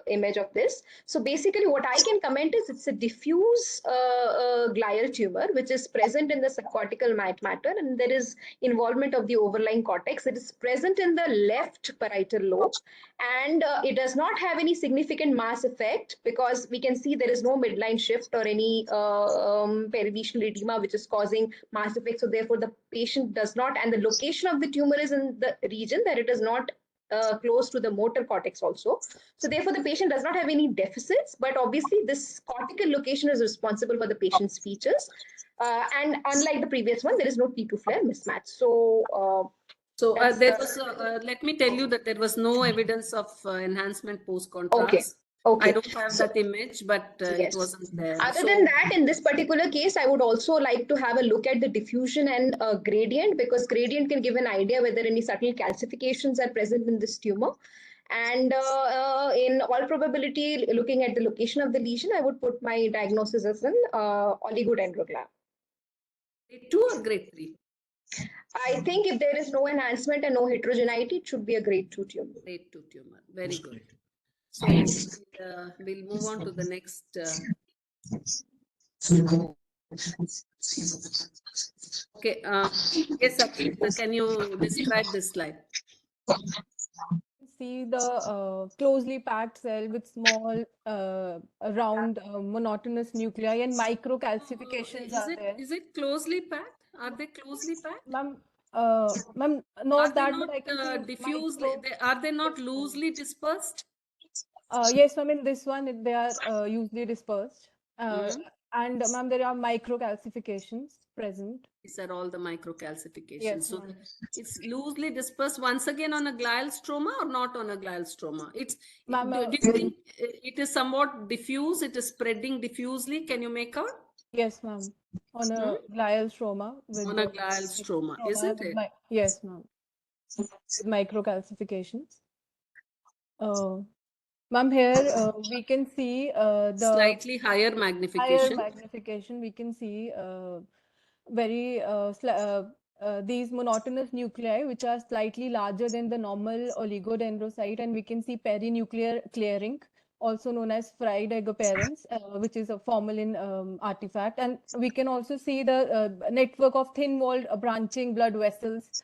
image of this. So basically what I can comment is it's a diffuse glial tumor, which is present in the subcortical matter, and there is involvement of the overlying cortex. It is present in the left parietal lobe, and it does not have any significant mass effect because we can see there is no midline shift or any perivisional edema which is causing mass effect. So therefore the patient does not, and the location of the tumor is in the region that it is not close to the motor cortex also. So therefore the patient does not have any deficits, but obviously this cortical location is responsible for the patient's features. And unlike the previous one, there is no T2 flare mismatch. So there was, let me tell you that there was no evidence of enhancement post-contrast. Okay. I don't have that image, but it wasn't there. Other than that, in this particular case, I would also like to have a look at the diffusion and gradient, because gradient can give an idea whether any subtle calcifications are present in this tumor. And in all probability, looking at the location of the lesion, I would put my diagnosis as an oligodendroglioma. Grade 2 or grade 3? I think if there is no enhancement and no heterogeneity, it should be a grade 2 tumor. Grade 2 tumor. Very good. So we'll move on to the next. Okay. Yes, Akshita, can you describe this slide? See the closely packed cell with small, round, monotonous nuclei and microcalcifications are there. Is it closely packed? Are they closely packed? Ma'am, not that, but I can see diffuse. Are they not loosely dispersed? Yes, ma'am, in this one, they are usually dispersed. And ma'am, there are microcalcifications present. These are all the microcalcifications. Yes, so ma'am. it's loosely dispersed once again on a glial stroma or not on a glial stroma? It's do you think it is somewhat diffuse? It is spreading diffusely. Can you make out? Yes, ma'am. On a glial stroma. With on a glial stroma, isn't it? Yes, ma'am. With microcalcifications. Ma'am, here we can see the slightly higher magnification. We can see very these monotonous nuclei, which are slightly larger than the normal oligodendrocyte, and we can see perinuclear clearing, also known as fried egg appearance, which is a formalin artifact. And we can also see the network of thin-walled branching blood vessels,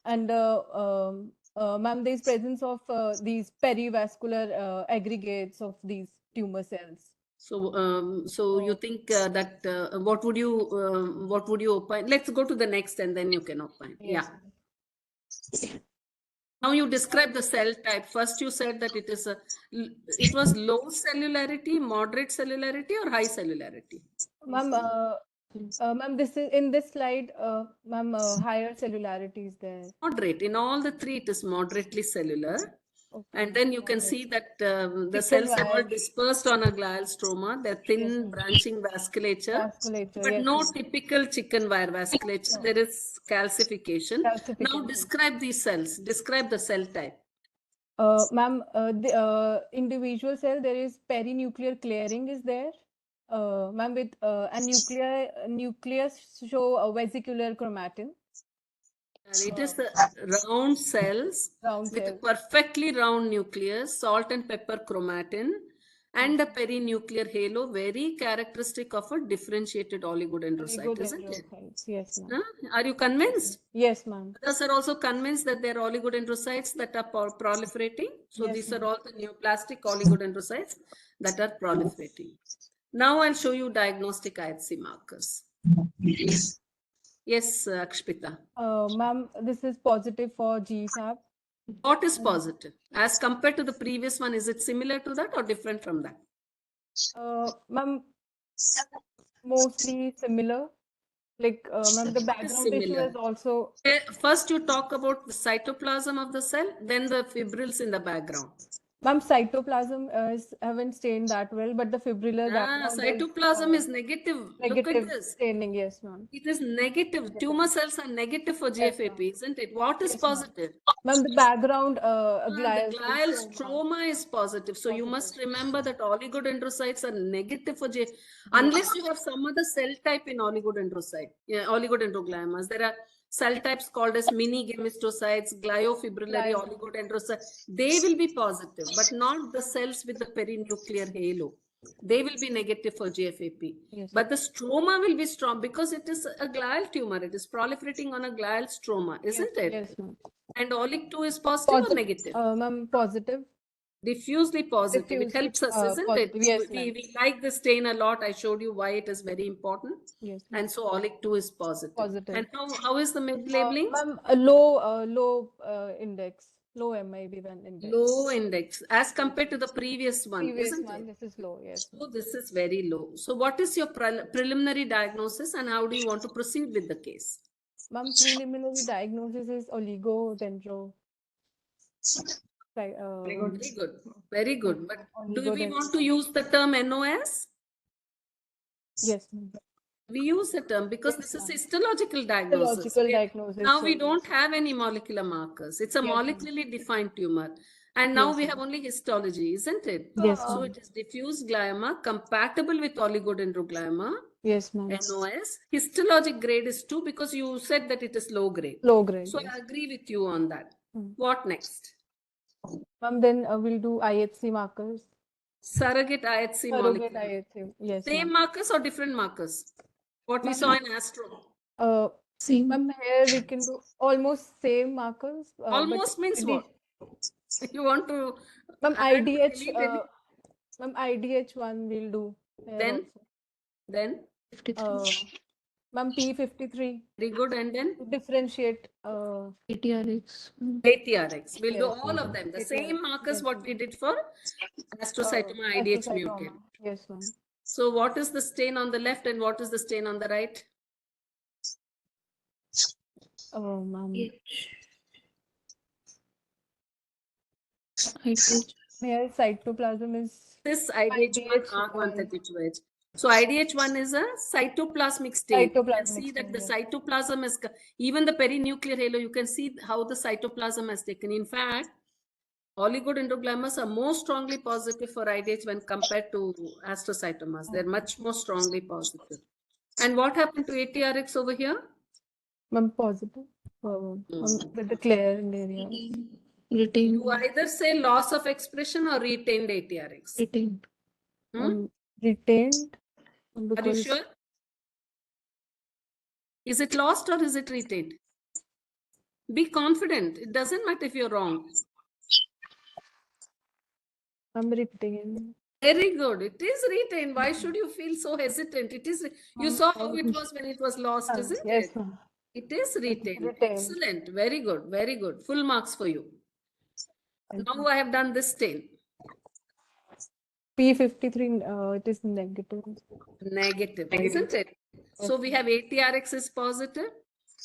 and ma'am, there is presence of these perivascular aggregates of these tumor cells. So, you think that what would you opine? Let's go to the next, and then you can opine. Yes. Yeah. Now you describe the cell type. First, you said that it was low cellularity, moderate cellularity, or high cellularity. Ma'am, ma'am, this is in this slide. Ma'am, higher cellularity is there. Moderate. In all the three, it is moderately cellular. Okay. And then you can see that the cells are all dispersed on a glial stroma. They're thin branching vasculature, but yes, no typical chicken wire vasculature. No. There is calcification. Now describe these cells. Describe the cell type. Ma'am, the individual cell, there is perinuclear clearing is there. Ma'am, with and nucleus show a vesicular chromatin. It is the round cells with a perfectly round nucleus, salt and pepper chromatin, and a perinuclear halo, very characteristic of a differentiated oligodendrocyte, isn't it? Yes, ma'am. Are you convinced? Yes, ma'am. Others are also convinced that there are oligodendrocytes that are proliferating. So these are all the neoplastic oligodendrocytes that are proliferating. Now I'll show you diagnostic IHC markers. Yes, Akshpita. Ma'am, this is positive for GFAP. What is positive? As compared to the previous one, is it similar to that or different from that? Ma'am, mostly similar. Like, ma'am, the background tissue is also... First, you talk about the cytoplasm of the cell, then the fibrils in the background. Ma'am, cytoplasm haven't stained that well, but the fibrillar background cytoplasm is negative. Look at this. Staining, yes, ma'am. It is negative. Tumor cells are negative for GFAP, isn't it? What is positive? Ma'am, the background glial stroma is positive. So you must remember that oligodendrocytes are negative for GFAP. Unless you have some other cell type in oligodendrocyte, oligodendrogliomas. There are cell types called as mini gametocytes, gliofibrillary oligodendrocytes. They will be positive, but not the cells with the perinuclear halo. They will be negative for GFAP. Yes. But the stroma will be strong because it is a glial tumor. It is proliferating on a glial stroma, isn't it? Yes, ma'am. And OLIC2 is positive or negative? Ma'am, positive. Diffusely positive. It helps us, isn't it? Yes, we like the stain a lot. I showed you why it is very important. Yes. And so OLIC2 is positive. And how is the labeling? Ma'am, a low index. Low MIB1 index. Low index as compared to the previous one, isn't it? This is low, yes. So this is very low. So what is your preliminary diagnosis and how do you want to proceed with the case? Ma'am, preliminary diagnosis is oligodendro. Very good. Very good. But do we want to use the term NOS? Yes. We use the term because this is histological diagnosis. Now we don't have any molecular markers. It's a molecularly defined tumor. And now Yes, we ma'am. have only histology, isn't it? Yes, So ma'am. it is diffuse glioma compatible with oligodendroglioma, Yes, ma'am. NOS. Histologic grade is 2 because you said that it is low grade. Low grade. So Yes. I agree with you on that. Mm. What next? Ma'am, then we'll do IHC markers. Surrogate IHC Surrogate molecule. IHC. Yes, Same ma'am. markers or different markers? What we saw in Astro. Same. Ma'am, here we can do almost same markers. Almost means what? You want to Ma'am, add or IDH, delete any? ma'am, IDH1 will do here Then? also. Then? Ma'am, P53. Very good. And then? To differentiate ATRX. ATRX. We'll do Yes, all of them. The same ATRX, markers yes, what we did for astrocytoma IDH astrocytoma. mutant. Yes, ma'am. So what is the stain on the left and what is the stain on the right? Oh, ma'am. Here cytoplasm is This IDH1 R132H. So IDH1 is a cytoplasmic stain. You can Cytoplasmic see that stain, the yes. cytoplasm is, even the perinuclear halo, you can see how the cytoplasm has taken. In fact, oligodendrogliomas are more strongly positive for IDH when compared to astrocytomas. They're much more strongly positive. And what happened to ATRX over here? Ma'am, positive. With the clearing area. Retained. You either say loss of expression or retained ATRX. Retained. Retained. Are you Because sure? Is it lost or is it retained? Be confident. It doesn't matter if you're wrong. I'm retained. Very good. It is retained. Why should you feel so hesitant? It is. You saw how it was when it was lost, isn't Yes, it? ma'am. It is retained. Retained. Excellent. Very good. Very good. Full marks for you. Now I have done this stain. P53, it is negative. Negative, isn't it? So we have ATRX is positive.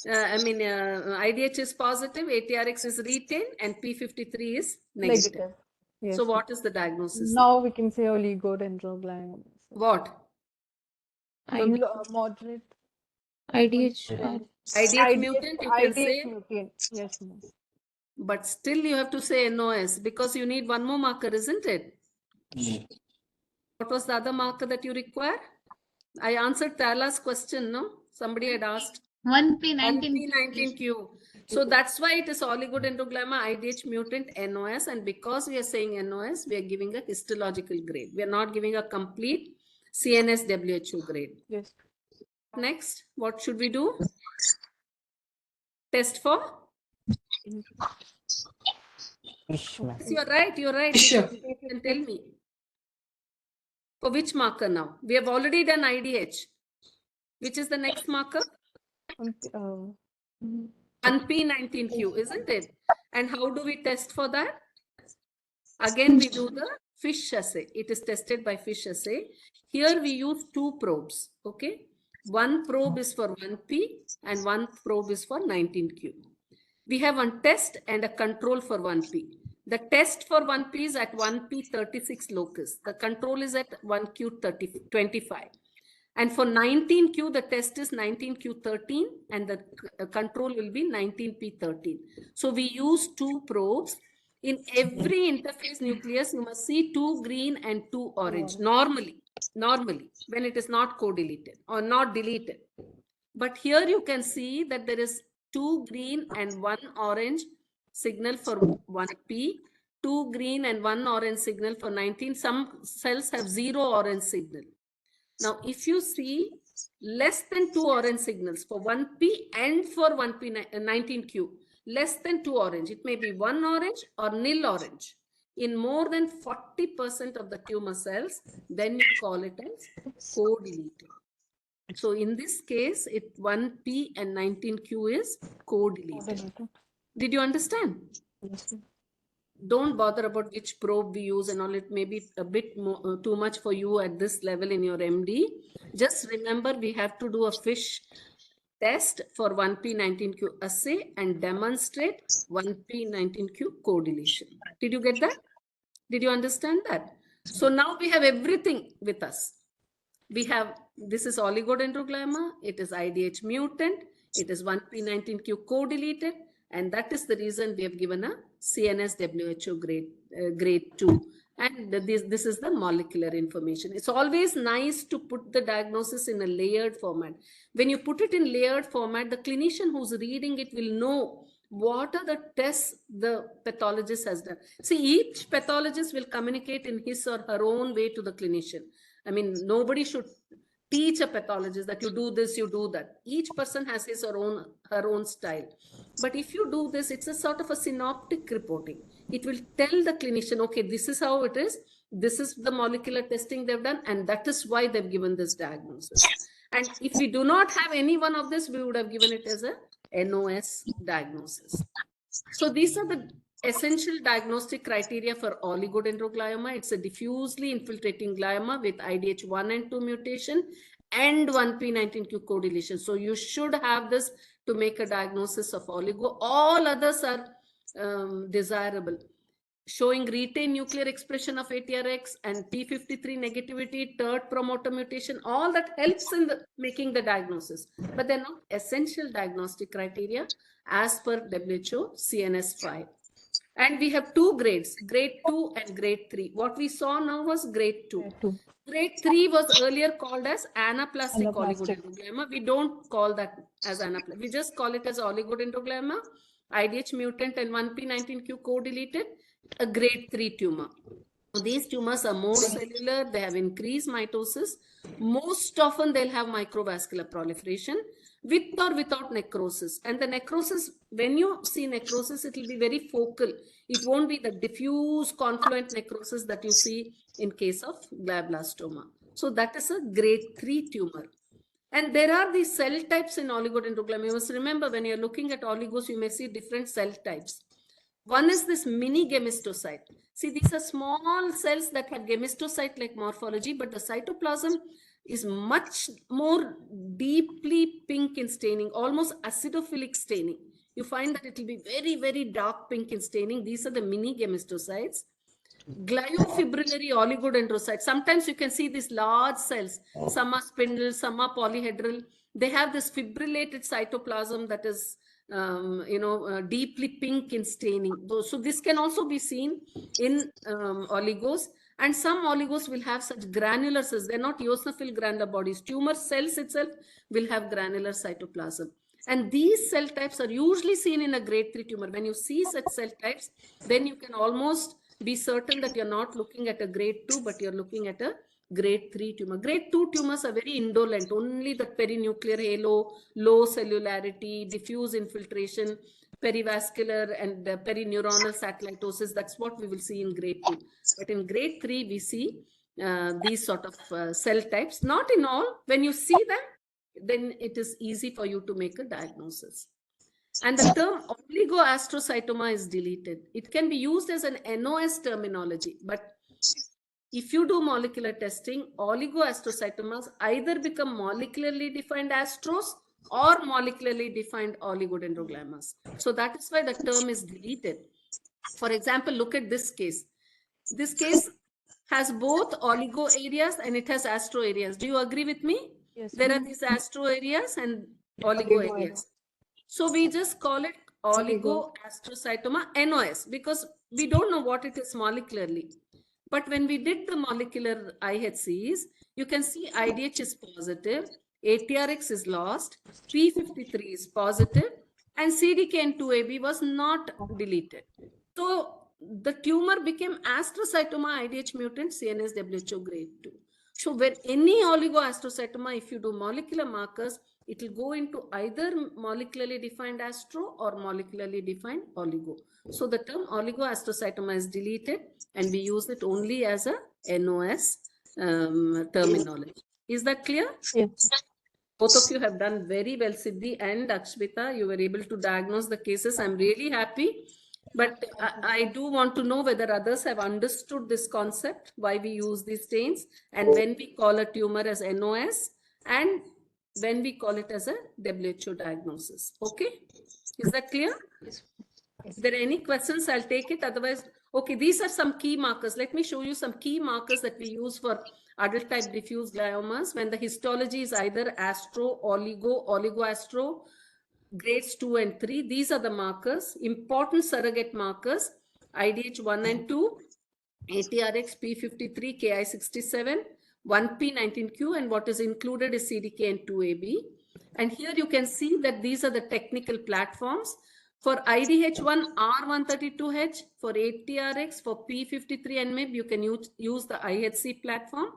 IDH is positive, ATRX is retained, and P53 is negative. Yes. So what is the diagnosis? Now we can say oligodendroglioma. What? Moderate. IDH. IDH mutant, you can say. Mutant. Yes, ma'am. But still you have to say NOS because you need one more marker, isn't it? What was the other marker that you require? I answered Tala's question, no? Somebody had asked. 1P19Q. So that's why it is oligodendroglioma IDH mutant NOS, and because we are saying NOS, we are giving a histological grade. We are not giving a complete CNS WHO grade. Yes. Next, what should we do? Test for? Yes, you're right. You're right. Sure. You can tell me. For which marker now? We have already done IDH. Which is the next marker? 1P19Q, isn't it? And how do we test for that? Again, we do the fish assay. It is tested by fish assay. Here we use two probes. Okay. One probe is for 1P and one probe is for 19Q. We have one test and a control for 1P. The test for 1P is at 1P36 locus. The control is at 1Q25. And for 19Q, the test is 19Q13 and the control will be 19P13. So we use two probes. In every interface nucleus, you must see 2 green and 2 orange. Normally, when it is not co-deleted or not deleted. But here you can see that there is 2 green and 1 orange signal for 1P, 2 green and 1 orange signal for 19. Some cells have 0 orange signal. Now, if you see less than 2 orange signals for 1P and for 1P19Q, less than 2 orange, it may be 1 orange or nil orange. In more than 40% of the tumor cells, then you call it as co-deleted. So in this case, 1P and 19Q is co-deleted. Did you understand? Yes. Don't bother about which probe we use and all. It may be a bit more, too much for you at this level in your MD. Just remember, we have to do a fish test for 1P19Q assay and demonstrate 1P19Q co-deletion. Did you get that? Did you understand that? So now we have everything with us. We have, this is oligodendroglioma, it is IDH mutant, it is 1P19Q co-deleted, And that is the reason we have given a CNS WHO grade 2. And this is the molecular information. It's always nice to put the diagnosis in a layered format. When you put it in layered format, the clinician who's reading it will know what are the tests the pathologist has done. See, each pathologist will communicate in his or her own way to the clinician. I mean, nobody should teach a pathologist that you do this, you do that. Each person has his or her own style. But if you do this, it's a sort of a synoptic reporting. It will tell the clinician, okay, this is how it is. This is the molecular testing they've done, and that is why they've given this diagnosis. And if we do not have any one of this, we would have given it as a NOS diagnosis. So these are the essential diagnostic criteria for oligodendroglioma. It's a diffusely infiltrating glioma with IDH1 and 2 mutation and 1p19q co-deletion. So you should have this to make a diagnosis of oligo. All others are desirable. Showing retained nuclear expression of ATRX and P53 negativity, third promoter mutation, all that helps in making the diagnosis. But they're not essential diagnostic criteria as per WHO CNS5. And we have two grades, grade 2 and grade 3. What we saw now was grade 2. Grade 3 was earlier called as anaplastic oligodendroglioma. We don't call that as anaplastic. We just call it as oligodendroglioma, IDH mutant and 1p19q co-deleted, a grade 3 tumor. These tumors are more cellular, they have increased mitosis. Most often they'll have microvascular proliferation with or without necrosis. And the necrosis, when you see necrosis, it will be very focal. It won't be the diffuse confluent necrosis that you see in case of glioblastoma. So that is a grade 3 tumor. And there are these cell types in oligodendroglioma. You must remember, when you're looking at oligos, you may see different cell types. One is this mini gemistocyte. See, these are small cells that have gemistocyte-like morphology, but the cytoplasm is much more deeply pink in staining, almost acidophilic staining. You find that it will be very, very dark pink in staining. These are the mini gemistocytes. Gliofibrillary oligodendrocytes. Sometimes you can see these large cells. Some are spindle, some are polyhedral. They have this fibrillated cytoplasm that is deeply pink in staining. So this can also be seen in oligos, and some oligos will have such granular cells. They're not eosinophil granular bodies. Tumor cells itself will have granular cytoplasm. And these cell types are usually seen in a grade 3 tumor. When you see such cell types, then you can almost be certain that you're not looking at a grade 2, but you're looking at a grade 3 tumor. Grade 2 tumors are very indolent, only the perinuclear halo, low cellularity, diffuse infiltration, perivascular and perineuronal satellosis. That's what we will see in grade 2. But in grade 3, we see these sort of cell types. Not in all. When you see them, then it is easy for you to make a diagnosis. And the term oligoastrocytoma is deleted. It can be used as an NOS terminology, but if you do molecular testing, oligoastrocytomas either become molecularly defined astros or molecularly defined oligodendrogliomas. So that is why the term is deleted. For example, look at this case. This case has both oligo areas and it has astro areas. Do you agree with me? Yes. There are these astro areas and oligo areas. So we just call it oligoastrocytoma NOS because we don't know what it is molecularly. But when we did the molecular IHCs, you can see IDH is positive, ATRX is lost, P53 is positive, and CDKN2AB was not deleted. So the tumor became astrocytoma IDH mutant CNS WHO grade 2. So where any oligoastrocytoma, if you do molecular markers, it will go into either molecularly defined astro or molecularly defined oligo. So the term oligoastrocytoma is deleted and we use it only as a NOS terminology. Is that clear? Yes. Both of you have done very well, Siddhi and Akshmita. You were able to diagnose the cases. I'm really happy. But I do want to know whether others have understood this concept, why we use these stains, and when we call a tumor as NOS, and when we call it as a WHO diagnosis. Okay? Is that clear? Yes. If there are any questions, I'll take it. Otherwise, okay, these are some key markers. Let me show you some key markers that we use for adult type diffuse gliomas when the histology is either astro, oligo, oligoastro. grades 2 and 3. These are the markers, important surrogate markers, IDH 1 and 2, ATRX, P53, Ki67, 1P19Q, and what is included is CDK and 2AB. And here you can see that these are the technical platforms. For IDH1, R132H, for ATRX, for P53 and MIB, you can use the IHC platform.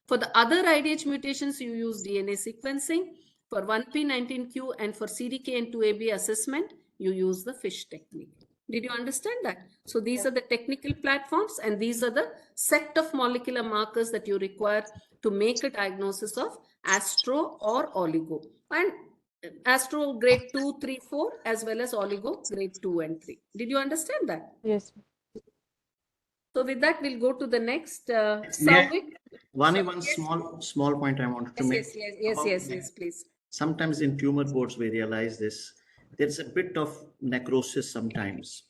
For the other IDH mutations, you use DNA sequencing. For 1P19Q and for CDK and 2AB assessment, you use the FISH technique. Did you understand that? So these are the technical platforms, and these are the set of molecular markers that you require to make a diagnosis of astro or oligo. And astro grade 2, 3, 4, as well as oligo grade 2 and 3. Did you understand that? Yes. So with that, we'll go to the next. One small point I wanted to make. Yes, please. Sometimes in tumor boards, we realize this. There's a bit of necrosis sometimes.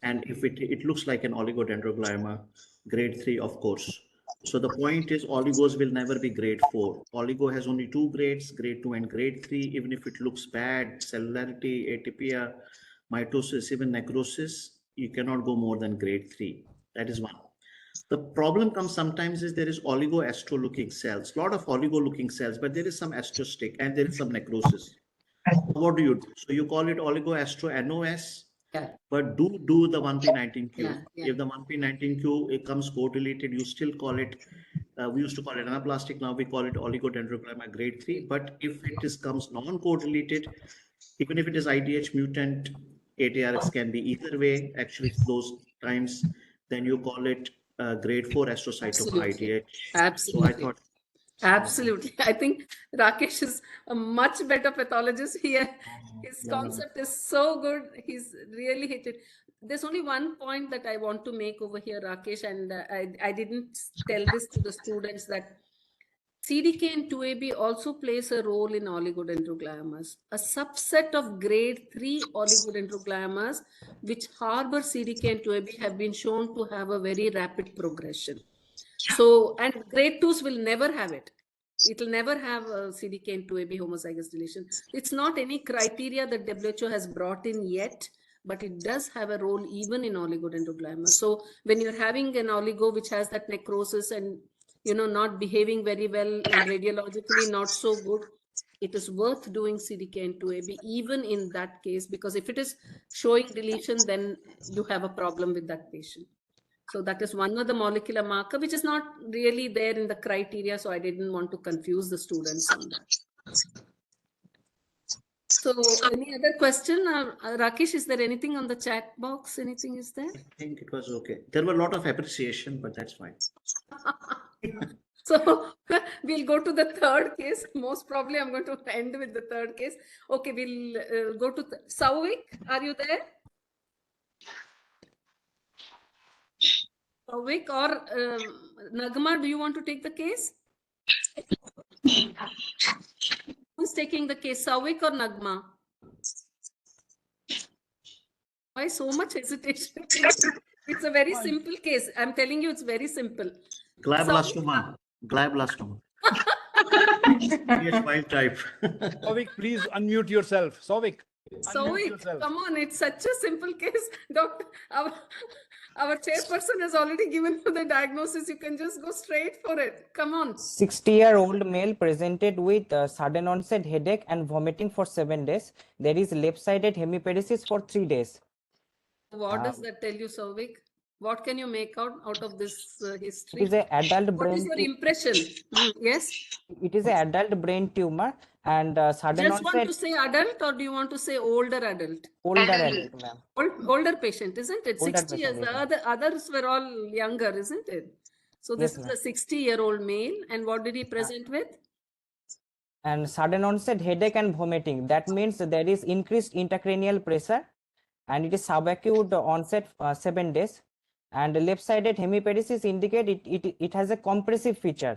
And if it looks like an oligodendroglioma, grade 3, of course. So the point is oligos will never be grade 4. Oligo has only 2 grades, grade 2 and grade 3. Even if it looks bad, cellularity, atypia, mitosis, even necrosis, you cannot go more than grade 3. That is one. The problem comes sometimes is there is oligo-astro looking cells, a lot of oligo looking cells, but there is some astrostick and there is some necrosis. What do you do? So you call it oligo-astro NOS, but do the 1P19Q. If the 1P19Q it comes co-deleted, you still call it, we used to call it anaplastic, now we call it oligodendroglioma grade 3. But if it comes non-co-deleted, even if it is IDH mutant, ATRX can be either way. Actually, those times, then you call it grade 4 astrocyte of IDH. Absolutely. So I thought. Absolutely. I think Rakesh is a much better pathologist here. His concept is so good. He's really hit it. There's only one point that I want to make over here, Rakesh, and I didn't tell this to the students, that CDK and 2AB also plays a role in oligodendrogliomas. A subset of grade 3 oligodendrogliomas which harbor CDK and 2AB have been shown to have a very rapid progression. So, and grade 2s will never have it. It will never have a CDK and 2AB homozygous deletion. It's not any criteria that WHO has brought in yet, but it does have a role even in oligodendroglioma. So when you're having an oligo which has that necrosis and not behaving very well and radiologically not so good, it is worth doing CDK and 2AB even in that case, because if it is showing deletion, then you have a problem with that patient. So that is one of the molecular marker which is not really there in the criteria. So I didn't want to confuse the students on that. So any other question? Rakesh, is there anything on the chat box? Anything is there? I think it was okay. There were a lot of appreciation, but that's fine. So we'll go to the third case. Most probably I'm going to end with the third case. Okay, we'll go to Sauvik. Are you there? Sauvik or Nagma, do you want to take the case? Who's taking the case, Sauvik or Nagma? Why so much hesitation? It's a very simple case. I'm telling you, it's very simple. Glioblastoma. Glioblastoma. Yes, wild type. Sauvik, please unmute yourself. Sauvik. Sauvik, come on, it's such a simple case. Doctor, our chairperson has already given you the diagnosis. You can just go straight for it. Come on. 60-year-old male presented with sudden onset headache and vomiting for 7 days. There is left-sided hemiparesis for 3 days. What does that tell you, Sauvik? What can you make out of this history? It is an adult brain. What is your impression? Yes? It is an adult brain tumor and sudden Just onset. want to say adult, or do you want to say older adult? Older adult, ma'am. Older patient, isn't it? Older 60 years. patient, The others were all younger, isn't it? So this Yes, is a 60-year-old male. And what did he present with? And sudden onset headache and vomiting. That means there is increased intracranial pressure and it is subacute onset 7 days. And left-sided hemiparesis indicate it has a compressive feature.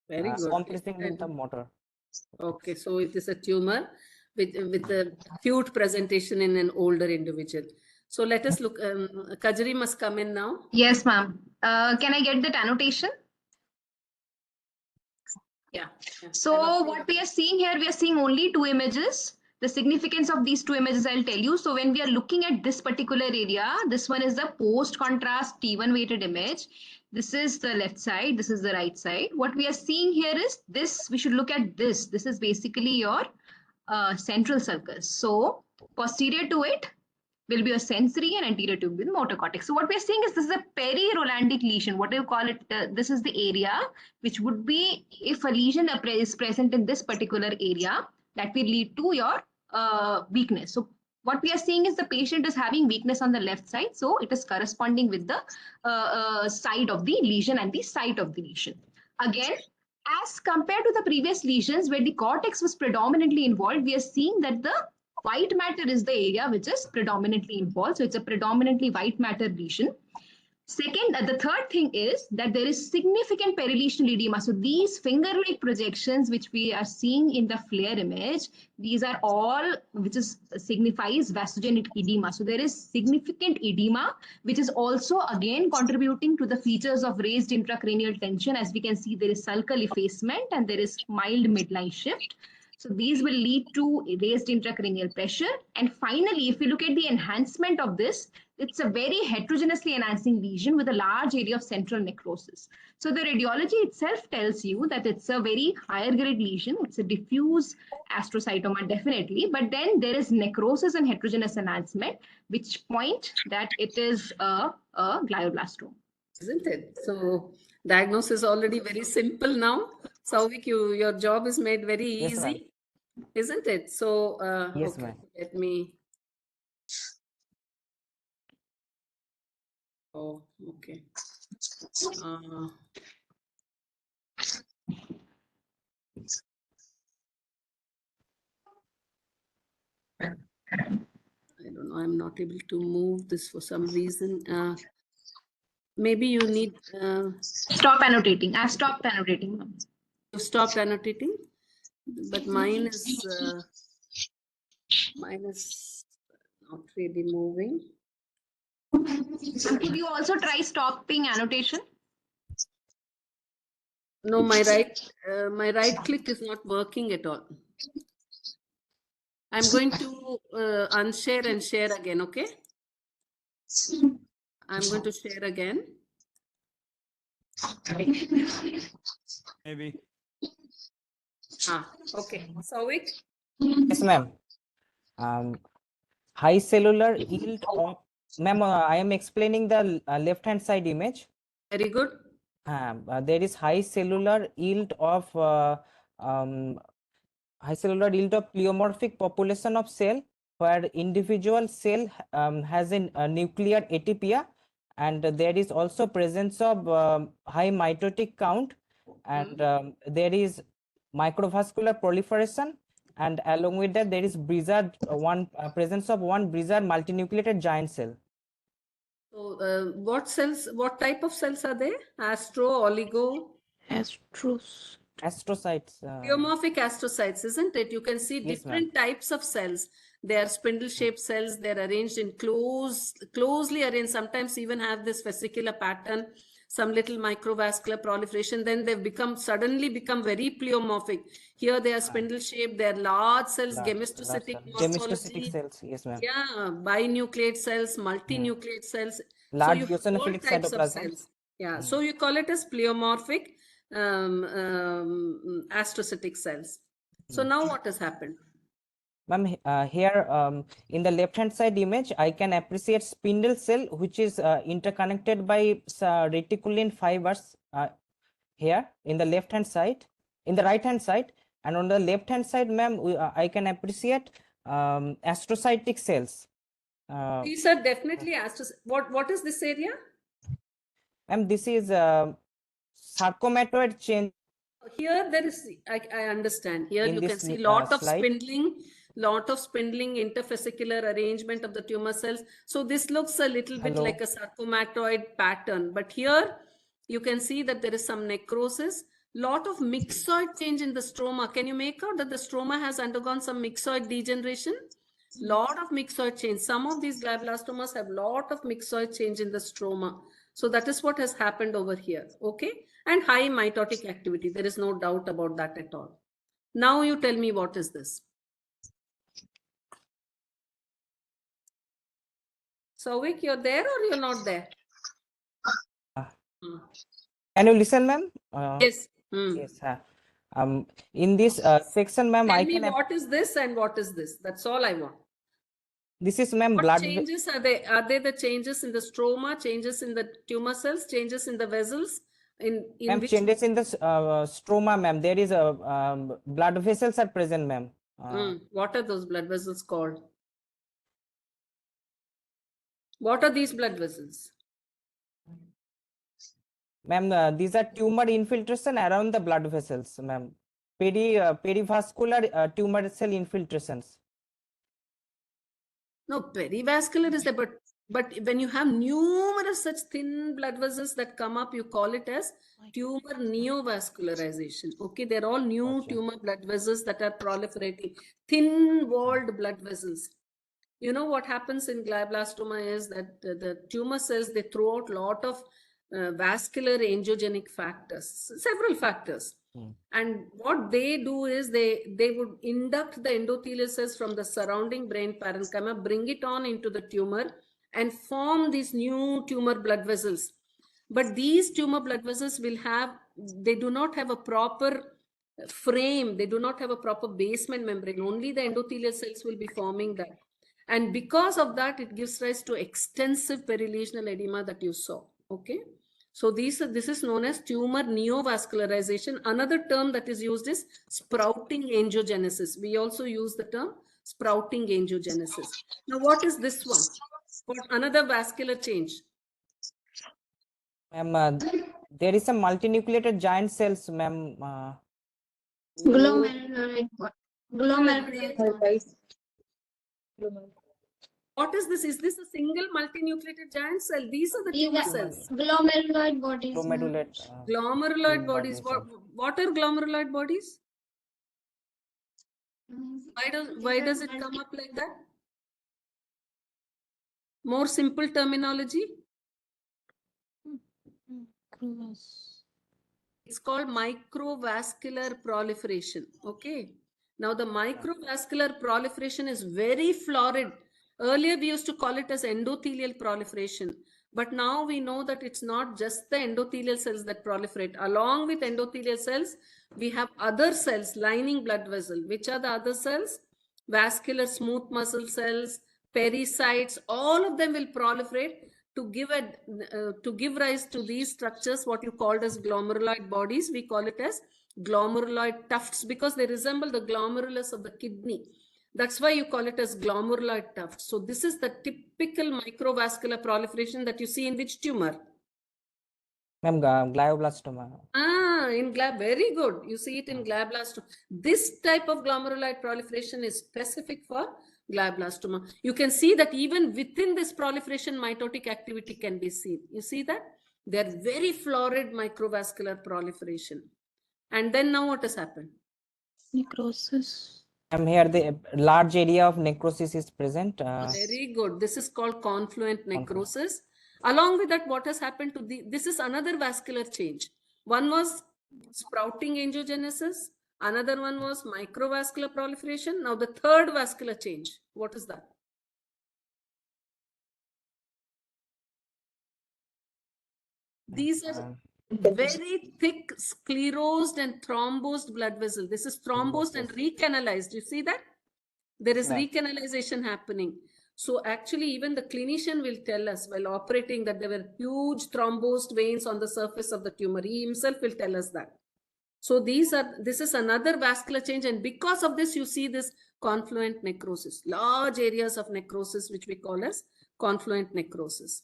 Very good. Compressing with the motor. Okay, so it is a tumor with a acute presentation in an older individual. So let us look. Kajari must come in now. Yes, ma'am. Can I get that annotation? Yeah. So what we are seeing here, we are seeing only 2 images. The significance of these two images I'll tell you. So when we are looking at this particular area, this one is the post contrast T1 weighted image. This is the left side, this is the right side. What we are seeing here is this, we should look at this. This is basically your central sulcus. So posterior to it will be a sensory and anterior to the motor cortex. So what we're seeing is this is a peri-Rolandic lesion. What do you call it? This is the area which would be, if a lesion is present in this particular area, that will lead to your weakness. So what we are seeing is the patient is having weakness on the left side. So it is corresponding with the side of the lesion and the site of the lesion. Again, as compared to the previous lesions where the cortex was predominantly involved, we are seeing that the white matter is the area which is predominantly involved. So it's a predominantly white matter lesion. Second, the third thing is that there is significant perilesional edema. So these finger-like projections which we are seeing in the FLAIR image, these are all which is signifies vasogenic edema. So there is significant edema which is also again contributing to the features of raised intracranial tension. As we can see, there is sulcal effacement and there is mild midline shift. So these will lead to raised intracranial pressure. And finally, if we look at the enhancement of this, it's a very heterogeneously enhancing lesion with a large area of central necrosis. So the radiology itself tells you that it's a very higher grade lesion. It's a diffuse astrocytoma, definitely. But then there is necrosis and heterogeneous enhancement, which point that it is a glioblastoma. Isn't it? So diagnosis already very simple now. Sauvik, your job is made very easy, isn't it? So yes, okay, ma'am. let me. Oh, okay. I don't know. I'm not able to move this for some reason. Maybe you need. Stop annotating. I've stopped annotating. You've stopped annotating, but mine is not really moving. Could you also try stopping annotation? No, my right click is not working at all. I'm going to unshare and share again, okay? I'm going to share again. Maybe. Okay. Sauvik? Yes, ma'am. High cellular yield of, ma'am, I am explaining the left-hand side image. Very good. There is high cellular yield of pleomorphic population of cell where individual cell has a nuclear atypia, and there is also presence of high mitotic count, and there is microvascular proliferation, and along with that there is presence of one Brizard multinucleated giant cell. So what cells, what type of cells are there? Astro, oligo? Astrocytes. Pleomorphic astrocytes, isn't it? You can see different types of cells. They are spindle-shaped cells. They're arranged in closely arranged. Sometimes even have this vesicular pattern, some little microvascular proliferation. Then they've suddenly become very pleomorphic. Here they are spindle-shaped. They're large cells, gamestocytic morphology. Cells, yes, ma'am. Yeah, binucleate cells, multinucleate cells. Large so you have all types of cells. Yeah, so you call it as pleomorphic astrocytic cells. So now what has happened? Ma'am, here in the left hand side image, I can appreciate spindle cell which is interconnected by reticulin fibers here in the left hand side, in the right hand side, and on the left hand side, ma'am, I can appreciate astrocytic cells. These are definitely astrocytic. What is this area? Ma'am, this is sarcomatoid change. Here there is, I understand. Here you can see lot of spindling, intervesicular arrangement of the tumor cells. So this looks a little bit like a sarcomatoid pattern. But here you can see that there is some necrosis, lot of myxoid change in the stroma. Can you make out that the stroma has undergone some myxoid degeneration? Lot of myxoid change. Some of these glioblastomas have lot of myxoid change in the stroma. So that is what has happened over here. Okay. And high mitotic activity. There is no doubt about that at all. Now you tell me, what is this? Souvik, you're there or you're not there? Can you listen, ma'am? Yes. Yes. In this section, ma'am, Tell I me can. what is this and what is this? That's all I want. This is, ma'am, What blood. changes are they? Are they the changes in the stroma, changes in the tumor cells, changes in the vessels? Ma'am, Which changes in the stroma, ma'am. There is a blood vessels are present, ma'am. what are those blood vessels called? What are these blood vessels? Ma'am, these are tumor infiltration around the blood vessels, ma'am. Perivascular tumor cell infiltrations. No, perivascular is there, but when you have numerous such thin blood vessels that come up, you call it as tumor neovascularization. Okay, they're all new tumor blood vessels that are proliferating, thin-walled blood vessels. You know what happens in glioblastoma is that the tumor cells, they throw out a lot of vascular angiogenic factors, several factors. And what they do is they would induct the endothelial cells from the surrounding brain parenchyma, bring it on into the tumor and form these new tumor blood vessels. But these tumor blood vessels they do not have a proper frame. They do not have a proper basement membrane. Only the endothelial cells will be forming that. And because of that, it gives rise to extensive perilesional edema that you saw. Okay. So this is known as tumor neovascularization. Another term that is used is sprouting angiogenesis. We also use the term sprouting angiogenesis. Now, what is this one? What another vascular change? Ma'am, there is a multinucleated giant cells, ma'am. Glomerular. What is this? Is this a single multinucleated giant cell? These are the tumor cells. Glomeruloid bodies. Glomeruloid bodies. What are glomeruloid bodies? Why does it come up like that? More simple terminology. It's called microvascular proliferation. Okay. Now the microvascular proliferation is very florid. Earlier we used to call it as endothelial proliferation. But now we know that it's not just the endothelial cells that proliferate. Along with endothelial cells, we have other cells lining blood vessel. Which are the other cells? Vascular smooth muscle cells, pericytes, all of them will proliferate to give rise to these structures, what you called as glomeruloid bodies. We call it as glomeruloid tufts because they resemble the glomerulus of the kidney. That's why you call it as glomeruloid tufts. So this is the typical microvascular proliferation that you see in which tumor? Ma'am, glioblastoma. Very good. You see it in glioblastoma. This type of glomeruloid proliferation is specific for glioblastoma. You can see that even within this proliferation, mitotic activity can be seen. You see that? They're very florid microvascular proliferation. And then now what has happened? Necrosis. Here the large area of necrosis is present. Very good. This is called confluent necrosis. Along with that, what has happened to this is another vascular change. One was sprouting angiogenesis. Another one was microvascular proliferation. Now the third vascular change. What is that? These are very thick sclerosed and thrombosed blood vessels. This is thrombosed and recanalized. You see that? There is recanalization happening. So actually, even the clinician will tell us while operating that there were huge thrombosed veins on the surface of the tumor. He himself will tell us that. So this is another vascular change. And because of this, you see this confluent necrosis, large areas of necrosis, which we call as confluent necrosis.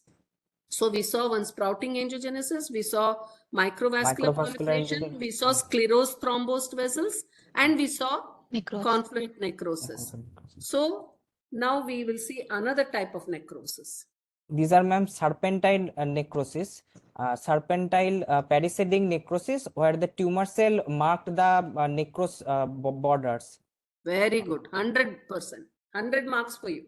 So we saw one sprouting angiogenesis, we saw microvascular proliferation, we saw sclerosed thrombosed vessels, and we saw confluent necrosis. So now we will see another type of necrosis. These are, ma'am, serpentine necrosis. Serpentine pericytic necrosis, where the tumor cell marked the necros borders. Very good. 100%. 100 marks for you.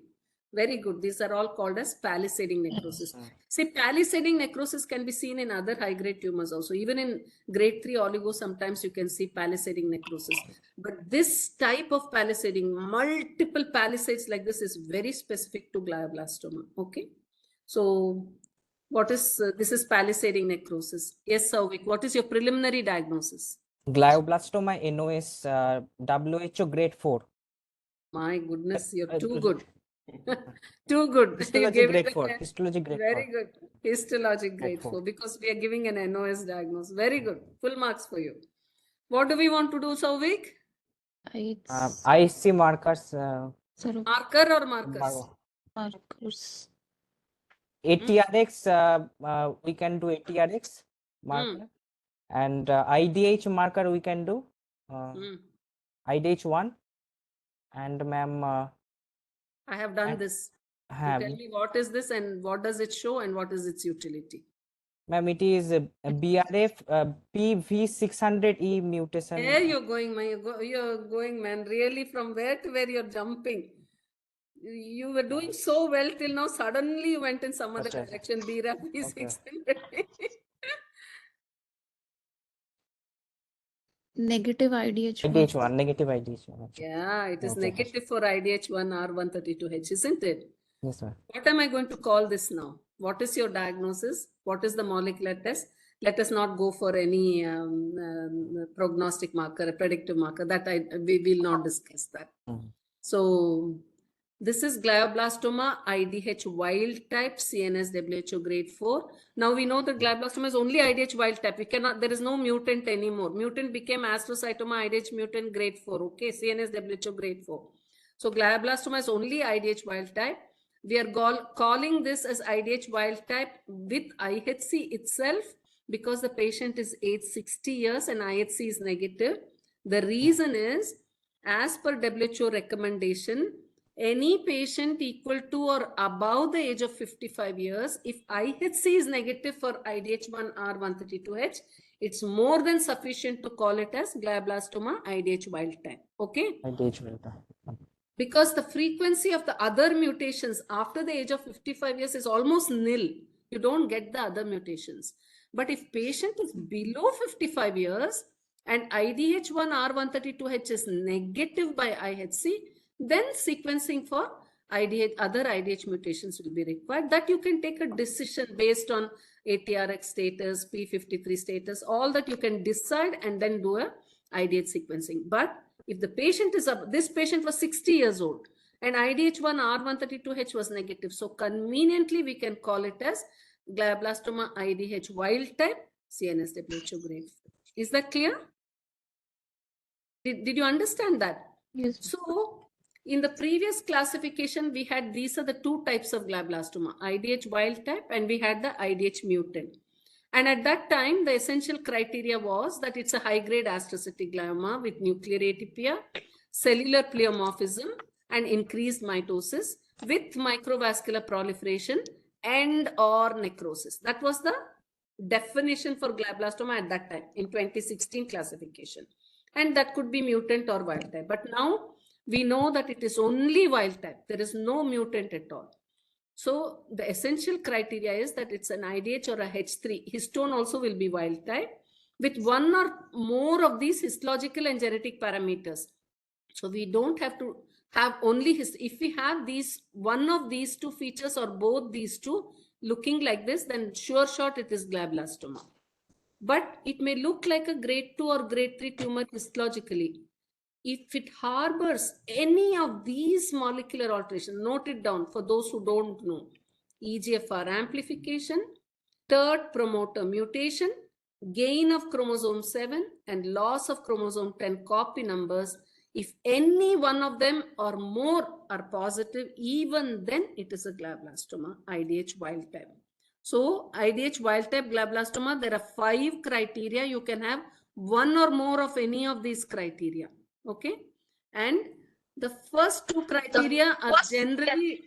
Very good. These are all called as palisading necrosis. See, palisading necrosis can be seen in other high-grade tumors also. Even in grade 3 oligo, sometimes you can see palisading necrosis. But this type of palisading, multiple palisades like this, is very specific to glioblastoma. Okay. So what is, this is palisading necrosis. Yes, Sauvik, what is your preliminary diagnosis? Glioblastoma NOS, WHO grade 4. My goodness, you're too good. Too good. You Histology gave grade it 4. a- Histology grade 4. Very good. Histologic grade four. 4, because we are giving an NOS diagnosis. Very good. Full marks for you. What do we want to do, Sauvik? I see markers. Marker or markers? Markers. ATRX, we can do ATRX marker. And IDH marker we can do. IDH1. And ma'am, I have done this. You have. tell me what is this and what does it show and what is its utility? Ma'am, it is a BRF PV600E mutation. There you're going, man. You're going, man. Really, from where to where you're jumping. You were doing so well till now. Suddenly you went in some other Okay. direction. BRF P600. Negative IDH1. IDH1, negative IDH1. Yeah, it is Okay. negative for IDH1 R132H, isn't it? Yes, ma'am. What am I going to call this now? What is your diagnosis? What is the molecular test? Let us not go for any prognostic marker, a predictive marker. That we will not discuss that. So this is glioblastoma IDH wild type CNS WHO grade 4. Now we know that glioblastoma is only IDH wild type. We cannot, there is no mutant anymore. Mutant became astrocytoma IDH mutant grade 4. Okay, CNS WHO grade 4. So glioblastoma is only IDH wild type. We are calling this as IDH wild type with IHC itself because the patient is age 60 years and IHC is negative. The reason is, as per WHO recommendation, any patient equal to or above the age of 55 years, if IHC is negative for IDH1R132H, it's more than sufficient to call it as glioblastoma IDH wild type. Okay? IDH wild type. Because the frequency of the other mutations after the age of 55 years is almost nil. You don't get the other mutations. But if patient is below 55 years and IDH1R132H is negative by IHC, then sequencing for other IDH mutations will be required. That you can take a decision based on ATRX status, P53 status, all that you can decide and then do a IDH sequencing. But if the patient is this patient was 60 years old and IDH1R132H was negative, so conveniently we can call it as glioblastoma IDH wild type CNS WHO grade 4. Is that clear? Did you understand that? Yes. So in the previous classification, we had these are the two types of glioblastoma, IDH wild type and we had the IDH mutant. And at that time, the essential criteria was that it's a high-grade astrocytic glioma with nuclear atypia, cellular pleomorphism, and increased mitosis with microvascular proliferation and or necrosis. That was the definition for glioblastoma at that time in 2016 classification. And that could be mutant or wild type. But now we know that it is only wild type. There is no mutant at all. So the essential criteria is that it's an IDH or a H3. Histone also will be wild type with one or more of these histological and genetic parameters. So we don't have to have only if we have these one of these two features or both these two looking like this, then sure shot it is glioblastoma. But it may look like a grade 2 or grade 3 tumor histologically. If it harbors any of these molecular alterations, note it down for those who don't know. EGFR amplification, third promoter mutation, gain of chromosome 7 and loss of chromosome 10 copy numbers. If any one of them or more are positive, even then it is a glioblastoma, IDH wild type. So IDH wild type glioblastoma, there are 5 criteria. You can have one or more of any of these criteria. Okay, and the first two criteria are generally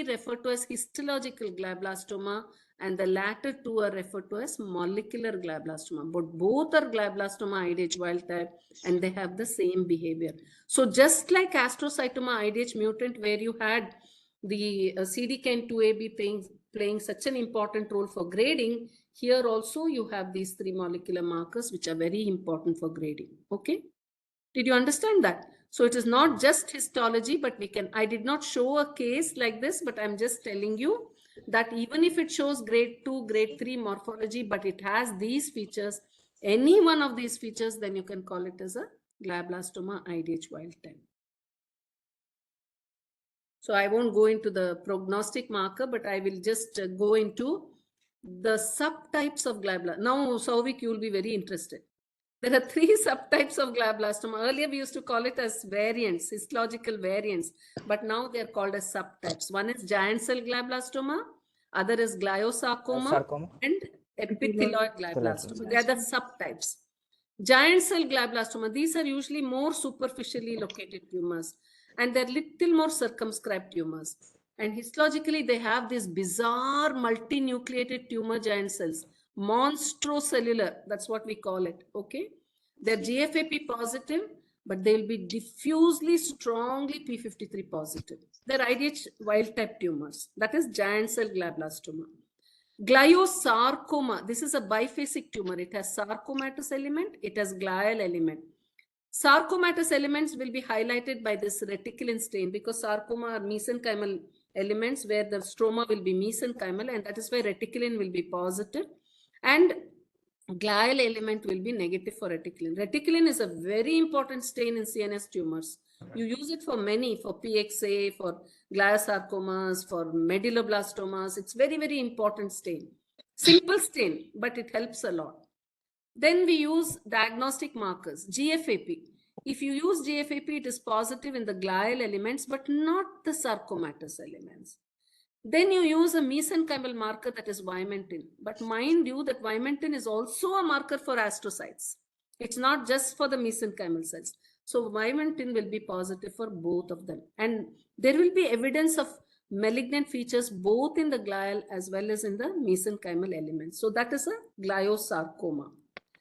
referred to as histological glioblastoma, and the latter two are referred to as molecular glioblastoma. But both are glioblastoma IDH wild type, and they have the same behavior. So just like astrocytoma IDH mutant, where you had the CDKN2AB playing such an important role for grading, here also you have these 3 molecular markers which are very important for grading. Okay, did you understand that? So it is not just histology, but I did not show a case like this, but I'm just telling you that even if it shows grade 2, grade 3 morphology, but it has these features, any one of these features, then you can call it as a glioblastoma IDH wild type. So I won't go into the prognostic marker, but I will just go into the subtypes of glioblastoma. Now, Souvik, you will be very interested. There are 3 subtypes of glioblastoma. Earlier, we used to call it as variants, histological variants, but now they are called as subtypes. One is giant cell glioblastoma, other is gliosarcoma, and epithelioid glioblastoma. They are the subtypes. Giant cell glioblastoma, these are usually more superficially located tumors, and they're little more circumscribed tumors. And histologically, they have these bizarre multinucleated tumor giant cells, monstrocellular, that's what we call it, okay? They're GFAP positive, but they will be diffusely, strongly P53 positive. They're IDH wild type tumors. That is giant cell glioblastoma. Gliosarcoma, this is a biphasic tumor. It has sarcomatous element, it has glial element. Sarcomatous elements will be highlighted by this reticulin stain because sarcoma are mesenchymal elements where the stroma will be mesenchymal, and that is why reticulin will be positive and glial element will be negative for reticulin. Reticulin is a very important stain in CNS tumors. You use it for many, for PXA, for gliosarcomas, for medulloblastomas. It's very, very important stain. Simple stain, but it helps a lot. Then we use diagnostic markers, GFAP. If you use GFAP, it is positive in the glial elements, but not the sarcomatous elements. Then you use a mesenchymal marker that is vimentin. But mind you that vimentin is also a marker for astrocytes. It's not just for the mesenchymal cells. So vimentin will be positive for both of them. And there will be evidence of malignant features both in the glial as well as in the mesenchymal elements. So that is a gliosarcoma.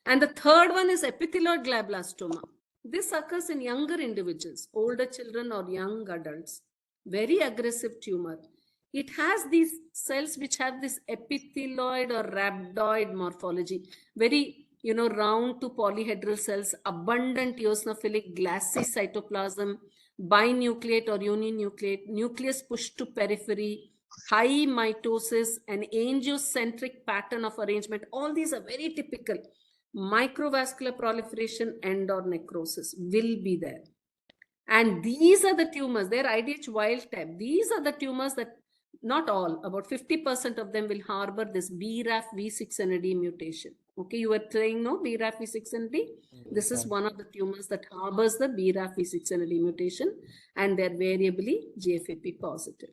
And the third one is epithelioid glioblastoma. This occurs in younger individuals, older children or young adults. Very aggressive tumor. It has these cells which have this epithelioid or rhabdoid morphology. Very, round to polyhedral cells, abundant eosinophilic glassy cytoplasm, binucleate or uninucleate, nucleus pushed to periphery, high mitosis, an angiocentric pattern of arrangement. All these are very typical. Microvascular proliferation and or necrosis will be there. And these are the tumors, they're IDH wild type. These are the tumors that, not all, about 50% of them will harbor this BRAF V600E mutation. Okay, you were saying no, BRAF V600E? This is one of the tumors that harbors the BRAF V600E mutation, and they're variably GFAP positive.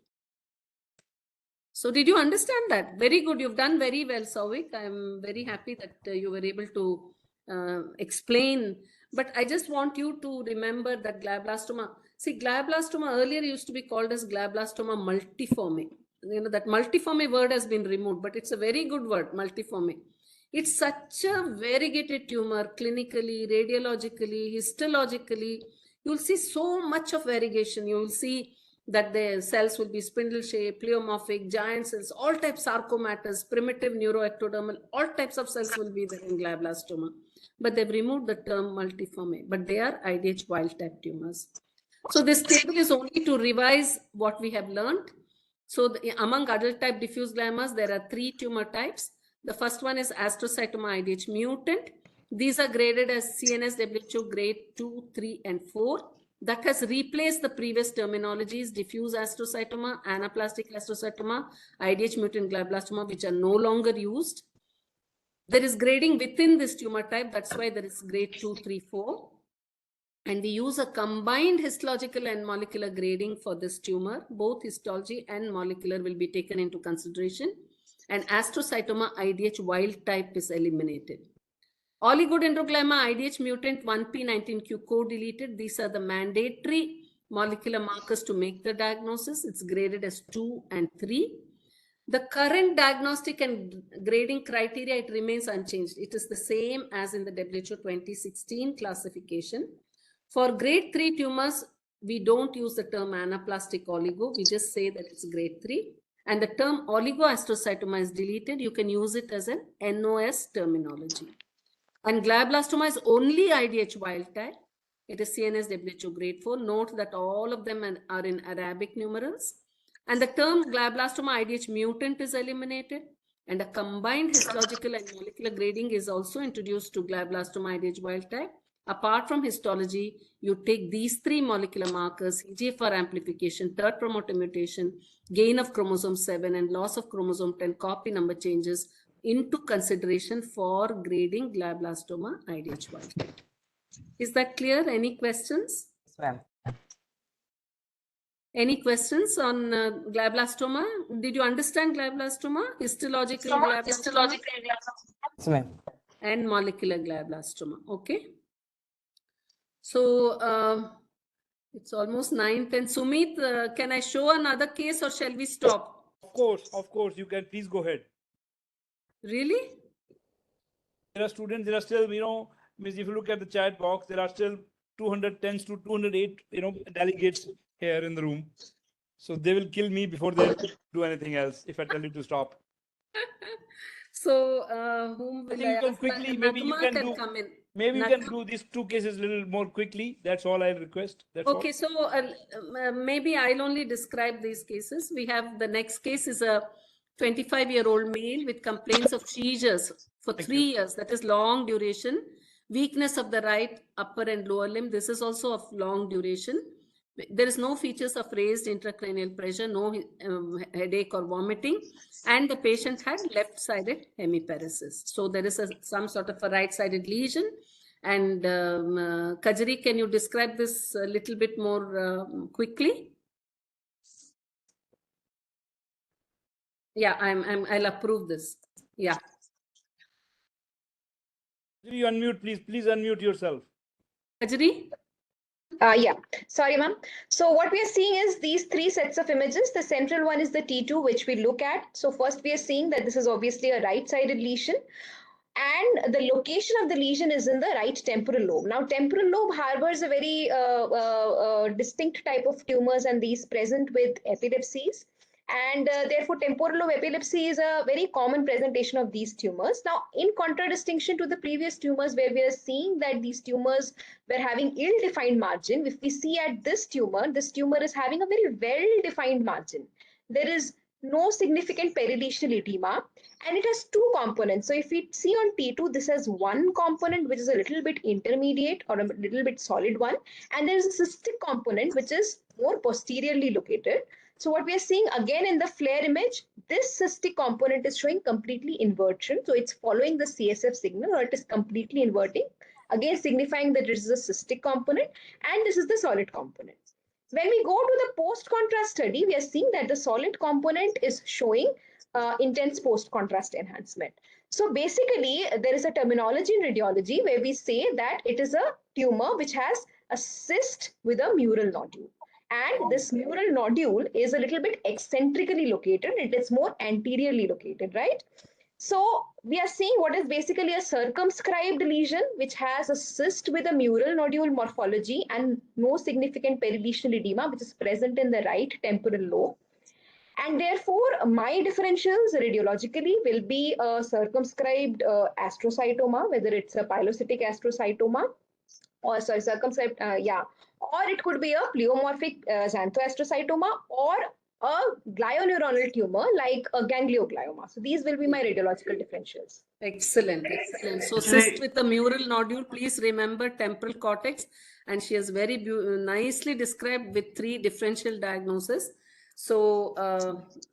So did you understand that? Very good. You've done very well, Souvik. I'm very happy that you were able to explain. But I just want you to remember that glioblastoma. See, glioblastoma earlier used to be called as glioblastoma multiforme. That multiforme word has been removed, but it's a very good word, multiforme. It's such a variegated tumor, clinically, radiologically, histologically. You'll see so much of variegation. You will see that the cells will be spindle shaped, pleomorphic, giant cells, all types sarcomatous, primitive neuroectodermal, all types of cells will be there in glioblastoma. But they've removed the term multiforme, but they are IDH wild type tumors. So this table is only to revise what we have learned. So among adult type diffuse gliomas, there are 3 tumor types. The first one is astrocytoma IDH mutant. These are graded as CNS WHO grade 2, 3, and 4. That has replaced the previous terminologies, diffuse astrocytoma, anaplastic astrocytoma, IDH mutant glioblastoma, which are no longer used. There is grading within this tumor type. That's why there is grade 2, 3, 4. And we use a combined histological and molecular grading for this tumor. Both histology and molecular will be taken into consideration. And astrocytoma IDH wild type is eliminated. Oligodendroglioma IDH mutant 1p19q co-deleted. These are the mandatory molecular markers to make the diagnosis. It's graded as 2 and 3. The current diagnostic and grading criteria, it remains unchanged. It is the same as in the WHO 2016 classification. For grade 3 tumors, we don't use the term anaplastic oligo. We just say that it's grade 3. And the term oligoastrocytoma is deleted. You can use it as an NOS terminology. And glioblastoma is only IDH wild type. It is CNS WHO grade 4. Note that all of them are in Arabic numerals. And the term glioblastoma IDH mutant is eliminated. And a combined histological and molecular grading is also introduced to glioblastoma IDH wild type. Apart from histology, you take these three molecular markers, EGFR amplification, third promoter mutation, gain of chromosome 7, and loss of chromosome 10 copy number changes into consideration for grading glioblastoma IDH wild type. Is that clear? Any questions? Yes, ma'am. Any questions on glioblastoma? Did you understand glioblastoma? Histological glioblastoma? Yes, ma'am. And molecular glioblastoma. Okay. So it's almost 9:10. Sumit, can I show another case or shall we stop? Of course, you can. Please go ahead. Really? There are students, there are still, if you look at the chat box, there are still 210 to 208, delegates here in the room. So they will kill me before they do anything else if I tell you to stop. So whom will I think you can quickly, maybe you can do, come in. maybe you can do these two cases a little more quickly. That's all I'll request. That's all. Okay, so maybe I'll only describe these cases. We have the next case is a 25-year-old male with complaints of seizures for 3 years. That is long duration. Weakness of the right upper and lower limb. This is also of long duration. There is no features of raised intracranial pressure, no headache or vomiting, and the patient had left-sided hemiparesis. So there is some sort of a right-sided lesion. And Kajari, can you describe this a little bit more quickly? Yeah, I'll approve this. Yeah. You unmute, please. Please unmute yourself. Kajari? Yeah, sorry, ma'am. So what we are seeing is these three sets of images. The central one is the T2, which we look at. So first we are seeing that this is obviously a right-sided lesion. And the location of the lesion is in the right temporal lobe. Now, temporal lobe harbors a very distinct type of tumors, and these present with epilepsies. And therefore, temporal lobe epilepsy is a very common presentation of these tumors. Now, in contradistinction to the previous tumors where we are seeing that these tumors were having ill-defined margin, if we see at this tumor is having a very well-defined margin. There is no significant perilesional edema, and it has two components. So if we see on T2, this has one component which is a little bit intermediate or a little bit solid one, and there is a cystic component which is more posteriorly located. So what we are seeing again in the FLAIR image, this cystic component is showing completely inversion. So it's following the CSF signal, or it is completely inverting, again signifying that this is a cystic component, and this is the solid component. When we go to the post-contrast study, we are seeing that the solid component is showing intense post-contrast enhancement. So basically, there is a terminology in radiology where we say that it is a tumor which has a cyst with a mural nodule. And this mural nodule is a little bit eccentrically located. It is more anteriorly located, right? So we are seeing what is basically a circumscribed lesion which has a cyst with a mural nodule morphology and no significant perilesional edema which is present in the right temporal lobe. And therefore, my differentials radiologically will be a circumscribed astrocytoma, whether it's a pilocytic astrocytoma or circumscribed, or it could be a pleomorphic xanthoastrocytoma or a glioneuronal tumor like a ganglioglioma. So these will be my radiological differentials. Excellent, excellent. So cyst with a mural nodule, please remember temporal cortex, and she has very nicely described with 3 differential diagnoses. So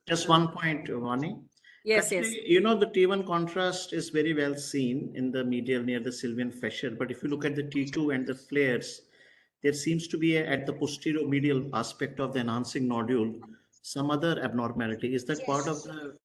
just one point, Vani. Yes, Actually, yes. The T1 contrast is very well seen in the medial near the sylvian fissure, but if you look at the T2 and the flares, there seems to be at the posterior medial aspect of the enhancing nodule some other abnormality. Is that part of the?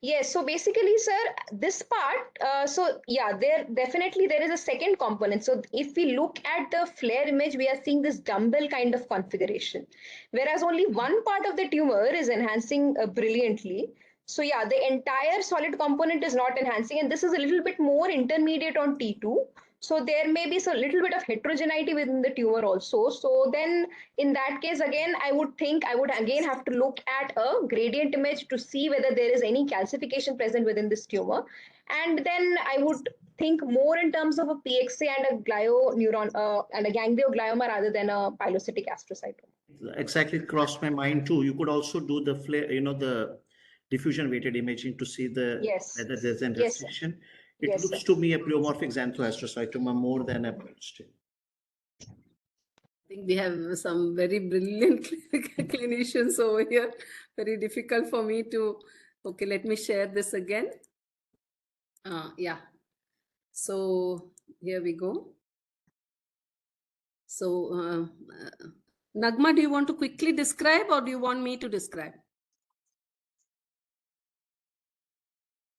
Yes, so basically, sir, this part, there is a second component. So if we look at the FLAIR image, we are seeing this dumbbell kind of configuration, whereas only one part of the tumor is enhancing brilliantly. So yeah, the entire solid component is not enhancing, and this is a little bit more intermediate on T2. So there may be a little bit of heterogeneity within the tumor also. So then in that case, again, I would think I would again have to look at a gradient image to see whether there is any calcification present within this tumor. And then I would think more in terms of a PXA and a glioneuron and a ganglioglioma rather than a pilocytic astrocytoma. Exactly, crossed my mind too. You could also do the the diffusion weighted imaging to see whether there's a restriction. It looks to me a pleomorphic xanthoastrocytoma more than a polycystic. I think we have some very brilliant clinicians over here. Very difficult for me to, okay, let me share this again. Yeah. So here we go. So Nagma, do you want to quickly describe or do you want me to describe?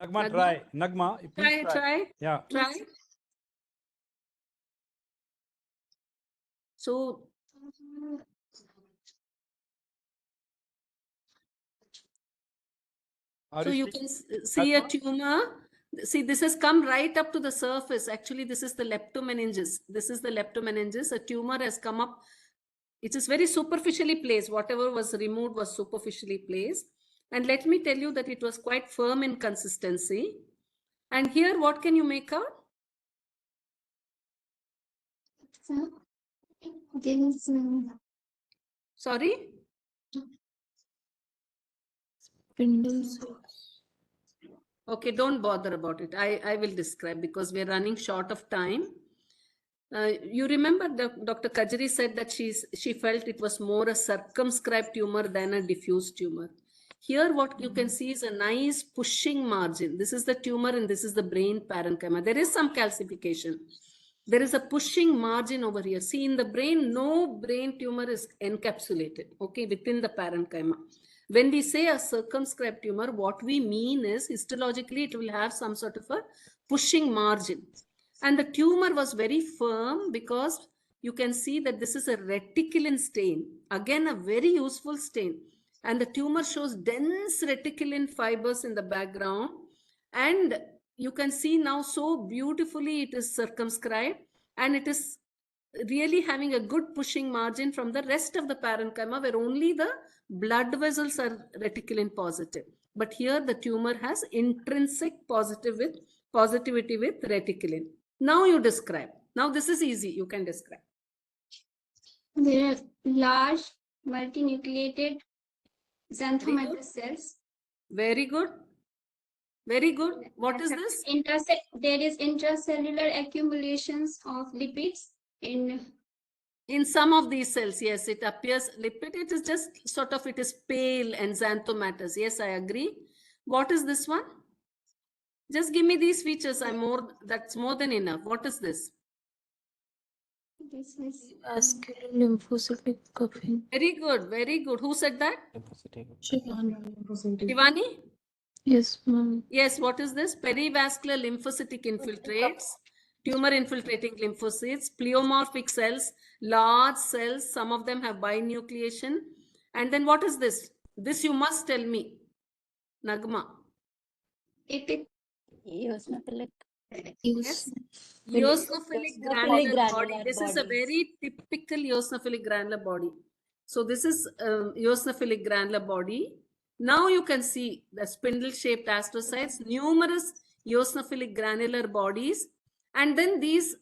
Nagma, try. Nagma, please Try. Yeah. Try. So you can see a tumor. See, this has come right up to the surface. Actually, this is the leptomeninges. This is the leptomeninges. A tumor has come up. It is very superficially placed. Whatever was removed was superficially placed. And let me tell you that it was quite firm in consistency. And here, what can you make out? Sorry? Spindles. Okay, don't bother about it. I will describe because we're running short of time. You remember Dr. Kajari said that she felt it was more a circumscribed tumor than a diffuse tumor. Here, what you can see is a nice pushing margin. This is the tumor and this is the brain parenchyma. There is some calcification. There is a pushing margin over here. See, in the brain, no brain tumor is encapsulated, okay, within the parenchyma. When we say a circumscribed tumor, what we mean is histologically, it will have some sort of a pushing margin. And the tumor was very firm because you can see that this is a reticulin stain. Again, a very useful stain. And the tumor shows dense reticulin fibers in the background. And you can see now so beautifully it is circumscribed. And it is really having a good pushing margin from the rest of the parenchyma where only the blood vessels are reticulin positive. But here the tumor has intrinsic positivity with reticulin. Now you describe. Now this is easy. You can describe. There are large multinucleated xanthomatous cells. Very good. Very good. What is this? There is intracellular accumulations of lipids in some of these cells. Yes, it appears lipid. It is just sort of, it is pale and xanthomatous. Yes, I agree. What is this one? Just give me these features. That's more than enough. What is this? This is vascular lymphocytic cuffing. Very good. Very good. Who said that? Shivani? Yes, ma'am. Yes, what is this? Perivascular lymphocytic infiltrates, tumor infiltrating lymphocytes, pleomorphic cells, large cells, some of them have binucleation. And then what is this? This you must tell me, Nagma. Eosinophilic. Yes. Eosinophilic granular body. This is a very typical eosinophilic granular body. So this is eosinophilic granular body. Now you can see the spindle-shaped astrocytes, numerous eosinophilic granular bodies, and then these,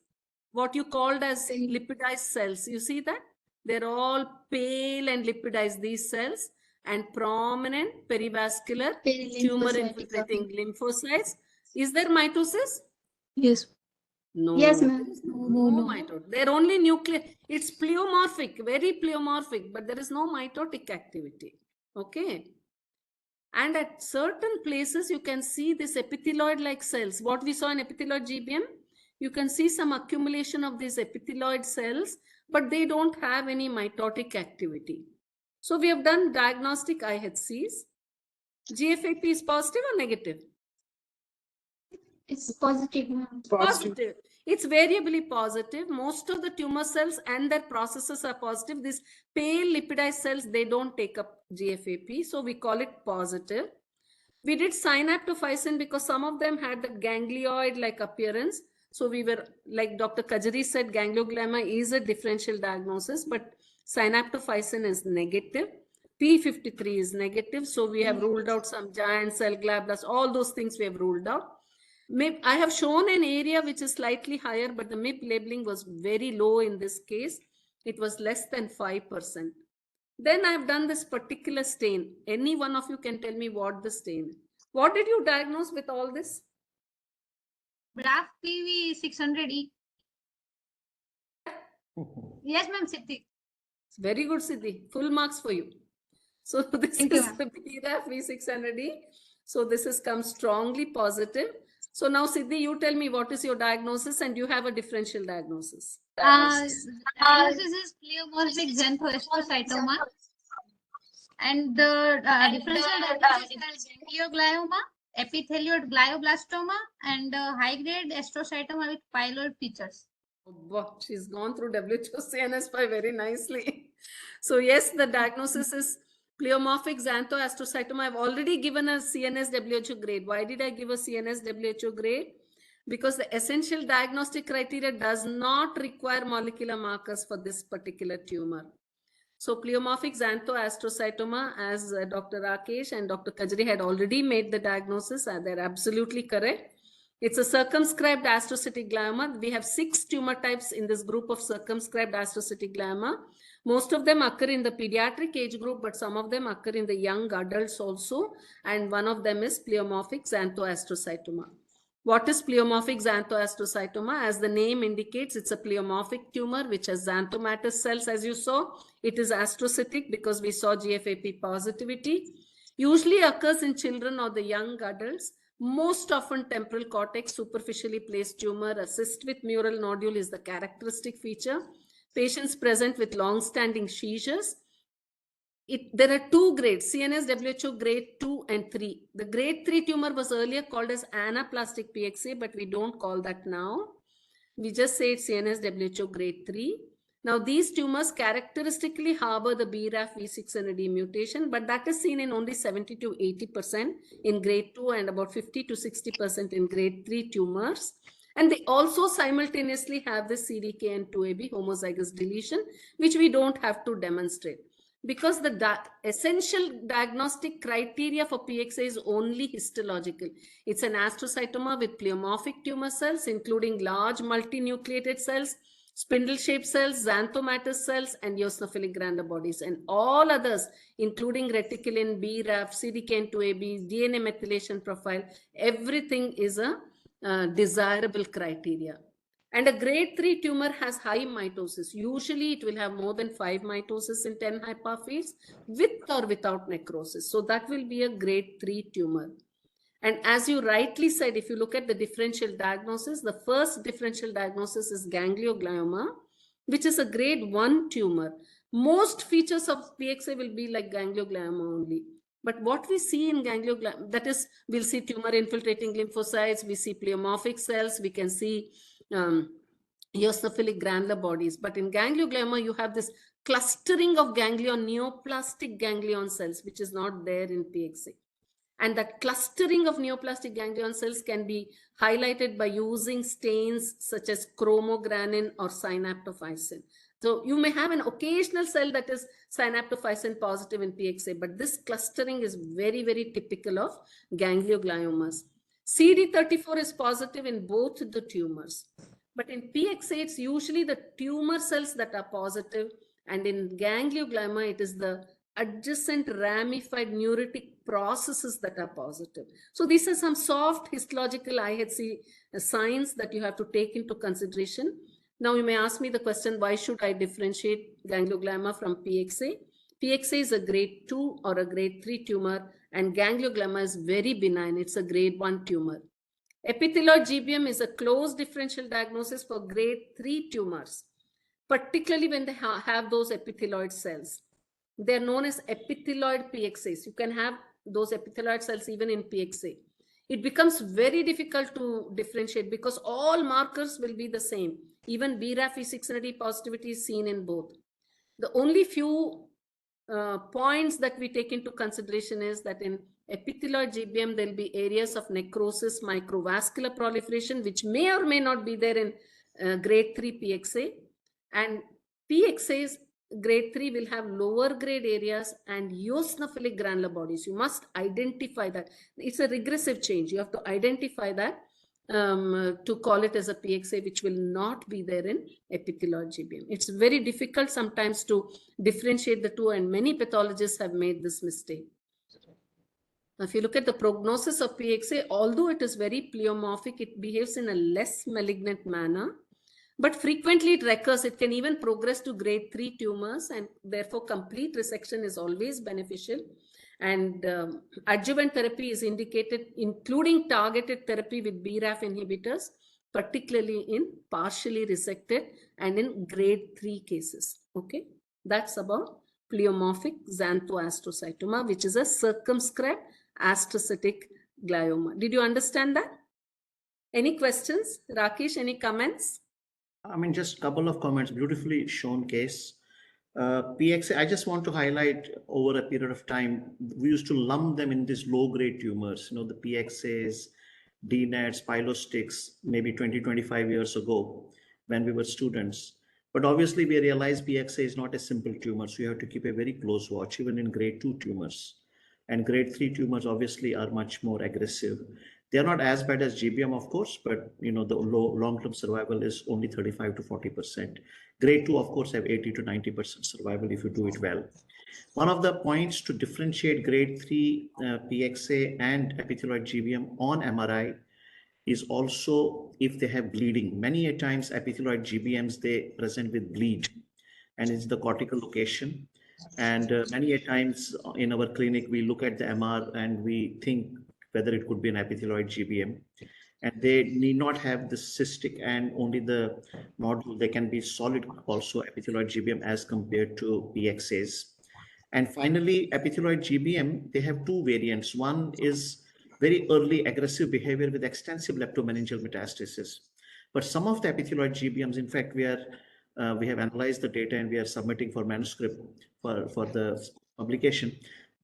what you called as lipidized cells. You see that? They're all pale and lipidized, these cells, and prominent perivascular tumor-infiltrating lymphocytes. Is there mitosis? Yes. No. Yes, ma'am. No mitotic. They're only nuclear. It's pleomorphic, very pleomorphic, but there is no mitotic activity. Okay. And at certain places, you can see this epithelioid-like cells. What we saw in epithelioid GBM, you can see some accumulation of these epithelioid cells, but they don't have any mitotic activity. So we have done diagnostic IHCs. GFAP is positive or negative? It's positive. Positive. It's variably positive. Most of the tumor cells and their processes are positive. These pale lipidized cells, they don't take up GFAP. So we call it positive. We did synaptophysin because some of them had the ganglioid-like appearance. So we were, like Dr. Kajari said, ganglioglioma is a differential diagnosis, but synaptophysin is negative. P53 is negative. So we have ruled out some giant cell glioblast. All those things we have ruled out. MIP, I have shown an area which is slightly higher, but the MIP labeling was very low in this case. It was less than 5%. Then I have done this particular stain. Any one of you can tell me what the stain is. What did you diagnose with all this? BRAF PV 600E. Yes, ma'am, Siddhi. Very good, Siddhi. Full marks for you. So this Thank you, is the BRAF V600E. So this has come strongly positive. So now, Siddhi, you tell me what is your diagnosis, and you have a differential diagnosis. Diagnosis is pleomorphic xanthoastrocytoma. And the differential diagnosis is ganglioglioma, epithelioid glioblastoma, and high-grade astrocytoma with pyloid features. Oh, wow, she's gone through WHO CNS very nicely. So yes, the diagnosis is pleomorphic xanthoastrocytoma. I've already given a CNS WHO grade. Why did I give a CNS WHO grade? Because the essential diagnostic criteria does not require molecular markers for this particular tumor. So pleomorphic xanthoastrocytoma, as Dr. Rakesh and Dr. Kajari had already made the diagnosis, they're absolutely correct. It's a circumscribed astrocytic glioma. We have 6 tumor types in this group of circumscribed astrocytic glioma. Most of them occur in the pediatric age group, but some of them occur in the young adults also. And one of them is pleomorphic xanthoastrocytoma. What is pleomorphic xanthoastrocytoma? As the name indicates, it's a pleomorphic tumor which has xanthomatous cells, as you saw. It is astrocytic because we saw GFAP positivity. Usually occurs in children or the young adults. Most often temporal cortex superficially placed tumor. Assist with mural nodule is the characteristic feature. Patients present with long-standing seizures. There are 2 grades, CNS WHO grade 2 and 3. The grade 3 tumor was earlier called as anaplastic PXA, but we don't call that now. We just say it's CNS WHO grade 3. Now, these tumors characteristically harbor the BRAF V600E mutation, but that is seen in only 70 to 80% in grade 2 and about 50 to 60% in grade 3 tumors. And they also simultaneously have the CDK and 2AB homozygous deletion, which we don't have to demonstrate. Because the essential diagnostic criteria for PXA is only histological. It's an astrocytoma with pleomorphic tumor cells, including large multinucleated cells, spindle-shaped cells, xanthomatous cells, and eosinophilic granular bodies. And all others, including reticulin, BRAF, CDKN2AB, DNA methylation profile, everything is a desirable criteria. And a grade 3 tumor has high mitosis. Usually it will have more than 5 mitosis in 10 hyperphases with or without necrosis. So that will be a grade 3 tumor. And as you rightly said, if you look at the differential diagnosis, the first differential diagnosis is ganglioglioma, which is a grade 1 tumor. Most features of PXA will be like ganglioglioma only. But what we see in ganglioglioma, that is, we'll see tumor infiltrating lymphocytes, we see pleomorphic cells, we can see eosinophilic granular bodies. But in ganglioglioma, you have this clustering of ganglion, neoplastic ganglion cells, which is not there in PXA. And that clustering of neoplastic ganglion cells can be highlighted by using stains such as chromogranin or synaptophysin. So you may have an occasional cell that is synaptophysin positive in PXA, but this clustering is very, very typical of gangliogliomas. CD34 is positive in both the tumors. But in PXA, it's usually the tumor cells that are positive. And in ganglioglioma, it is the adjacent ramified neuritic processes that are positive. So these are some soft histological IHC signs that you have to take into consideration. Now you may ask me the question, why should I differentiate ganglioglioma from PXA? PXA is a grade 2 or a grade 3 tumor, and ganglioglioma is very benign. It's a grade 1 tumor. Epithelioid GBM is a close differential diagnosis for grade 3 tumors, particularly when they have those epithelioid cells. They're known as epithelioid PXAs. You can have those epithelioid cells even in PXA. It becomes very difficult to differentiate because all markers will be the same. Even BRAF V600E positivity is seen in both. The only few points that we take into consideration is that in epithelioid GBM, there'll be areas of necrosis, microvascular proliferation, which may or may not be there in grade 3 PXA. And PXAs grade 3 will have lower grade areas and eosinophilic granular bodies. You must identify that. It's a regressive change. You have to identify that to call it as a PXA, which will not be there in epithelioid GBM. It's very difficult sometimes to differentiate the two, and many pathologists have made this mistake. If you look at the prognosis of PXA, although it is very pleomorphic, it behaves in a less malignant manner, but frequently it recurs. It can even progress to grade 3 tumors, and therefore complete resection is always beneficial. And adjuvant therapy is indicated, including targeted therapy with BRAF inhibitors, particularly in partially resected and in grade 3 cases. Okay, that's about pleomorphic xanthoastrocytoma, which is a circumscribed astrocytic glioma. Did you understand that? Any questions? Rakesh, any comments? I mean, just a couple of comments. Beautifully shown case. PXA, I just want to highlight over a period of time, we used to lump them in these low-grade tumors, you know, the PXAs, DNETs, pilostics, maybe 20, 25 years ago when we were students. But obviously we realized PXA is not a simple tumor, so you have to keep a very close watch, even in grade 2 tumors. And grade 3 tumors obviously are much more aggressive. They're not as bad as GBM, of course, but you know, the long-term survival is only 35 to 40%. Grade 2, of course, have 80 to 90% survival if you do it well. One of the points to differentiate grade 3 PXA and epithelioid GBM on MRI is also if they have bleeding. Many a times epithelioid GBMs, they present with bleed, and it's the cortical location. And many a times in our clinic, we look at the MR and we think whether it could be an epithelioid GBM. And they need not have the cystic and only the nodule. They can be solid also epithelioid GBM as compared to PXAs. And finally, epithelioid GBM, they have two variants. One is very early aggressive behavior with extensive leptomeningeal metastasis. But some of the epithelioid GBMs, in fact, we have analyzed the data and we are submitting for manuscript for the publication,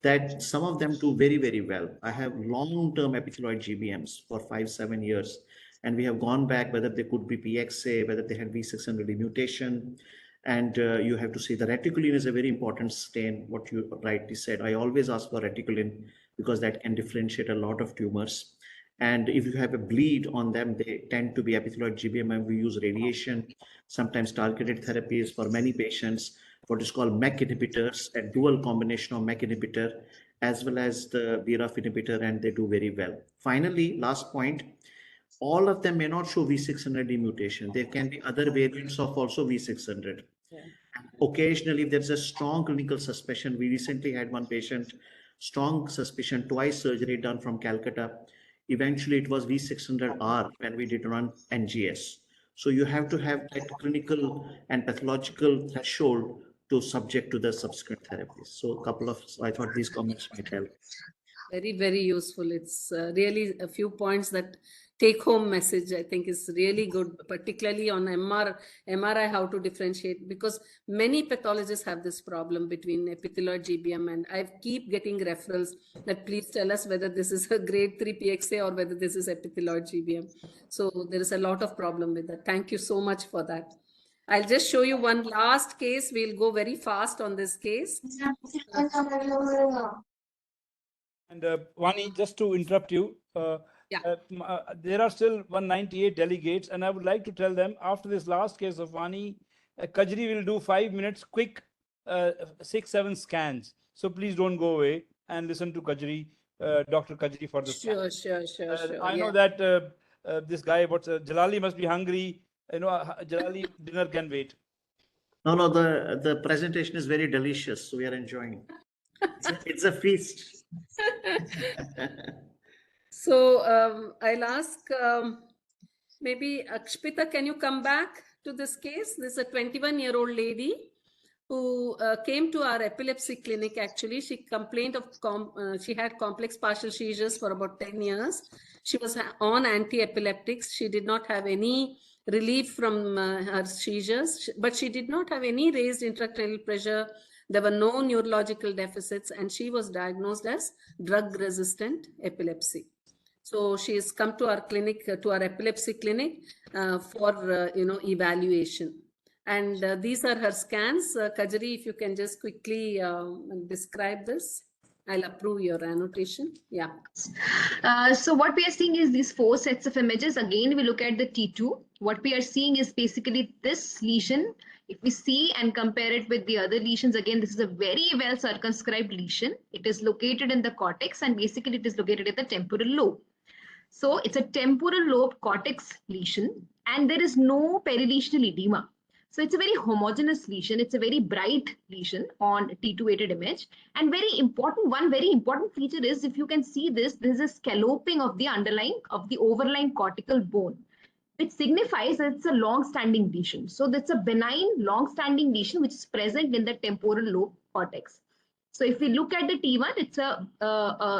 that some of them do very, very well. I have long-term epithelioid GBMs for 5-7 years, and we have gone back whether they could be PXA, whether they had V600E mutation. And you have to see the reticulin is a very important stain, what you rightly said. I always ask for reticulin because that can differentiate a lot of tumors. And if you have a bleed on them, they tend to be epithelioid GBM, and we use radiation, sometimes targeted therapies for many patients, what is called MEK inhibitors, a dual combination of MEK inhibitor as well as the BRAF inhibitor, and they do very well. Finally, last point, all of them may not show V600E mutation. There can be other variants of also V600. Yeah. Occasionally, if there's a strong clinical suspicion, we recently had one patient, strong suspicion, twice surgery done from Calcutta. Eventually, it was V600R when we did run NGS. So you have to have that clinical and pathological threshold to subject to the subsequent therapies. So a couple of, I thought these comments might help. Very, very useful. It's really a few points that take home message, I think, is really good, particularly on MRI, how to differentiate, because many pathologists have this problem between epithelioid GBM, and I keep getting referrals that please tell us whether this is a grade 3 PXA or whether this is epithelioid GBM. So there is a lot of problem with that. Thank you so much for that. I'll just show you one last case. We'll go very fast on this case. And Vani, just to interrupt you, there are still 198 delegates, and I would like to tell them after this last case of Vani, Kajari will do 5 minutes quick 6-7 scans. So please don't go away and listen to Kajari, Dr. Kajari for the Sure. I know that this guy, Jalali must be hungry. You know, Jalali dinner can wait. No, the presentation is very delicious, so we are enjoying. It's a feast. So I'll ask maybe Akshpita, can you come back to this case? This is a 21-year-old lady who came to our epilepsy clinic. Actually, she complained of she had complex partial seizures for about 10 years. She was on anti-epileptics. She did not have any relief from her seizures, but she did not have any raised intracranial pressure. There were no neurological deficits, and she was diagnosed as drug-resistant epilepsy. So she has come to our clinic, to our epilepsy clinic for evaluation. And these are her scans. Kajari, if you can just quickly describe this. I'll approve your annotation. Yeah. So what we are seeing is these 4 sets of images. Again, we look at the T2. What we are seeing is basically this lesion. If we see and compare it with the other lesions, again, this is a very well circumscribed lesion. It is located in the cortex and basically it is located in the temporal lobe. So it's a temporal lobe cortex lesion and there is no perilesional edema. So it's a very homogeneous lesion. It's a very bright lesion on T2 weighted image. And one very important feature is, if you can see this is a scalloping of the overlying cortical bone, which signifies that it's a long-standing lesion. So that's a benign long-standing lesion which is present in the temporal lobe cortex. So if we look at the T1,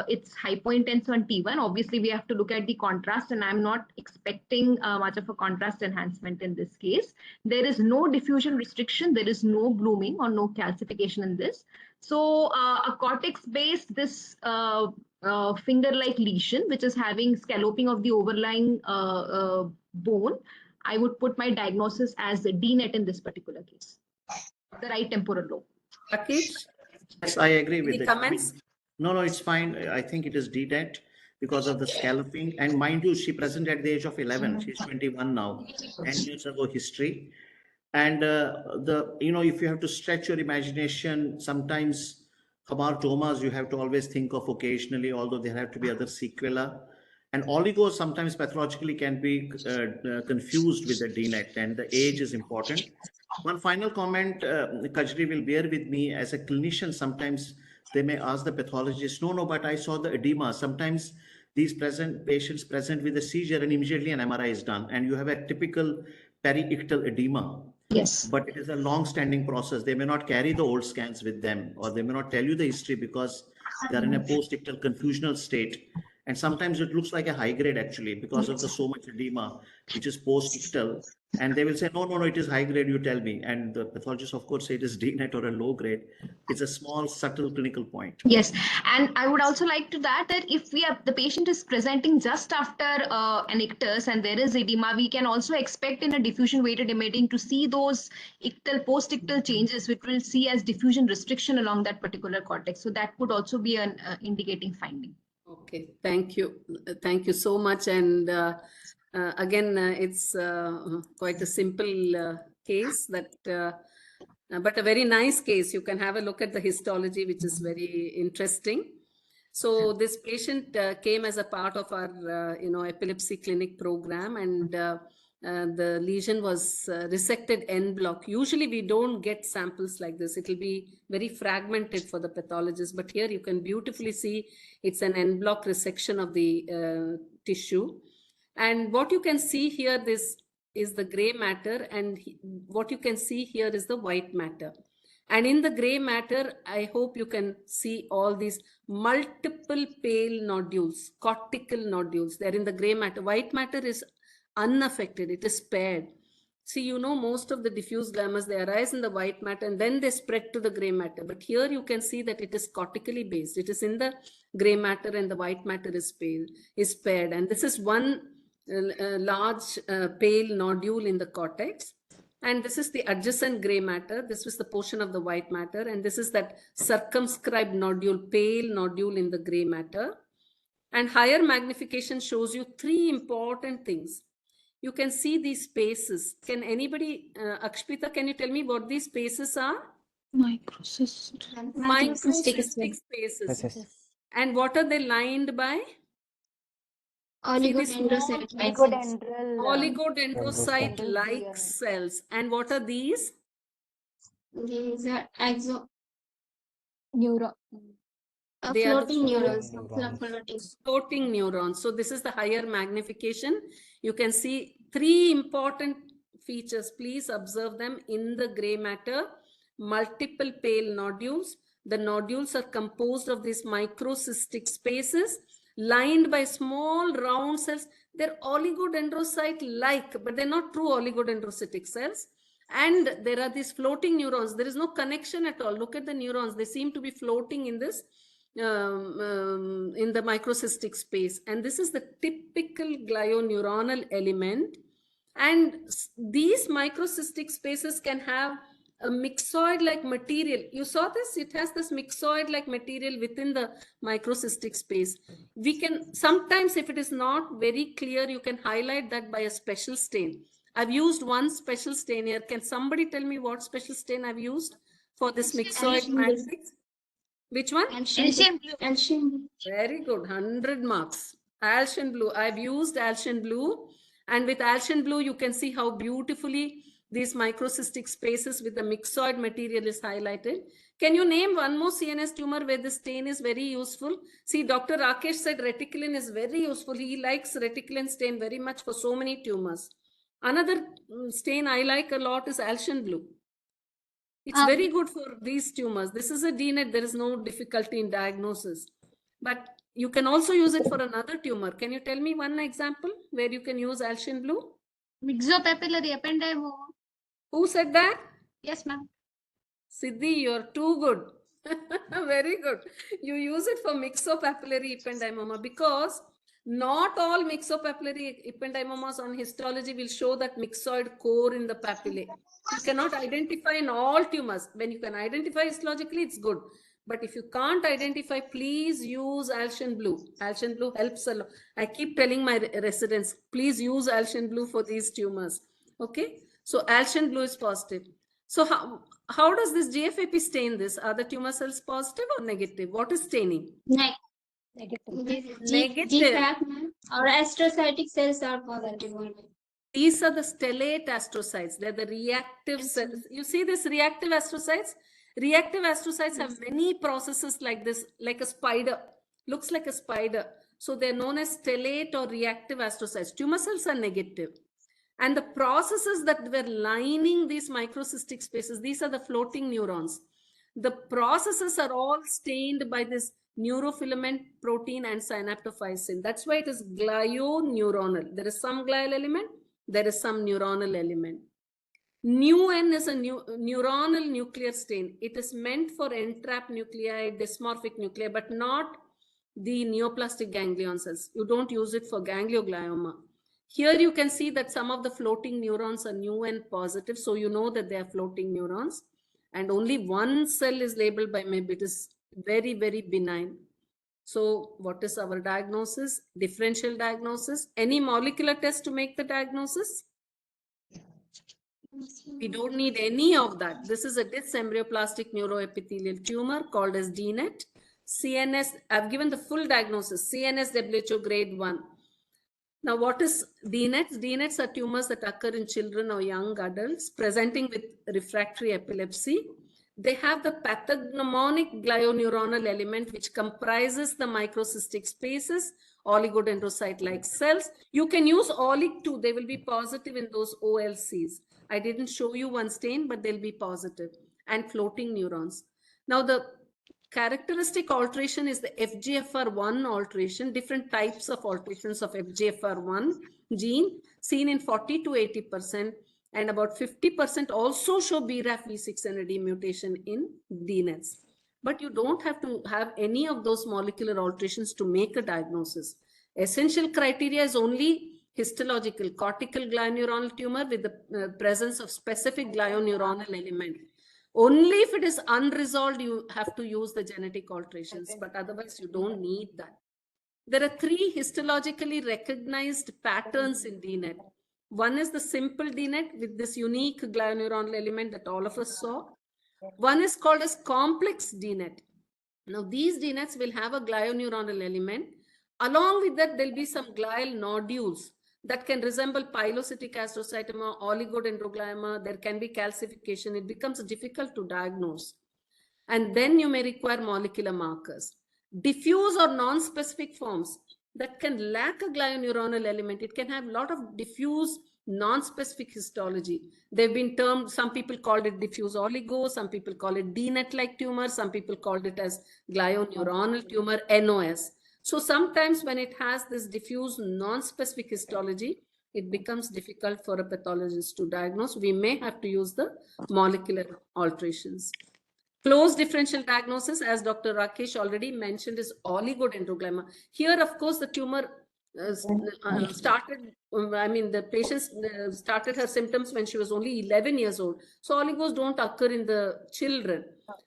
it's hypointense on T1. Obviously, we have to look at the contrast, and I'm not expecting much of a contrast enhancement in this case. There is no diffusion restriction. There is no blooming or no calcification in this. So a cortex-based this finger-like lesion, which is having scalloping of the overlying bone, I would put my diagnosis as a DNET in this particular case, the right temporal lobe. Rakesh? Yes, I agree with Any it. comments? No, it's fine. I think it is DTET because of the scalloping. And mind you, she present at the age of 11. She's 21 now. 10 years ago history. And if you have to stretch your imagination, sometimes hamartomas you have to always think of occasionally, although there have to be other sequela. And oligos sometimes pathologically can be confused with the DNET, and the age is important. One final comment, Kajari will bear with me as a clinician. Sometimes they may ask the pathologist, no, but I saw the edema. Sometimes these patients present with a seizure and immediately an MRI is done, and you have a typical periictal edema. Yes. But it is a long-standing process. They may not carry the old scans with them, or they may not tell you the history because they're in a post-ictal confusional state. And sometimes it looks like a high grade actually because of the so much edema, which is post-ictal. And they will say, no, it is high grade, you tell me. And the pathologist, of course, say it is DNET or a low grade. It's a small, subtle clinical point. Yes, and I would also like to that if the patient is presenting just after an ictus and there is edema, we can also expect in a diffusion weighted imaging to see those post-ictal changes, which we'll see as diffusion restriction along that particular cortex. So that could also be an indicating finding. Okay, thank you. Thank you so much. And again, it's quite a simple case but a very nice case. You can have a look at the histology, which is very interesting. So this patient came as a part of our, epilepsy clinic program, and the lesion was resected en bloc. Usually we don't get samples like this. It will be very fragmented for the pathologist, but here you can beautifully see it's an en bloc resection of the tissue. And what you can see here, this is the gray matter, and what you can see here is the white matter. And in the gray matter, I hope you can see all these multiple pale nodules, cortical nodules. They're in the gray matter. White matter is unaffected. It is spared. See, most of the diffuse gliomas, they arise in the white matter and then they spread to the gray matter. But here you can see that it is cortically based. It is in the gray matter and the white matter is spared. And this is one large pale nodule in the cortex. And this is the adjacent gray matter. This was the portion of the white matter. And this is that circumscribed nodule, pale nodule in the gray matter. And higher magnification shows you 3 important things. You can see these spaces. Can anybody, Akshpita, can you tell me what these spaces are? Microcystic spaces. Yes. And what are they lined by? Oligodendrocyte-like cells. And what are these? These are Floating neurons. Floating neurons. So this is the higher magnification. You can see 3 important features. Please observe them in the gray matter. Multiple pale nodules. The nodules are composed of these microcystic spaces lined by small round cells. They're oligodendrocyte-like, but they're not true oligodendrocytic cells. And there are these floating neurons. There is no connection at all. Look at the neurons. They seem to be floating in this, in the microcystic space. And this is the typical glioneuronal element. And these microcystic spaces can have a myxoid-like material. You saw this? It has this myxoid-like material within the microcystic space. We can, sometimes if it is not very clear, you can highlight that by a special stain. I've used one special stain here. Can somebody tell me what special stain I've used for this myxoid matrix? Which one? Alcian blue. Very good, 100 marks. Alcian blue. I've used Alcian blue, and with Alcian blue, you can see how beautifully these microcystic spaces with the myxoid material is highlighted. Can you name one more CNS tumor where the stain is very useful? See, Dr. Rakesh said reticulin is very useful. He likes reticulin stain very much for so many tumors. Another stain I like a lot is Alcian blue. It's very good for these tumors. This is a DNET. There is no difficulty in diagnosis. But you can also use it for another tumor. Can you tell me one example where you can use Alcian blue? Myxopapillary ependymoma. Who said that? Yes, ma'am. Siddhi, you're too good. Very good. You use it for myxopapillary ependymoma because not all myxopapillary ependymomas on histology will show that myxoid core in the papillae. You cannot identify in all tumors. When you can identify histologically, it's good. But if you can't identify, please use Alcian blue. Alcian blue helps a lot. I keep telling my residents, please use Alcian blue for these tumors. Okay. So Alcian blue is positive. So how does this GFAP stain this? Are the tumor cells positive or negative? What is staining? Negative. Negative. Our astrocytic cells are positive only. These are the stellate astrocytes. They're the reactive cells. You see this reactive astrocytes? Reactive astrocytes have many processes like this, like a spider. Looks like a spider. So they're known as stellate or reactive astrocytes. Tumor cells are negative. And the processes that were lining these microcystic spaces, these are the floating neurons. The processes are all stained by this neurofilament protein and synaptophysin. That's why it is glioneuronal. There is some glial element, there is some neuronal element. NUN is a neuronal nuclear stain. It is meant for entrapped nuclei, dysmorphic nuclei, but not the neoplastic ganglion cells. You don't use it for ganglioglioma. Here you can see that some of the floating neurons are NUN positive, so you know that they are floating neurons. And only one cell is labeled by MIB. It is very, very benign. So what is our diagnosis? Differential diagnosis. Any molecular test to make the diagnosis? We don't need any of that. This is a dysembryoplastic neuroepithelial tumor called as DNET. CNS, I've given the full diagnosis, CNS WHO grade 1. Now, what is DNETs? DNETs are tumors that occur in children or young adults presenting with refractory epilepsy. They have the pathognomonic glioneuronal element, which comprises the microcystic spaces, oligodendrocyte-like cells. You can use OLIG2. They will be positive in those OLCs. I didn't show you one stain, but they'll be positive, and floating neurons. Now, the characteristic alteration is the FGFR1 alteration, different types of alterations of FGFR1 gene seen in 40 to 80%, and about 50% also show BRAF V6 and D mutation in DNETs. But you don't have to have any of those molecular alterations to make a diagnosis. Essential criteria is only histological, cortical glioneuronal tumor with the presence of specific glioneuronal element. Only if it is unresolved, you have to use the genetic alterations, but otherwise you don't need that. There are 3 histologically recognized patterns in DNET. One is the simple DNET with this unique glioneuronal element that all of us saw. One is called as complex DNET. Now these DNETs will have a glioneuronal element. Along with that, there'll be some glial nodules that can resemble pilocytic astrocytoma, oligodendroglioma. There can be calcification. It becomes difficult to diagnose. And then you may require molecular markers. Diffuse or non-specific forms that can lack a glioneuronal element. It can have a lot of diffuse, non-specific histology. They've been termed, some people called it diffuse oligo, some people call it DNET-like tumor, some people called it as glioneuronal tumor, NOS. So sometimes when it has this diffuse non-specific histology, it becomes difficult for a pathologist to diagnose. We may have to use the molecular alterations. Close differential diagnosis, as Dr. Rakesh already mentioned, is oligodendroglioma. Here, of course, the tumor started, the patient started her symptoms when she was only 11 years old. So oligos don't occur in the children,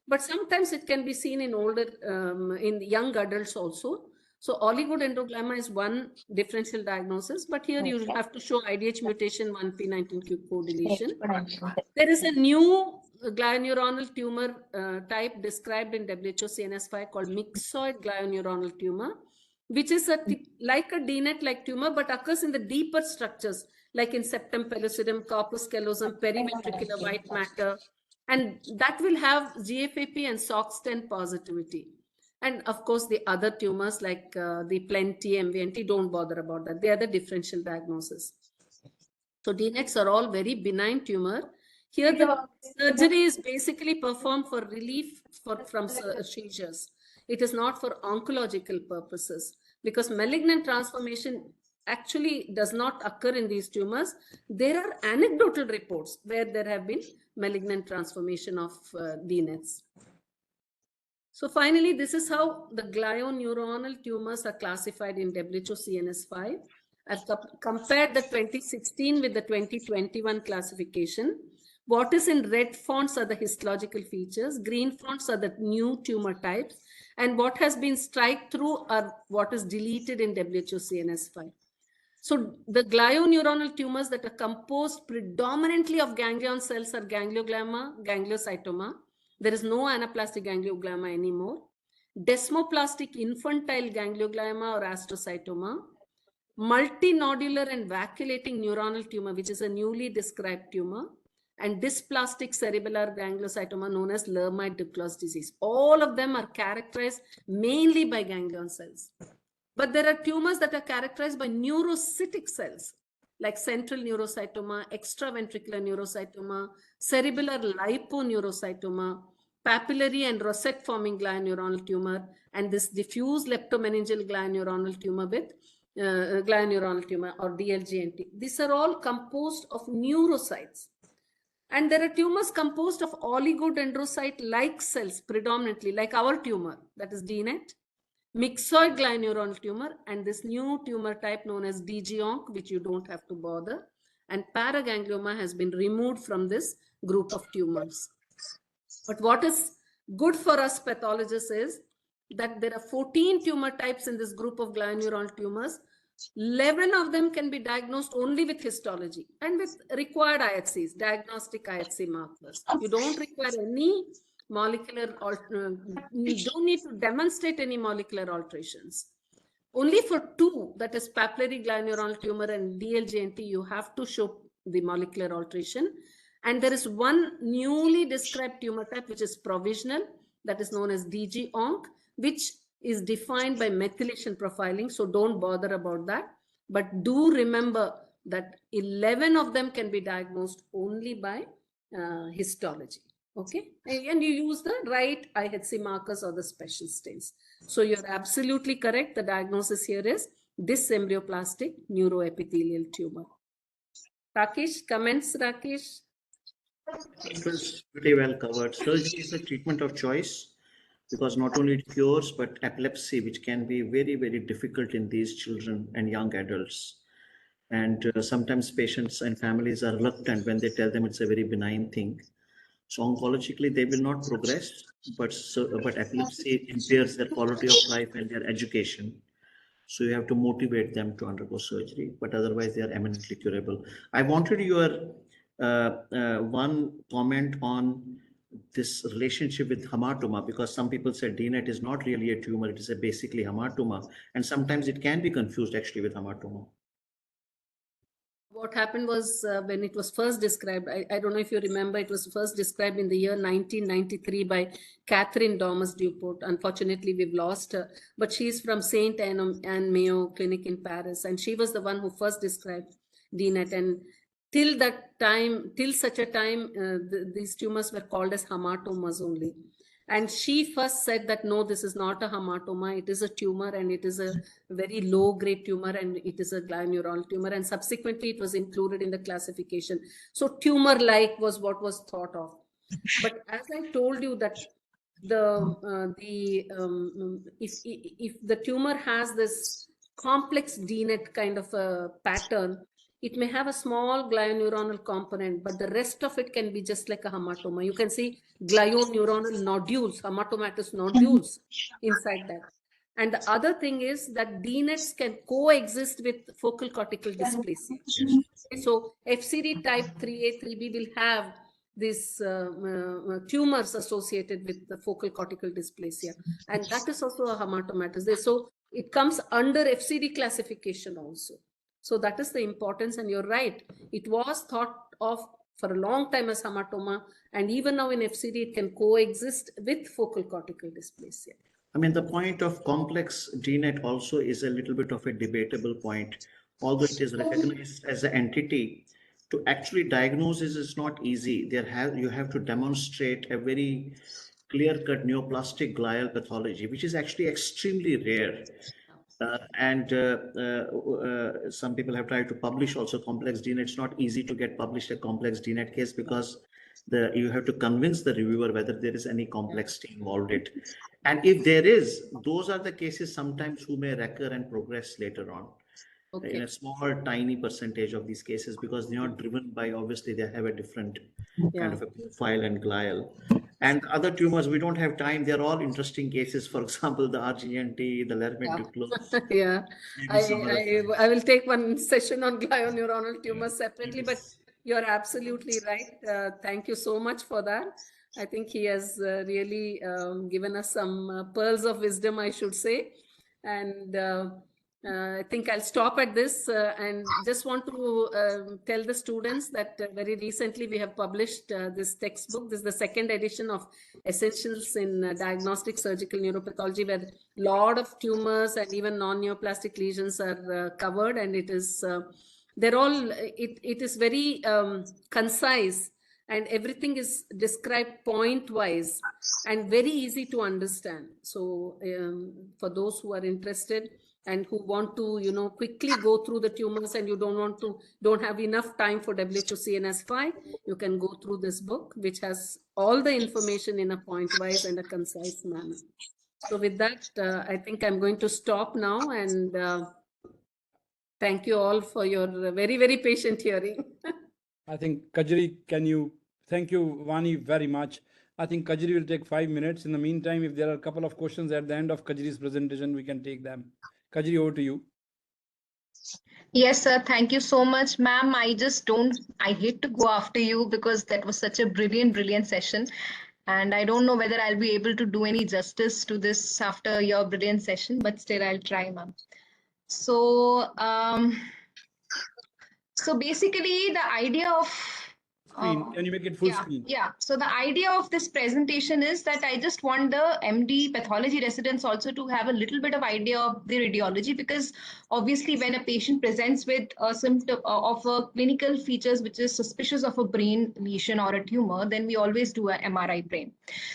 but sometimes it can be seen in older, in young adults also. So oligodendroglioma is one differential diagnosis, but here you have to show IDH mutation 1p19q co-deletion. There is a new glioneuronal tumor type described in WHO CNS5 called myxoid glioneuronal tumor, which is like a DNET-like tumor, but occurs in the deeper structures, like in septum pellucidum, corpus callosum, periventricular white matter, and that will have GFAP and SOX10 positivity. And of course, the other tumors like the plenty, MVNT, don't bother about that. They are the differential diagnosis. So DNETs are all very benign tumor. Here, the surgery is basically performed for relief from seizures. It is not for oncological purposes, because malignant transformation actually does not occur in these tumors. There are anecdotal reports where there have been malignant transformation of DNETs. So finally, this is how the glioneuronal tumors are classified in WHO CNS5. I've compared the 2016 with the 2021 classification. What is in red fonts are the histological features, green fonts are the new tumor types, and what has been strike through are what is deleted in WHO CNS5. So the glioneuronal tumors that are composed predominantly of ganglion cells are ganglioglioma, gangliocytoma. There is no anaplastic ganglioglioma anymore. Desmoplastic infantile ganglioglioma or astrocytoma. Multinodular and vacuolating neuronal tumor, which is a newly described tumor. And dysplastic cerebellar gangliocytoma known as Lermite-Duclos disease. All of them are characterized mainly by ganglion cells. But there are tumors that are characterized by neurocytic cells, like central neurocytoma, extraventricular neurocytoma, cerebellar liponeurocytoma, papillary and rosette-forming glioneuronal tumor, and this diffuse leptomeningeal glioneuronal tumor with glioneuronal tumor or DLGNT. These are all composed of neurocytes. And there are tumors composed of oligodendrocyte-like cells predominantly, like our tumor, that is DNET, myxoid glioneuronal tumor, and this new tumor type known as DG-ONC, which you don't have to bother. And paraganglioma has been removed from this group of tumors. But what is good for us pathologists is that there are 14 tumor types in this group of glioneuronal tumors. 11 of them can be diagnosed only with histology and with required IHCs, diagnostic IHC markers. You don't require any molecular, you don't need to demonstrate any molecular alterations. Only for 2, that is papillary glioneuronal tumor and DLGNT, you have to show the molecular alteration. And there is one newly described tumor type, which is provisional, that is known as DG-ONC, which is defined by methylation profiling. So don't bother about that. But do remember that 11 of them can be diagnosed only by histology. Okay, and you use the right IHC markers or the special stains. So you're absolutely correct. The diagnosis here is dysembryoplastic neuroepithelial tumor. Rakesh, comments, Rakesh? It was pretty well covered. Surgery is the treatment of choice because not only it cures, but epilepsy, which can be very, very difficult in these children and young adults. And sometimes patients and families are reluctant when they tell them it's a very benign thing. So oncologically, they will not progress, but epilepsy impairs their quality of life and their education. So you have to motivate them to undergo surgery, but otherwise they are eminently curable. I wanted your one comment on this relationship with hematoma, because some people say DNET is not really a tumor, it is basically hematoma, and sometimes it can be confused actually with hematoma. What happened was when it was first described, I don't know if you remember, it was first described in the year 1993 by Catherine Thomas Duport. Unfortunately, we've lost her, but she's from St. Anne Mayo Clinic in Paris, and she was the one who first described DNET. And till that time, till such a time, these tumors were called as hematomas only. And she first said that, no, this is not a hematoma, it is a tumor, and it is a very low grade tumor, and it is a glioneuronal tumor. And subsequently, it was included in the classification. So tumor-like was what was thought of. But as I told you that if the tumor has this complex DNet kind of a pattern, it may have a small glioneuronal component, but the rest of it can be just like a hematoma. You can see glioneuronal nodules, hematomatous nodules inside that. And the other thing is that DNets can coexist with focal cortical dysplasia. So FCD type 3A, 3B will have these tumors associated with the focal cortical dysplasia. And that is also a hematomatous. So it comes under FCD classification also. So that is the importance. And you're right. It was thought of for a long time as hematoma. And even now in FCD, it can coexist with focal cortical dysplasia. I mean, the point of complex DNet also is a little bit of a debatable point. Although it is recognized as an entity, to actually diagnose is not easy. You have to demonstrate a very clear-cut neoplastic glial pathology, which is actually extremely rare. Some people have tried to publish also complex DNet. It's not easy to get published a complex DNet case because you have to convince the reviewer whether there is any complexity involved in it. And if there is, those are the cases sometimes who may recur and progress later on. Okay. In a small, tiny percentage of these cases, because they are not driven by, obviously they have a different kind of a profile and glial. And other tumors, we don't have time. They're all interesting cases. For example, the RGNT, the Lerman-Duclos. Yeah, I will take one session on glioneuronal tumors separately, but you're absolutely right. Thank you so much for that. I think he has really given us some pearls of wisdom, I should say. And I think I'll stop at this and just want to tell the students that very recently we have published this textbook. This is the second edition of Essentials in Diagnostic Surgical Neuropathology, where a lot of tumors and even non-neoplastic lesions are covered, and it is it is very concise, and everything is described point-wise and very easy to understand. So for those who are interested and who want to, quickly go through the tumors, and you don't have enough time for W2CNS5, you can go through this book, which has all the information in a point-wise and a concise manner. So with that, I think I'm going to stop now, and thank you all for your very, very patient hearing. I think Kajari, thank you, Vani, very much. I think Kajari will take 5 minutes. In the meantime, if there are a couple of questions at the end of Kajari's presentation, we can take them. Kajari, over to you. Yes, sir. Thank you so much, ma'am. I hate to go after you because that was such a brilliant session. And I don't know whether I'll be able to do any justice to this after your brilliant session, but still I'll try, ma'am. So, so basically the idea of Can you make it full screen? Yeah. So the idea of this presentation is that I just want the MD pathology residents also to have a little bit of idea of the radiology, because obviously when a patient presents with a symptom of a clinical features which is suspicious of a brain lesion or a tumor, then we always do a MRI brain.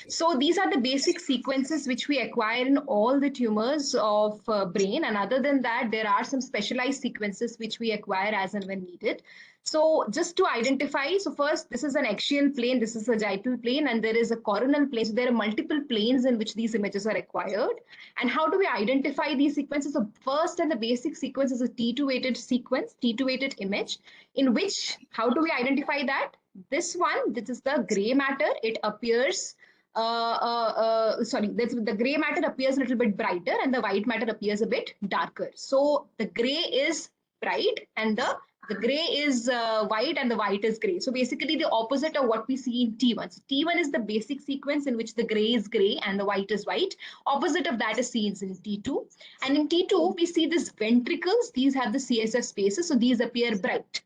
So these are the basic sequences which we acquire in all the tumors of brain. And other than that, there are some specialized sequences which we acquire as and when needed. So just to identify, so first, this is an axial plane, this is a sagittal plane, and there is a coronal plane. So there are multiple planes in which these images are acquired. And how do we identify these sequences? So first and the basic sequence is a T2-weighted sequence, T2-weighted image, in which, how do we identify that? This one, this is the gray matter, it appears, the gray matter appears a little bit brighter and the white matter appears a bit darker. So the gray is bright and the gray is white and the white is gray. So basically the opposite of what we see in T1. So T1 is the basic sequence in which the gray is gray and the white is white. Opposite of that is seen in T2. And in T2, we see these ventricles. These have the CSF spaces. So these appear bright.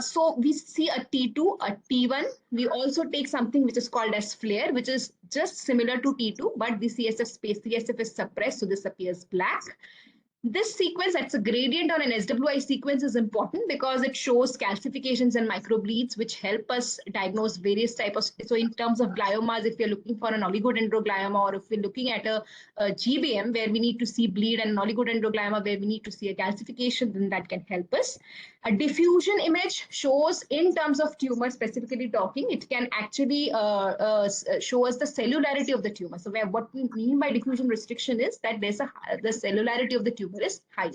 So we see a T2, a T1. We also take something which is called as flare, which is just similar to T2, but the CSF is suppressed. So this appears black. This sequence, that's a gradient on an SWI sequence, is important because it shows calcifications and microbleeds, which help us diagnose various types of. So in terms of gliomas, if you're looking for an oligodendroglioma, or if we're looking at a GBM where we need to see bleed, and an oligodendroglioma where we need to see a calcification, then that can help us. A diffusion image shows, in terms of tumor specifically talking, it can actually show us the cellularity of the tumor. So what we mean by diffusion restriction is that there's the cellularity of the tumor tumor is high.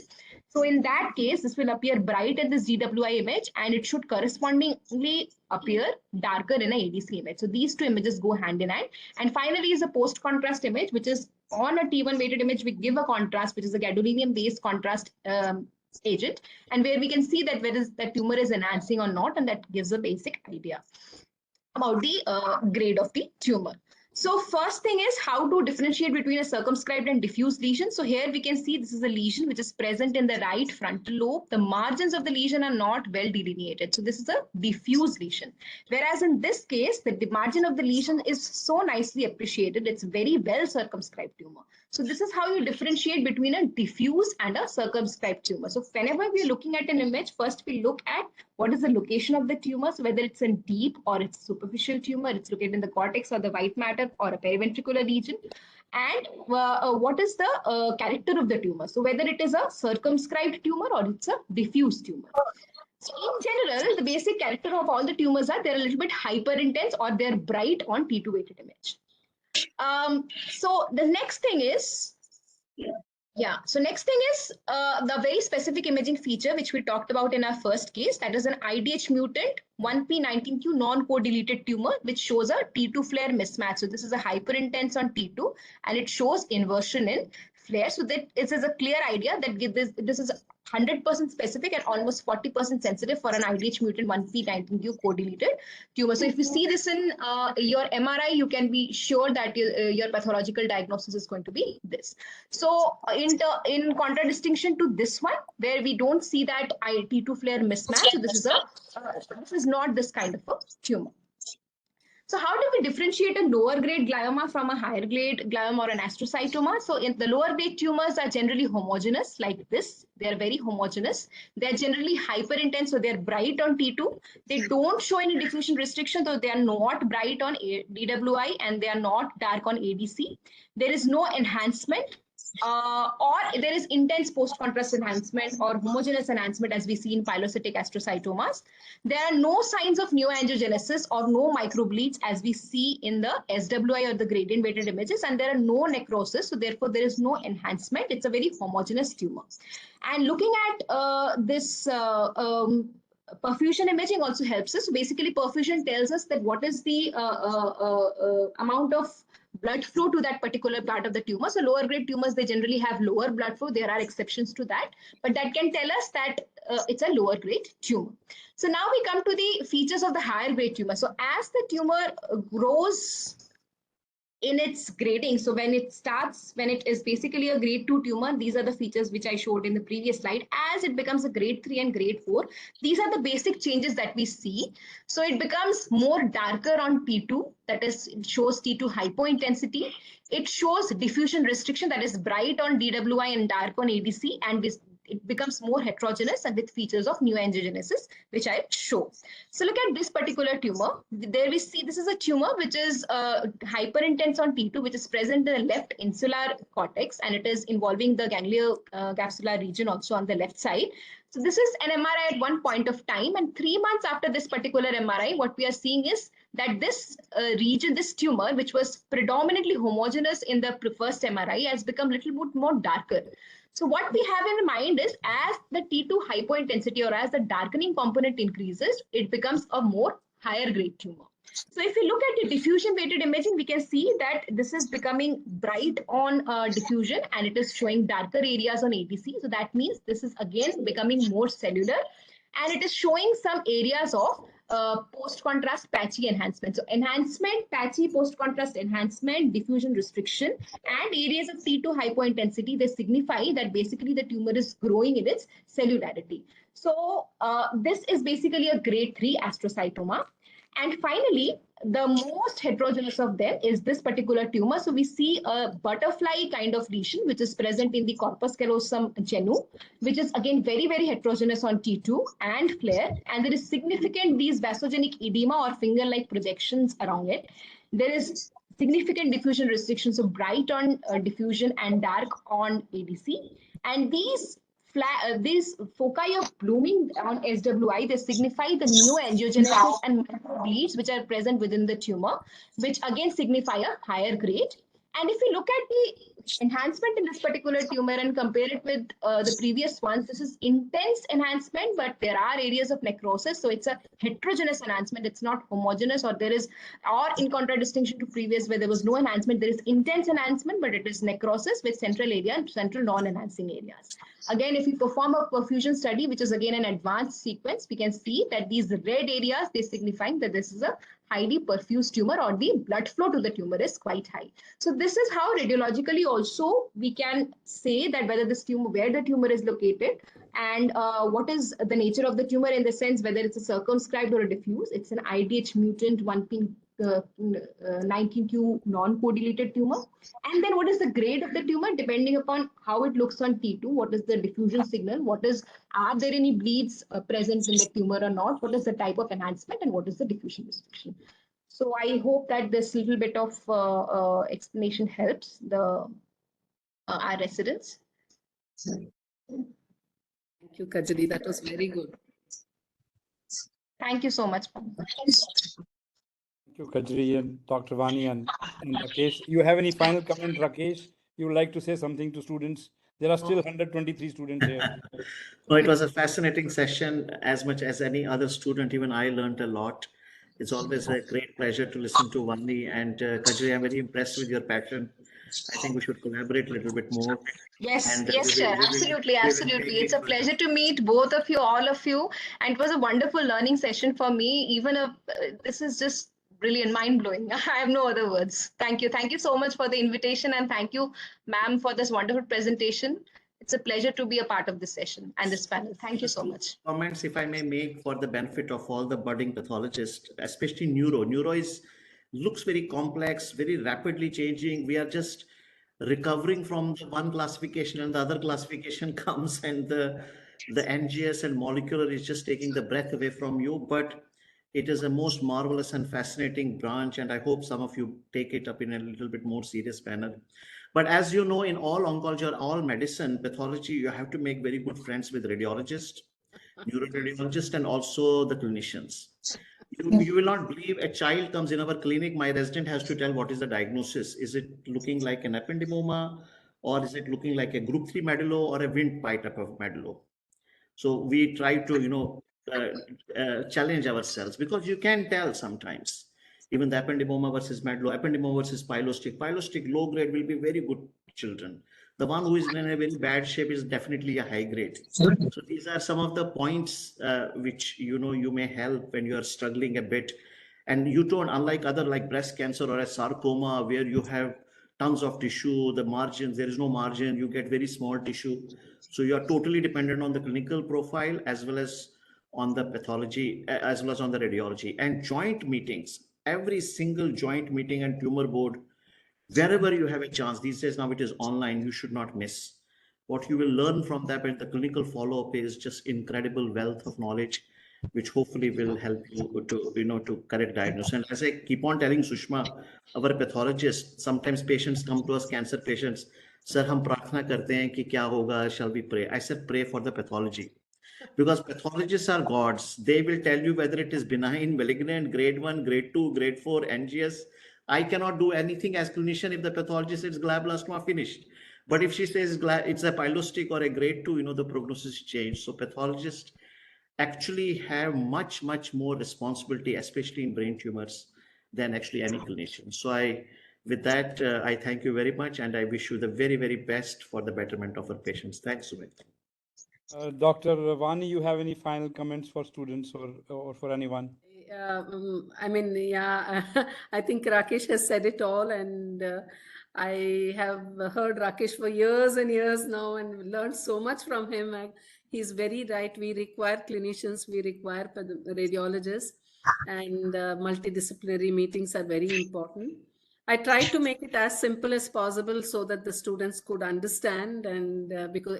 So in that case, this will appear bright in this DWI image, and it should correspondingly appear darker in a ADC image. So these two images go hand in hand. And finally is a post-contrast image, which is on a T1 weighted image, we give a contrast, which is a gadolinium-based contrast agent, and where we can see that whether the tumor is enhancing or not, and that gives a basic idea about the grade of the tumor. So first thing is how to differentiate between a circumscribed and diffuse lesion. So here we can see this is a lesion which is present in the right frontal lobe. The margins of the lesion are not well delineated. So this is a diffuse lesion. Whereas in this case, the margin of the lesion is so nicely appreciated. It's very well circumscribed tumor. So this is how you differentiate between a diffuse and a circumscribed tumor. So whenever we're looking at an image, first we look at what is the location of the tumor. So whether it's a deep or it's superficial tumor, it's located in the cortex or the white matter or a periventricular region. And what is the character of the tumor? So whether it is a circumscribed tumor or it's a diffuse tumor. So in general, the basic character of all the tumors are they're a little bit hyper intense or they're bright on T2 weighted image. So the next thing is, so next thing is the very specific imaging feature which we talked about in our first case, that is an IDH mutant 1p19q non-co-deleted tumor which shows a T2 flare mismatch. So this is a hyperintense on T2 and it shows inversion in flare. So that this is a clear idea that this is 100% specific and almost 40% sensitive for an IDH mutant 1p19q co-deleted tumor. So if you see this in your MRI, you can be sure that your pathological diagnosis is going to be this. So in contradistinction to this one, where we don't see that T2 flare mismatch, so this is not this kind of a tumor. So how do we differentiate a lower grade glioma from a higher grade glioma or an astrocytoma? So in the lower grade tumors are generally homogeneous like this. They are very homogeneous. They're generally hyper intense, so they're bright on T2. They don't show any diffusion restriction, though they are not bright on DWI and they are not dark on ADC. There is no enhancement. Or there is intense post-contrast enhancement or homogeneous enhancement as we see in pilocytic astrocytomas. There are no signs of neoangiogenesis or no microbleeds as we see in the SWI or the gradient weighted images, and there are no necrosis, so therefore there is no enhancement. It's a very homogeneous tumor. And looking at this perfusion imaging also helps us. So basically perfusion tells us that what is the amount of blood flow to that particular part of the tumor. So lower grade tumors, they generally have lower blood flow. There are exceptions to that, but that can tell us that it's a lower grade tumor. So now we come to the features of the higher grade tumor. So as the tumor grows in its grading, so when it is basically a grade 2 tumor, these are the features which I showed in the previous slide. As it becomes a grade 3 and grade 4, these are the basic changes that we see. So it becomes more darker on T2, that is, it shows T2 hypointensity. It shows diffusion restriction, that is bright on DWI and dark on ADC, and it becomes more heterogeneous and with features of neoangiogenesis, which I show. So look at this particular tumor. There we see this is a tumor which is hyperintense on T2, which is present in the left insular cortex, and it is involving the gangliocapsular region also on the left side. So this is an MRI at one point of time, and 3 months after this particular MRI, what we are seeing is that this region, this tumor, which was predominantly homogeneous in the first MRI, has become a little bit more darker. So what we have in mind is as the T2 hypointensity or as the darkening component increases, it becomes a more higher grade tumor. So if you look at the diffusion weighted imaging, we can see that this is becoming bright on diffusion and it is showing darker areas on ADC. So that means this is again becoming more cellular, and it is showing some areas of post-contrast patchy enhancement. So enhancement, patchy post-contrast enhancement, diffusion restriction, and areas of T2 hypointensity, they signify that basically the tumor is growing in its cellularity. So this is basically a grade 3 astrocytoma. And finally, the most heterogeneous of them is this particular tumor. So we see a butterfly kind of lesion, which is present in the corpus callosum genu, which is again very, very heterogeneous on T2 and flare. And there is significant these vasogenic edema or finger-like projections around it. There is significant diffusion restrictions, so bright on diffusion and dark on ADC. And these foci of blooming on SWI, they signify the neoangiogenesis and bleeds which are present within the tumor, which again signify a higher grade And if you look at the enhancement in this particular tumor and compare it with the previous ones, this is intense enhancement, but there are areas of necrosis. So it's a heterogeneous enhancement. It's not homogeneous, or in contradistinction to previous where there was no enhancement, there is intense enhancement, but it is necrosis with central area and central non-enhancing areas. Again, if we perform a perfusion study, which is again an advanced sequence, we can see that these red areas, they signifying that this is a highly perfused tumor, or the blood flow to the tumor is quite high. So this is how radiologically also we can say that whether this tumor, where the tumor is located, and what is the nature of the tumor, in the sense whether it's a circumscribed or a diffuse. It's an IDH mutant 19q non-codelated tumor. And then what is the grade of the tumor, depending upon how it looks on T2, what is the diffusion signal, are there any bleeds present in the tumor or not, what is the type of enhancement, and what is the diffusion restriction. So I hope that this little bit of explanation helps our residents. Thank you, Kajari. That was very good. Thank you so much. Thank you, Kajari and Dr. Vani and Rakesh. You have any final comment, Rakesh? You would like to say something to students? There are still 123 students here. No, it was a fascinating session. As much as any other student, even I learned a lot. It's always a great pleasure to listen to Vani and Kajari. I'm very impressed with your passion. I think we should collaborate a little bit more. Yes, And, yes, Chair. Absolutely, absolutely. It's a pleasure to meet both of you, all of you, and it was a wonderful learning session for me. This is just brilliant, mind-blowing. I have no other words. Thank you so much for the invitation, and thank you, ma'am, for this wonderful presentation. It's a pleasure to be a part of this session and this panel. Thank you so much. Comments, if I may make, for the benefit of all the budding pathologists, especially neuro. Looks very complex, very rapidly changing. We are just recovering from the one classification, and the other classification comes, and the NGS and molecular is just taking the breath away from you. But it is a most marvelous and fascinating branch, and I hope some of you take it up in a little bit more serious manner. But as you know, in all oncology or all medicine, pathology, you have to make very good friends with radiologists, neuroradiologists, and also the clinicians. You will not believe, a child comes in our clinic, my resident has to tell what is the diagnosis. Is it looking like an ependymoma, or is it looking like a group 3 medullo or a windpipe type of medullo? So we try to, challenge ourselves, because you can tell sometimes. Even the ependymoma versus medullo, ependymoma versus pilostic low grade will be very good children. The one who is in a very bad shape is definitely a high grade. So these are some of the points which you may help when you are struggling a bit. And you don't, unlike other like breast cancer or a sarcoma, where you have tons of tissue, the margins, there is no margin, you get very small tissue. So you are totally dependent on the clinical profile as well as on the pathology, as well as on the radiology. And joint meetings, every single joint meeting and tumor board, wherever you have a chance, these days now it is online, you should not miss. What you will learn from that and the clinical follow-up is just incredible wealth of knowledge, which hopefully will help you to correct diagnosis. And as I keep on telling Sushma, our pathologists, sometimes patients come to us, cancer patients, sir, hum prarthana karte hain ki kya hoga, shall we pray? I said, pray for the pathology. Because pathologists are gods. They will tell you whether it is benign, malignant, grade 1, grade 2, grade 4, NGS. I cannot do anything as clinician if the pathologist says glioblastoma finished. But if she says it's a pilostic or a grade 2, the prognosis change. So pathologists actually have much, much more responsibility, especially in brain tumors, than actually any clinician. So with that, I thank you very much, and I wish you the very, very best for the betterment of our patients. Thanks, Sumit. Dr. Vani, you have any final comments for students or for anyone? I think Rakesh has said it all, and I have heard Rakesh for years and years now and learned so much from him. He's very right. We require clinicians, we require radiologists, and multidisciplinary meetings are very important. I tried to make it as simple as possible so that the students could understand, and because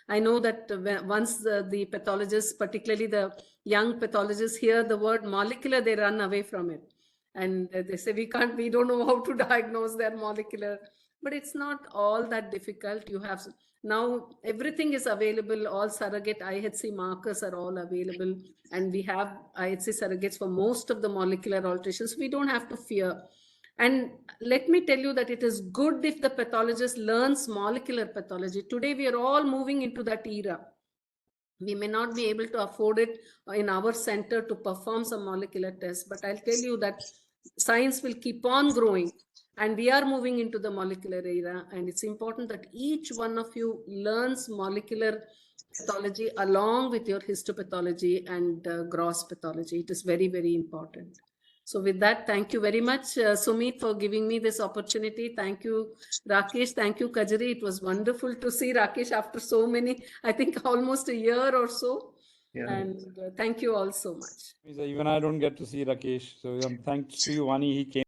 I know that once the pathologists, particularly the young pathologists, hear the word molecular, they run away from it. And they say, we don't know how to diagnose their molecular, but it's not all that difficult. You have, now everything is available, all surrogate IHC markers are all available, and we have IHC surrogates for most of the molecular alterations. We don't have to fear. And let me tell you that it is good if the pathologist learns molecular pathology. Today, we are all moving into that era. We may not be able to afford it in our center to perform some molecular tests, but I'll tell you that science will keep on growing and we are moving into the molecular era. And it's important that each one of you learns molecular pathology along with your histopathology and gross pathology. It is very, very important. So with that, thank you very much, Sumit, for giving me this opportunity. Thank you, Rakesh. Thank you, Kajari. It was wonderful to see Rakesh after so many, I think almost a year or so. Yeah. And thank you all so much. Even I don't get to see Rakesh. So thanks to you, Vani. He came.